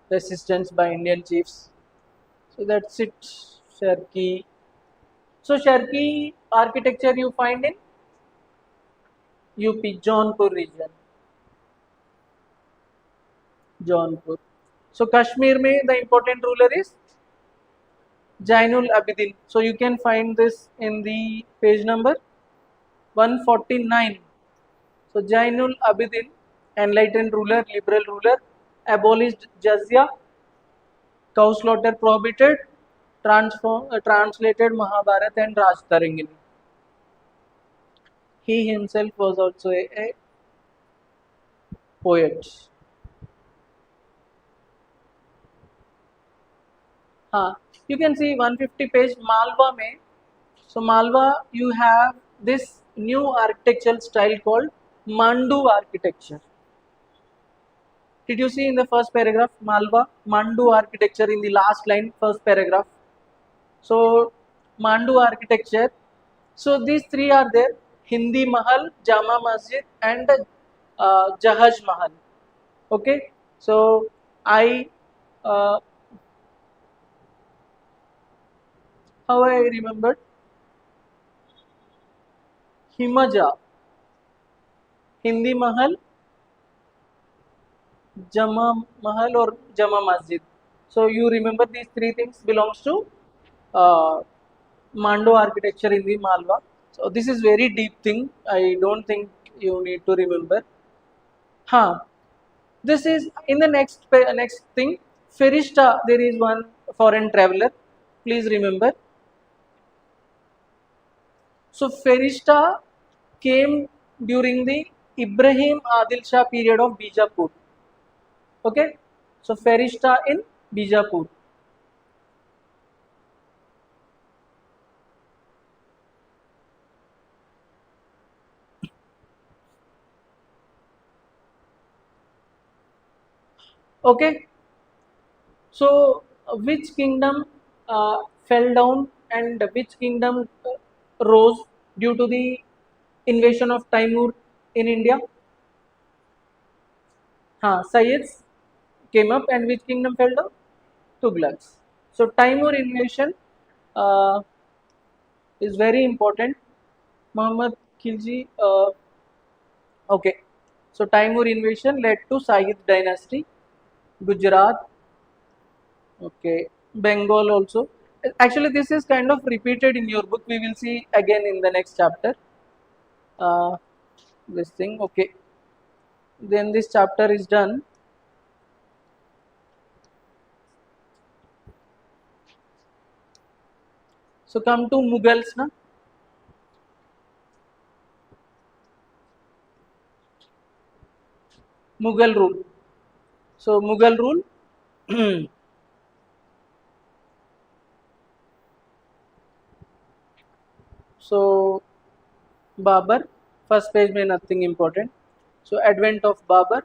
resistance by Indian chiefs. So that's it, Sharki. So Sharki architecture you find in UP, Jaunpur region. Jaunpur. So Kashmir mein the important ruler is Jainul Abidin. So you can find this in the page number 149. So Jainul Abidin, enlightened ruler, liberal ruler, abolished jizya, cow slaughter prohibited, translated Mahabharata and Rajtarangini. He himself was also a poet. You can see 150 page Malwa mein. So Malwa, you have this new architectural style called Mandu architecture. Did you see in the first paragraph Malwa, Mandu architecture in the last line, first paragraph? So Mandu architecture. So these three are there: Hindi Mahal, Jama Masjid, and Jahaj Mahal. Okay. So I, uh, how I remembered Himaja, Hindi Mahal, Jama Mahal or Jama Masjid. So you remember these three things belongs to uh, Mando architecture in the Malwa. So this is very deep thing. I don't think you need to remember. This is in the next thing. Ferishta, there is one foreign traveler. Please remember. So Ferishta came during the Ibrahim Adil Shah period of Bijapur. Okay, so Ferishta in Bijapur. Okay, so which kingdom fell down and which kingdom rose due to the invasion of Timur in India? Sayyids came up and which kingdom fell down? Tughlaqs. So Timur invasion uh, is very important. Muhammad Khilji. Okay, so Timur invasion led to Sayyid dynasty, Gujarat. Okay, Bengal also. Actually, this is kind of repeated in your book. We will see again in the next chapter. Uh, this thing. Okay, then this chapter is done. So come to Mughals, na Mughal rule. So Mughal rule. So Babar, first page में nothing important. So advent of Babar.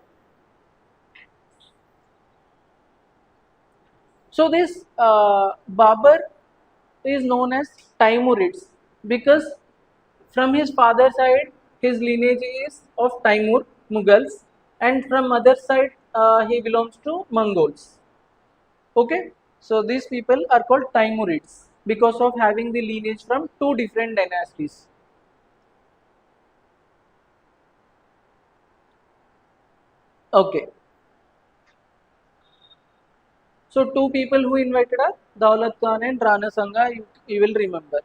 So this Babar is known as Timurids because from his father side his lineage is of Timur Mughals and from mother side he belongs to Mongols. Okay, so these people are called Timurids because of having the lineage from two different dynasties. Okay, so two people who invited are Daulat Khan and Rana Sanga, you will remember.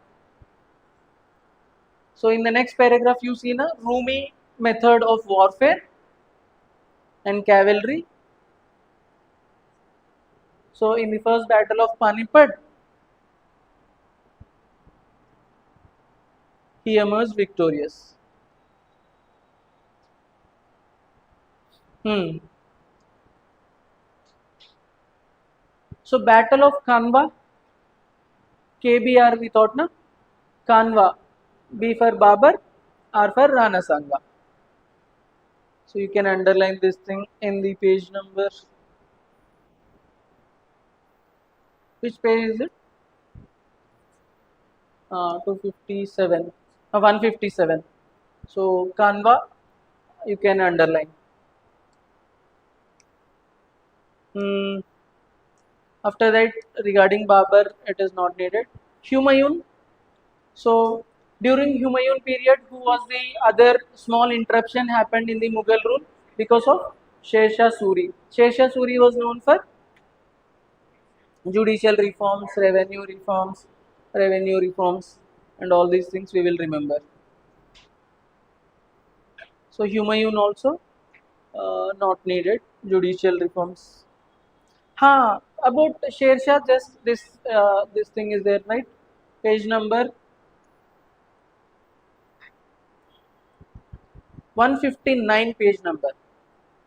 So in the next paragraph you see na Rumi method of warfare and cavalry. So in the first battle of Panipat, he emerged victorious. Hmm. So battle of Kanwa, KBR we thought na, Kanwa, B for Babar, R for Rana Sanga. So you can underline this thing in the page number. Which page is it? 257, 157. So Kanwa, you can underline. Hmm. After that, regarding Babar, it is not needed. Humayun. So during Humayun period, who was the other small interruption happened in the Mughal rule because of Sher Shah Suri. Sher Shah Suri was known for revenue reforms, and all these things we will remember. So Humayun also not needed. Judicial reforms. About Sher Shah, just this thing is there, right? Page number 159, page number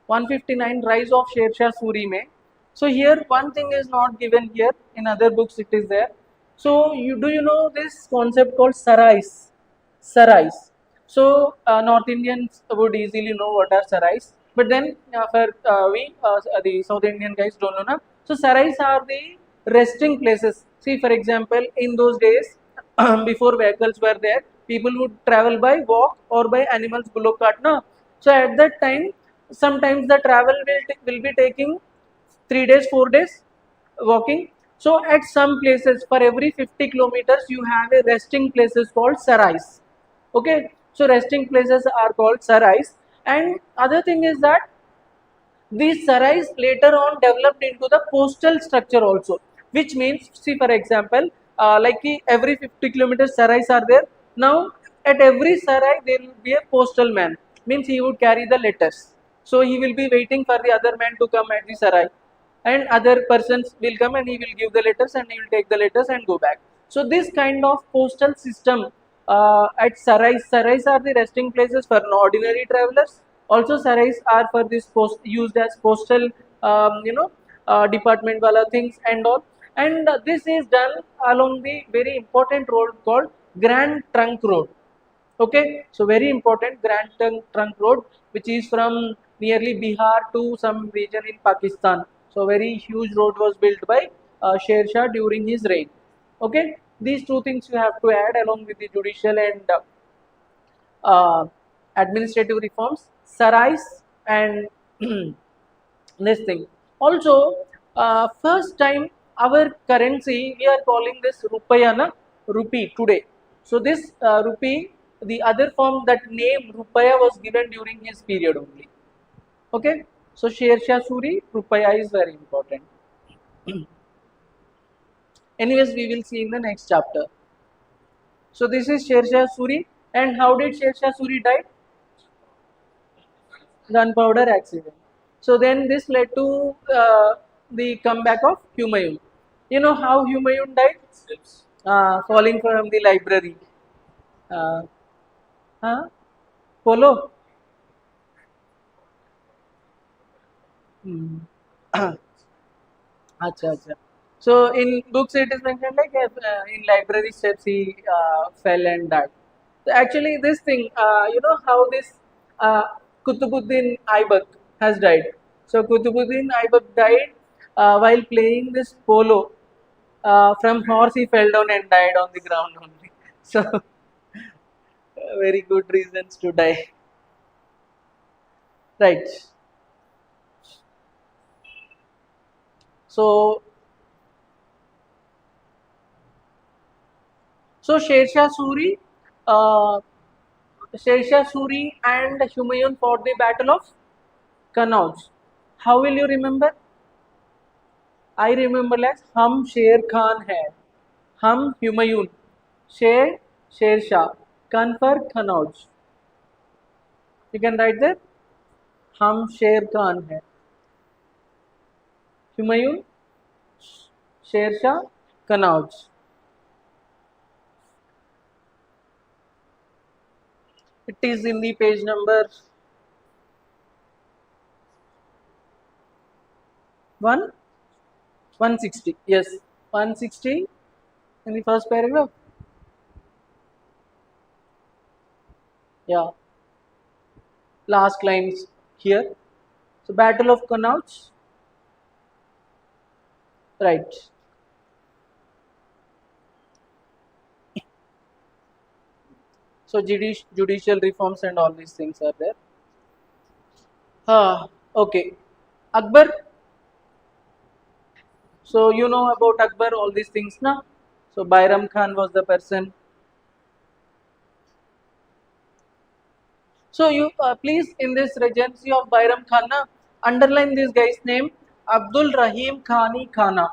159, rise of Sher Shah Suri mein. So here one thing is not given here, in other books it is there. So you know this concept called sarais? Sarais. So North Indians would easily know what are sarais, but then for we the South Indian guys don't know na. So sarais are the resting places. See, for example, in those days before vehicles were there, people would travel by walk or by animals bullock cart na. So at that time, sometimes the travel will be taking 3 days, 4 days walking. So at some places, for every 50 kilometers, you have a resting places called sarais. Okay, so resting places are called sarais. And other thing is that these sarais later on developed into the postal structure also, which means, see for example, every 50 kilometers sarais are there. Now at every sarai there will be a postal man, means he would carry the letters. So he will be waiting for the other man to come at the sarai, and other persons will come and he will give the letters and he will take the letters and go back. So this kind of postal system at sarais are the resting places for ordinary travelers, Also, sarais are for this post used as postal, department wala things and all. And this is done along the very important road called Grand Trunk Road. Okay, so very important Trunk Road, which is from nearly Bihar to some region in Pakistan. So very huge road was built by Sher Shah during his reign. Okay, these two things you have to add along with the judicial and uh, administrative reforms, sarais, and this thing. Also, first time our currency we are calling this rupaya, na rupee today. So this rupee, the other form, that name rupaya was given during his period only. Okay, so Sher Shah Suri rupaya is very important. Anyways, we will see in the next chapter. So this is Sher Shah Suri, and how did Sher Shah Suri die? Gunpowder accident. So then this led to the comeback of Humayun. You know how Humayun died? Falling from the library. Uh, huh? Polo? Hmm. Acha, acha. So in books it is mentioned like in library steps he fell and died. So actually this thing, how this uh, Kutubuddin Aibak has died. So Kutubuddin Aibak died while playing this polo. From horse he fell down and died on the ground only. So very good reasons to die. Right. So Sher Shah Suri, uh, Sher Shah Suri and Humayun fought the Battle of Kannauj. How will you remember? I remember as Hum Sher Khan hai, Hum Humayun, Sher Sher Shah, Khan for Kannauj. You can write there. Hum Sher Khan hai, Humayun, Sher Shah, Kannauj. It is in the page number 1, 160. Yes, 160 in the first paragraph. Yeah, last lines here. So Battle of Kannauj. Right. So judicial reforms and all these things are there. Okay. Akbar. So you know about Akbar, all these things, na? So Bayram Khan was the person. So you please in this regency of Bayram Khan, na, underline this guy's name, Abdul Rahim Khani Khana.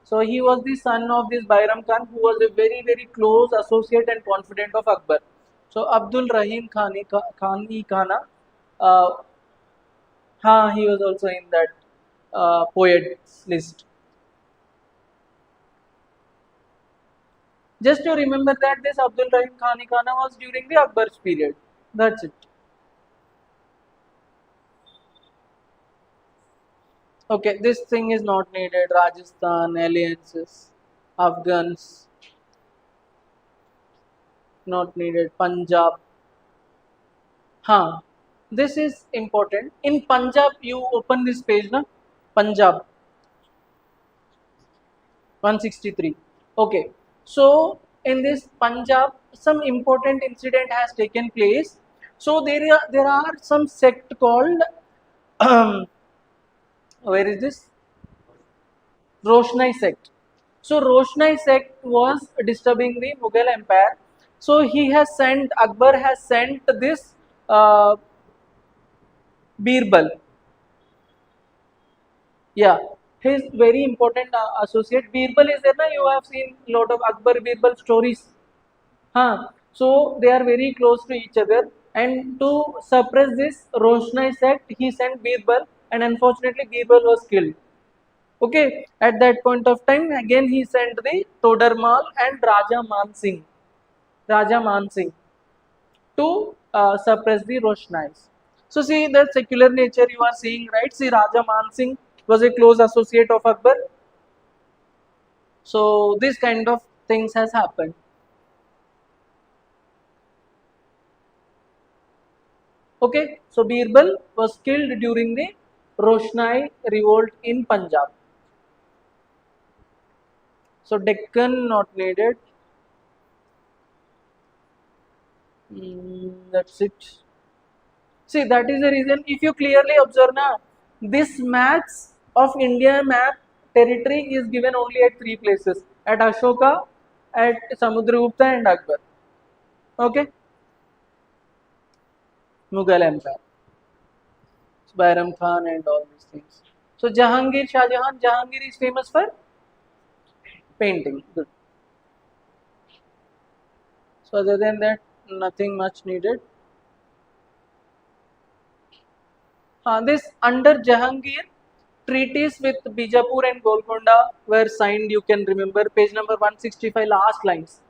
So he was the son of this Bayram Khan, who was a very close associate and confidant of Akbar. So Abdul Rahim Khani Khana, uh, he was also in that poets list. Just to remember that this Abdul Rahim Khani Khana was during the Akbar's period. That's it. Okay, this thing is not needed. Rajasthan, alliances, Afghans, not needed. Punjab. This is important. In Punjab, you open this page, na? Punjab, 163. Okay, so in this Punjab, some important incident has taken place. So there are some sect called where is this? Roshnai sect. So Roshnai sect was disturbing the Mughal Empire. So Akbar has sent this Birbal. Yeah, his very important associate Birbal is there. Na? You have seen lot of Akbar Birbal stories. So they are very close to each other. And to suppress this Roshnai sect, he sent Birbal, and unfortunately Birbal was killed. Okay, at that point of time, again he sent the Todarmal and Raja Man Singh to suppress the Roshnais. So see the secular nature you are seeing, right? See, Raja Man Singh was a close associate of Akbar. So this kind of things has happened. Okay, so Birbal was killed during the Roshnai revolt in Punjab. So Deccan not needed. That's it. See, that is the reason. If you clearly observe now, this maps of India map territory is given only at three places: at Ashoka, at Samudragupta, and Akbar. Okay, Mughal Empire, Bairam Khan, and all these things. So Jahangir, Shah Jahan, Jahangir is famous for painting. Good. So other than that, nothing much needed. This under Jahangir, treaties with Bijapur and Golconda were signed. You can remember page number 165, last lines.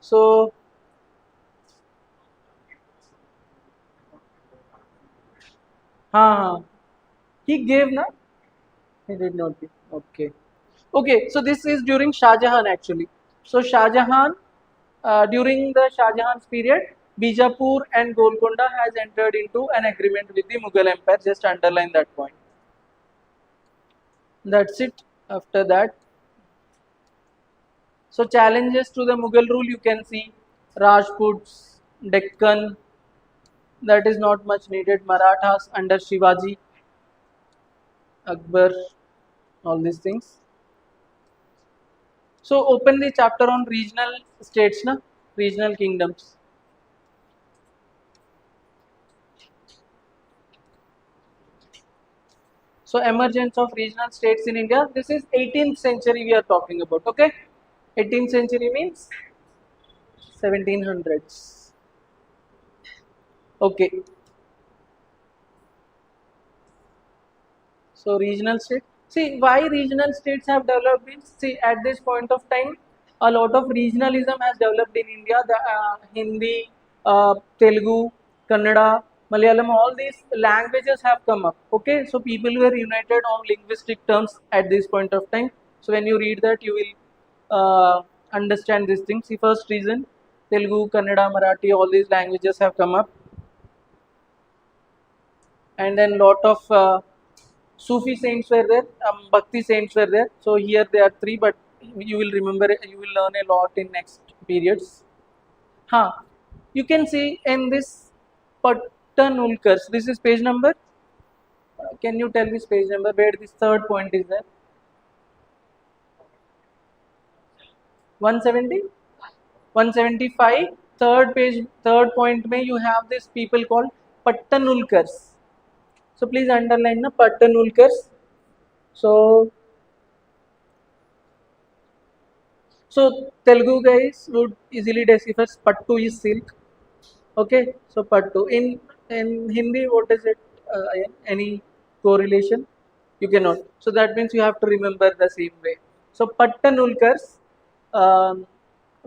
So, he gave na? He did not give. Okay. Okay, so this is during Shah Jahan actually. So Shah Jahan, during the Shah Jahan's period, Bijapur and Golconda has entered into an agreement with the Mughal Empire. Just underline that point. That's it. After that, so challenges to the Mughal rule you can see Rajputs, Deccan, that is not much needed. Marathas under Shivaji, Akbar, all these things. So open the chapter on regional states, na? Regional kingdoms. So emergence of regional states in India. This is 18th century we are talking about. Okay, 18th century means 1700s. Okay, so regional state. See why regional states have developed means, see at this point of time a lot of regionalism has developed in India. The Hindi, Telugu, Kannada, Malayalam, all these languages have come up. Okay, so people were united on linguistic terms at this point of time. So when you read that, you will understand these things. See, first reason, Telugu, Kannada, Marathi, all these languages have come up, and then lot of Sufi saints were there, Bhakti saints were there. So here there are three, but you will remember, you will learn a lot in next periods. You can see in this Pattanulkars. This is page number. Can you tell this page number where this third point is there? 170, 175. Third page, third point. May you have this people called Pattanulkars. So please underline na Pattanulkars. So Telugu guys would easily decipher Pattu is silk. Okay, so Pattu in Hindi, what is it? Any correlation? You cannot. So that means you have to remember the same way. So Pattanulkars, um,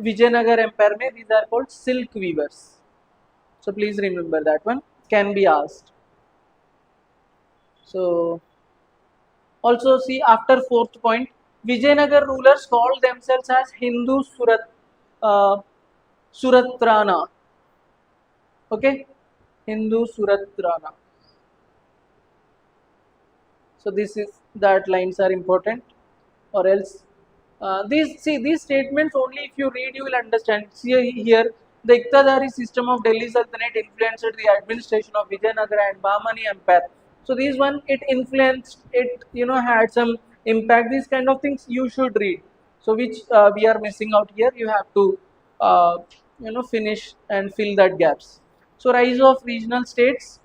Vijayanagar Empire mein, these are called silk weavers. So please remember that one. Can be asked. So also see after fourth point, Vijayanagar rulers called themselves as Hindu uh, Suratrana. Okay, Hindu Suratrana. So this is that lines are important, or else these statements only if you read you will understand. See here, the Iqtidari system of Delhi Sultanate influenced the administration of Vijayanagar and Bahmani Empire. So these one it influenced, it had some impact. These kind of things you should read. So which we are missing out here. You have to finish and fill that gaps. So rise of regional states.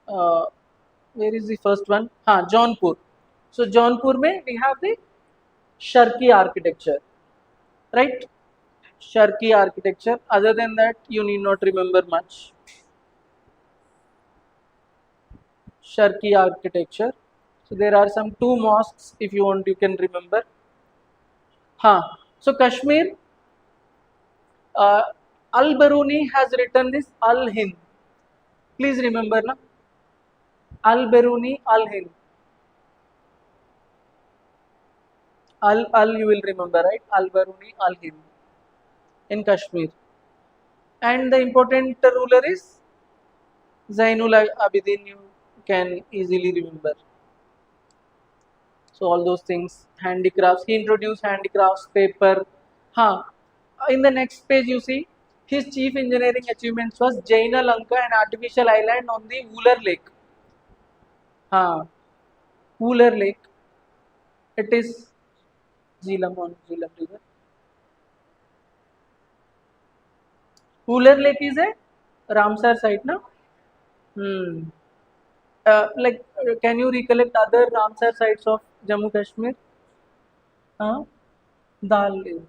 Uh, where is the first one? Jaunpur. So Jaunpur mein we have the Sharki architecture, right? Sharki architecture. Other than that, you need not remember much. Sharki architecture. So there are some two mosques. If you want, you can remember. So Kashmir. Uh, Al-Biruni has written this Al-Hind. Please remember na. Al-Biruni, Al-Hind. Al you will remember, right? Al-Biruni, Al-Hind in Kashmir. And the important ruler is Zainul Abidin, you can easily remember. So all those things, handicrafts, he introduced handicrafts, paper. Huh. In the next page you see, his chief engineering achievements was Jaina Lanka, an artificial island on the Wooler Lake. Huh. Wooler Lake. It is Jhelum on Jhelum River. Wooler Lake is a Ramsar site, no? Hmm. Can you recollect other Ramsar sites of Jammu Kashmir? Huh? Dal is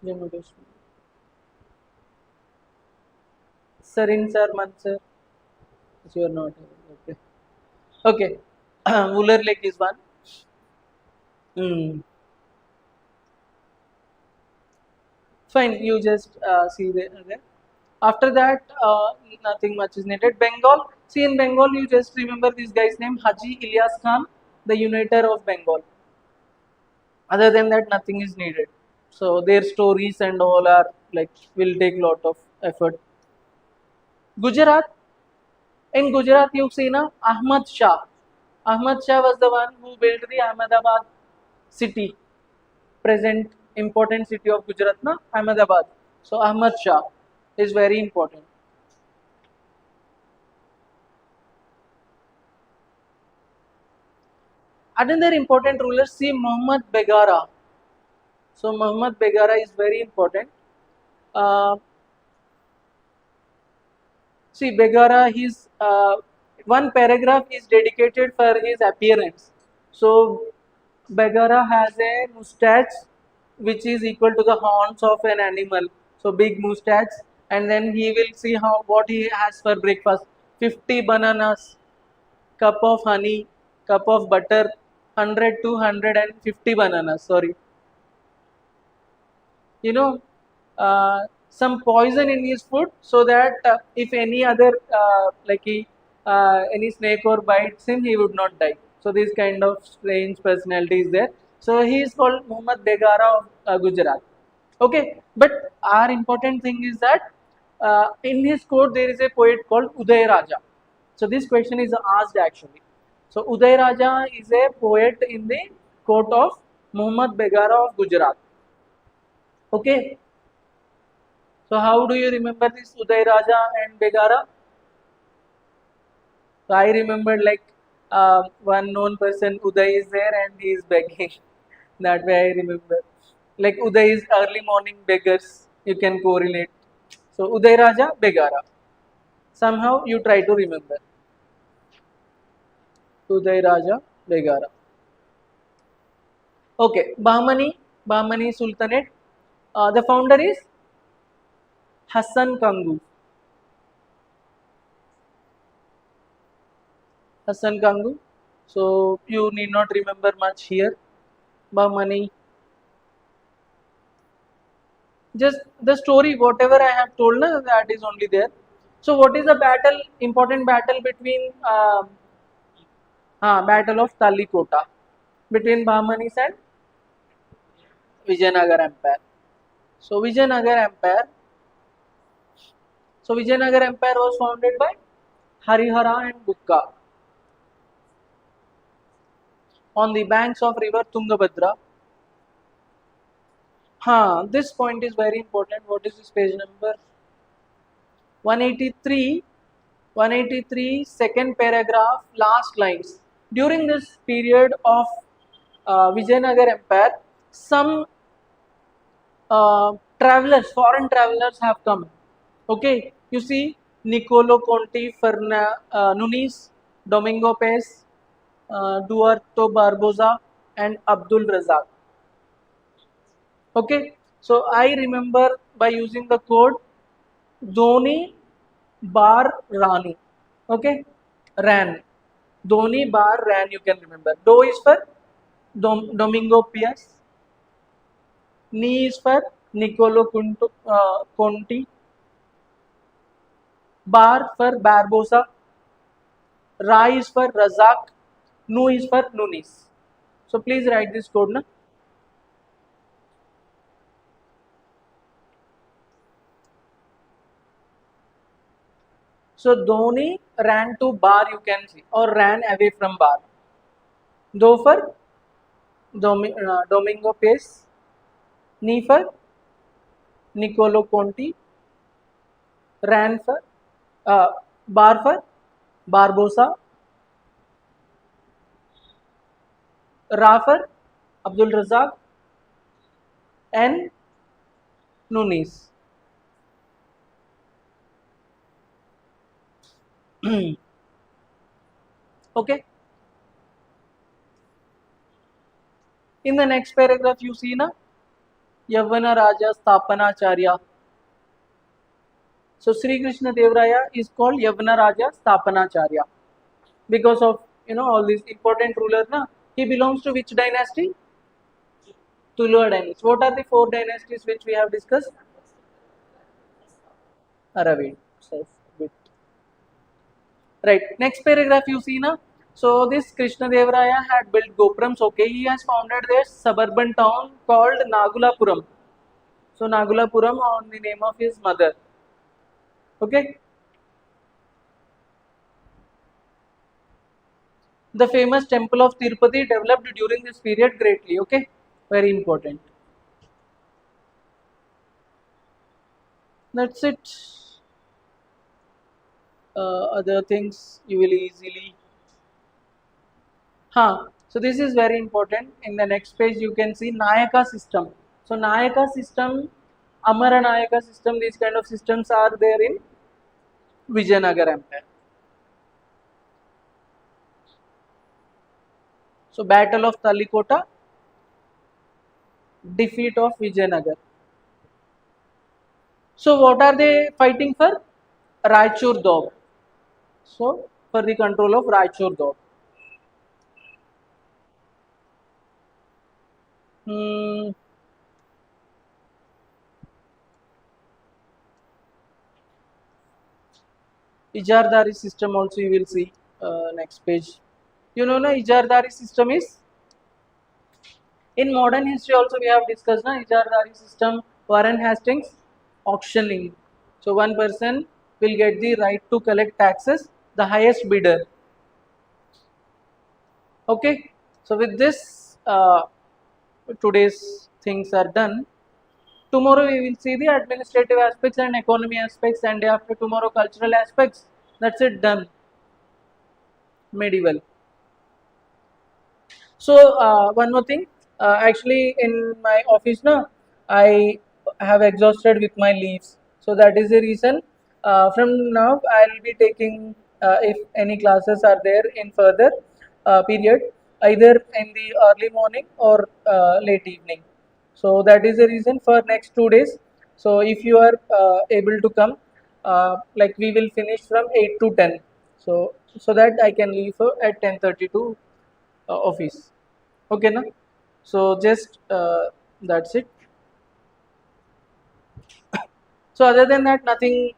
Jammu Kashmir. Sarinsar, Mansar. You are not. Okay. Okay. Wooler Lake is one. Hmm. Fine. You just see there. After that, nothing much is needed. Bengal. See, in Bengal, you just remember this guy's name, Haji Ilyas Khan, the uniter of Bengal. Other than that, nothing is needed. So their stories and all are like will take lot of effort. Gujarat. In Gujarat, you see na Ahmad Shah. Ahmad Shah was the one who built the Ahmedabad city, present important city of Gujarat, na Ahmedabad. So Ahmad Shah is very important. Another important ruler, see Muhammad Begara. So Muhammad Begara is very important. Uh, See, Begara, his one paragraph is dedicated for his appearance. So, Begara has a mustache which is equal to the horns of an animal. So, big mustache, and then he will see how what he has for breakfast: 50 bananas, cup of honey, cup of butter, 100 to 150 bananas. Sorry, you know, some poison in his food so that if any other any snake or bites him, he would not die. So this kind of strange personality is there. So he is called Muhammad Begara of Gujarat. Okay, but our important thing is that in his court there is a poet called Uday Raja. So this question is asked actually. So Uday Raja is a poet in the court of Muhammad Begara of Gujarat. Okay, so how do you remember this Uday Raja and Begara? So I remember like one known person, Uday is there and he is begging. That way I remember. Like Uday is early morning beggars. You can correlate. So Uday Raja, Begara. Somehow you try to remember. Uday Raja, Begara. Okay, Bahmani Sultanate. The founder is Hassan Kangu. Hassan Kangu. So you need not remember much here. Bahmani. Just the story, whatever I have told, na, that is only there. So what is the battle, important battle between Battle of Talikota between Bahmanis and Vijayanagar Empire. So Vijayanagar Empire. So Vijayanagar Empire was founded by Harihara and Bukka on the banks of river Tungabhadra. This point is very important. What is this page number? 183. 183, second paragraph, last lines. During this period of Vijayanagar Empire, some travelers, foreign travelers have come. Okay, you see Niccolo Conti, Nunes, Domingo Pes, Duarto Barbosa, and Abdul Razak. Okay, so I remember by using the code Doni bar Ranu. Okay, ran. Doni bar ran, you can remember. Do is for Domingo Pias. Ni is for Niccolo Conti. Bar for Barbosa. Ra is for Razak. Nu is for Nunis. So please write this code na. So Dhoni ran to Bar, you can see, or ran away from Bar. Do for Domingo Pace. Ni for Niccolo Conti. Ran for uh, Bar for Barbosa. Ra for Abdul Razak. And Nunis. Okay. In the next paragraph, you see na Yavana Raja Sthapanacharya. So Sri Krishna Dev Raya is called Yavana Raja Sthapanacharya because of all these important rulers. Na he belongs to which dynasty? Tulua dynasty. What are the four dynasties which we have discussed? Aravid. Right. Next paragraph you see na. So this Krishna Dev Raya had built Gopurams. Okay, he has founded this suburban town called Nagulapuram. So Nagulapuram on the name of his mother. Okay. The famous temple of Tirupati developed during this period greatly. Okay. Very important. That's it. Other things you will easily. So this is very important. In the next page you can see Nayaka system. So Nayaka system, Amara Nayaka system, these kind of systems are there in Vijayanagar Empire. So Battle of Talikota, defeat of Vijayanagar. So what are they fighting for? Raichur Dog. So for the control of Raichur Dog. Ijardari system also you will see next page. Na Ijardari system is in modern history also we have discussed na Ijardari system, Warren Hastings, auctioning. So one person will get the right to collect taxes, the highest bidder. Okay. So with this, today's things are done. Tomorrow we will see the administrative aspects and economy aspects, and day after tomorrow cultural aspects. That's it, done. Medieval. So one more thing, actually in my office now, I have exhausted with my leaves. So that is the reason. From now, I'll be taking if any classes are there in further period, either in the early morning or late evening. So that is the reason for next 2 days. So if you are able to come, like we will finish from 8 to 10. So that I can leave at 10:30 to office. Okay, na? So just that's it. So other than that, nothing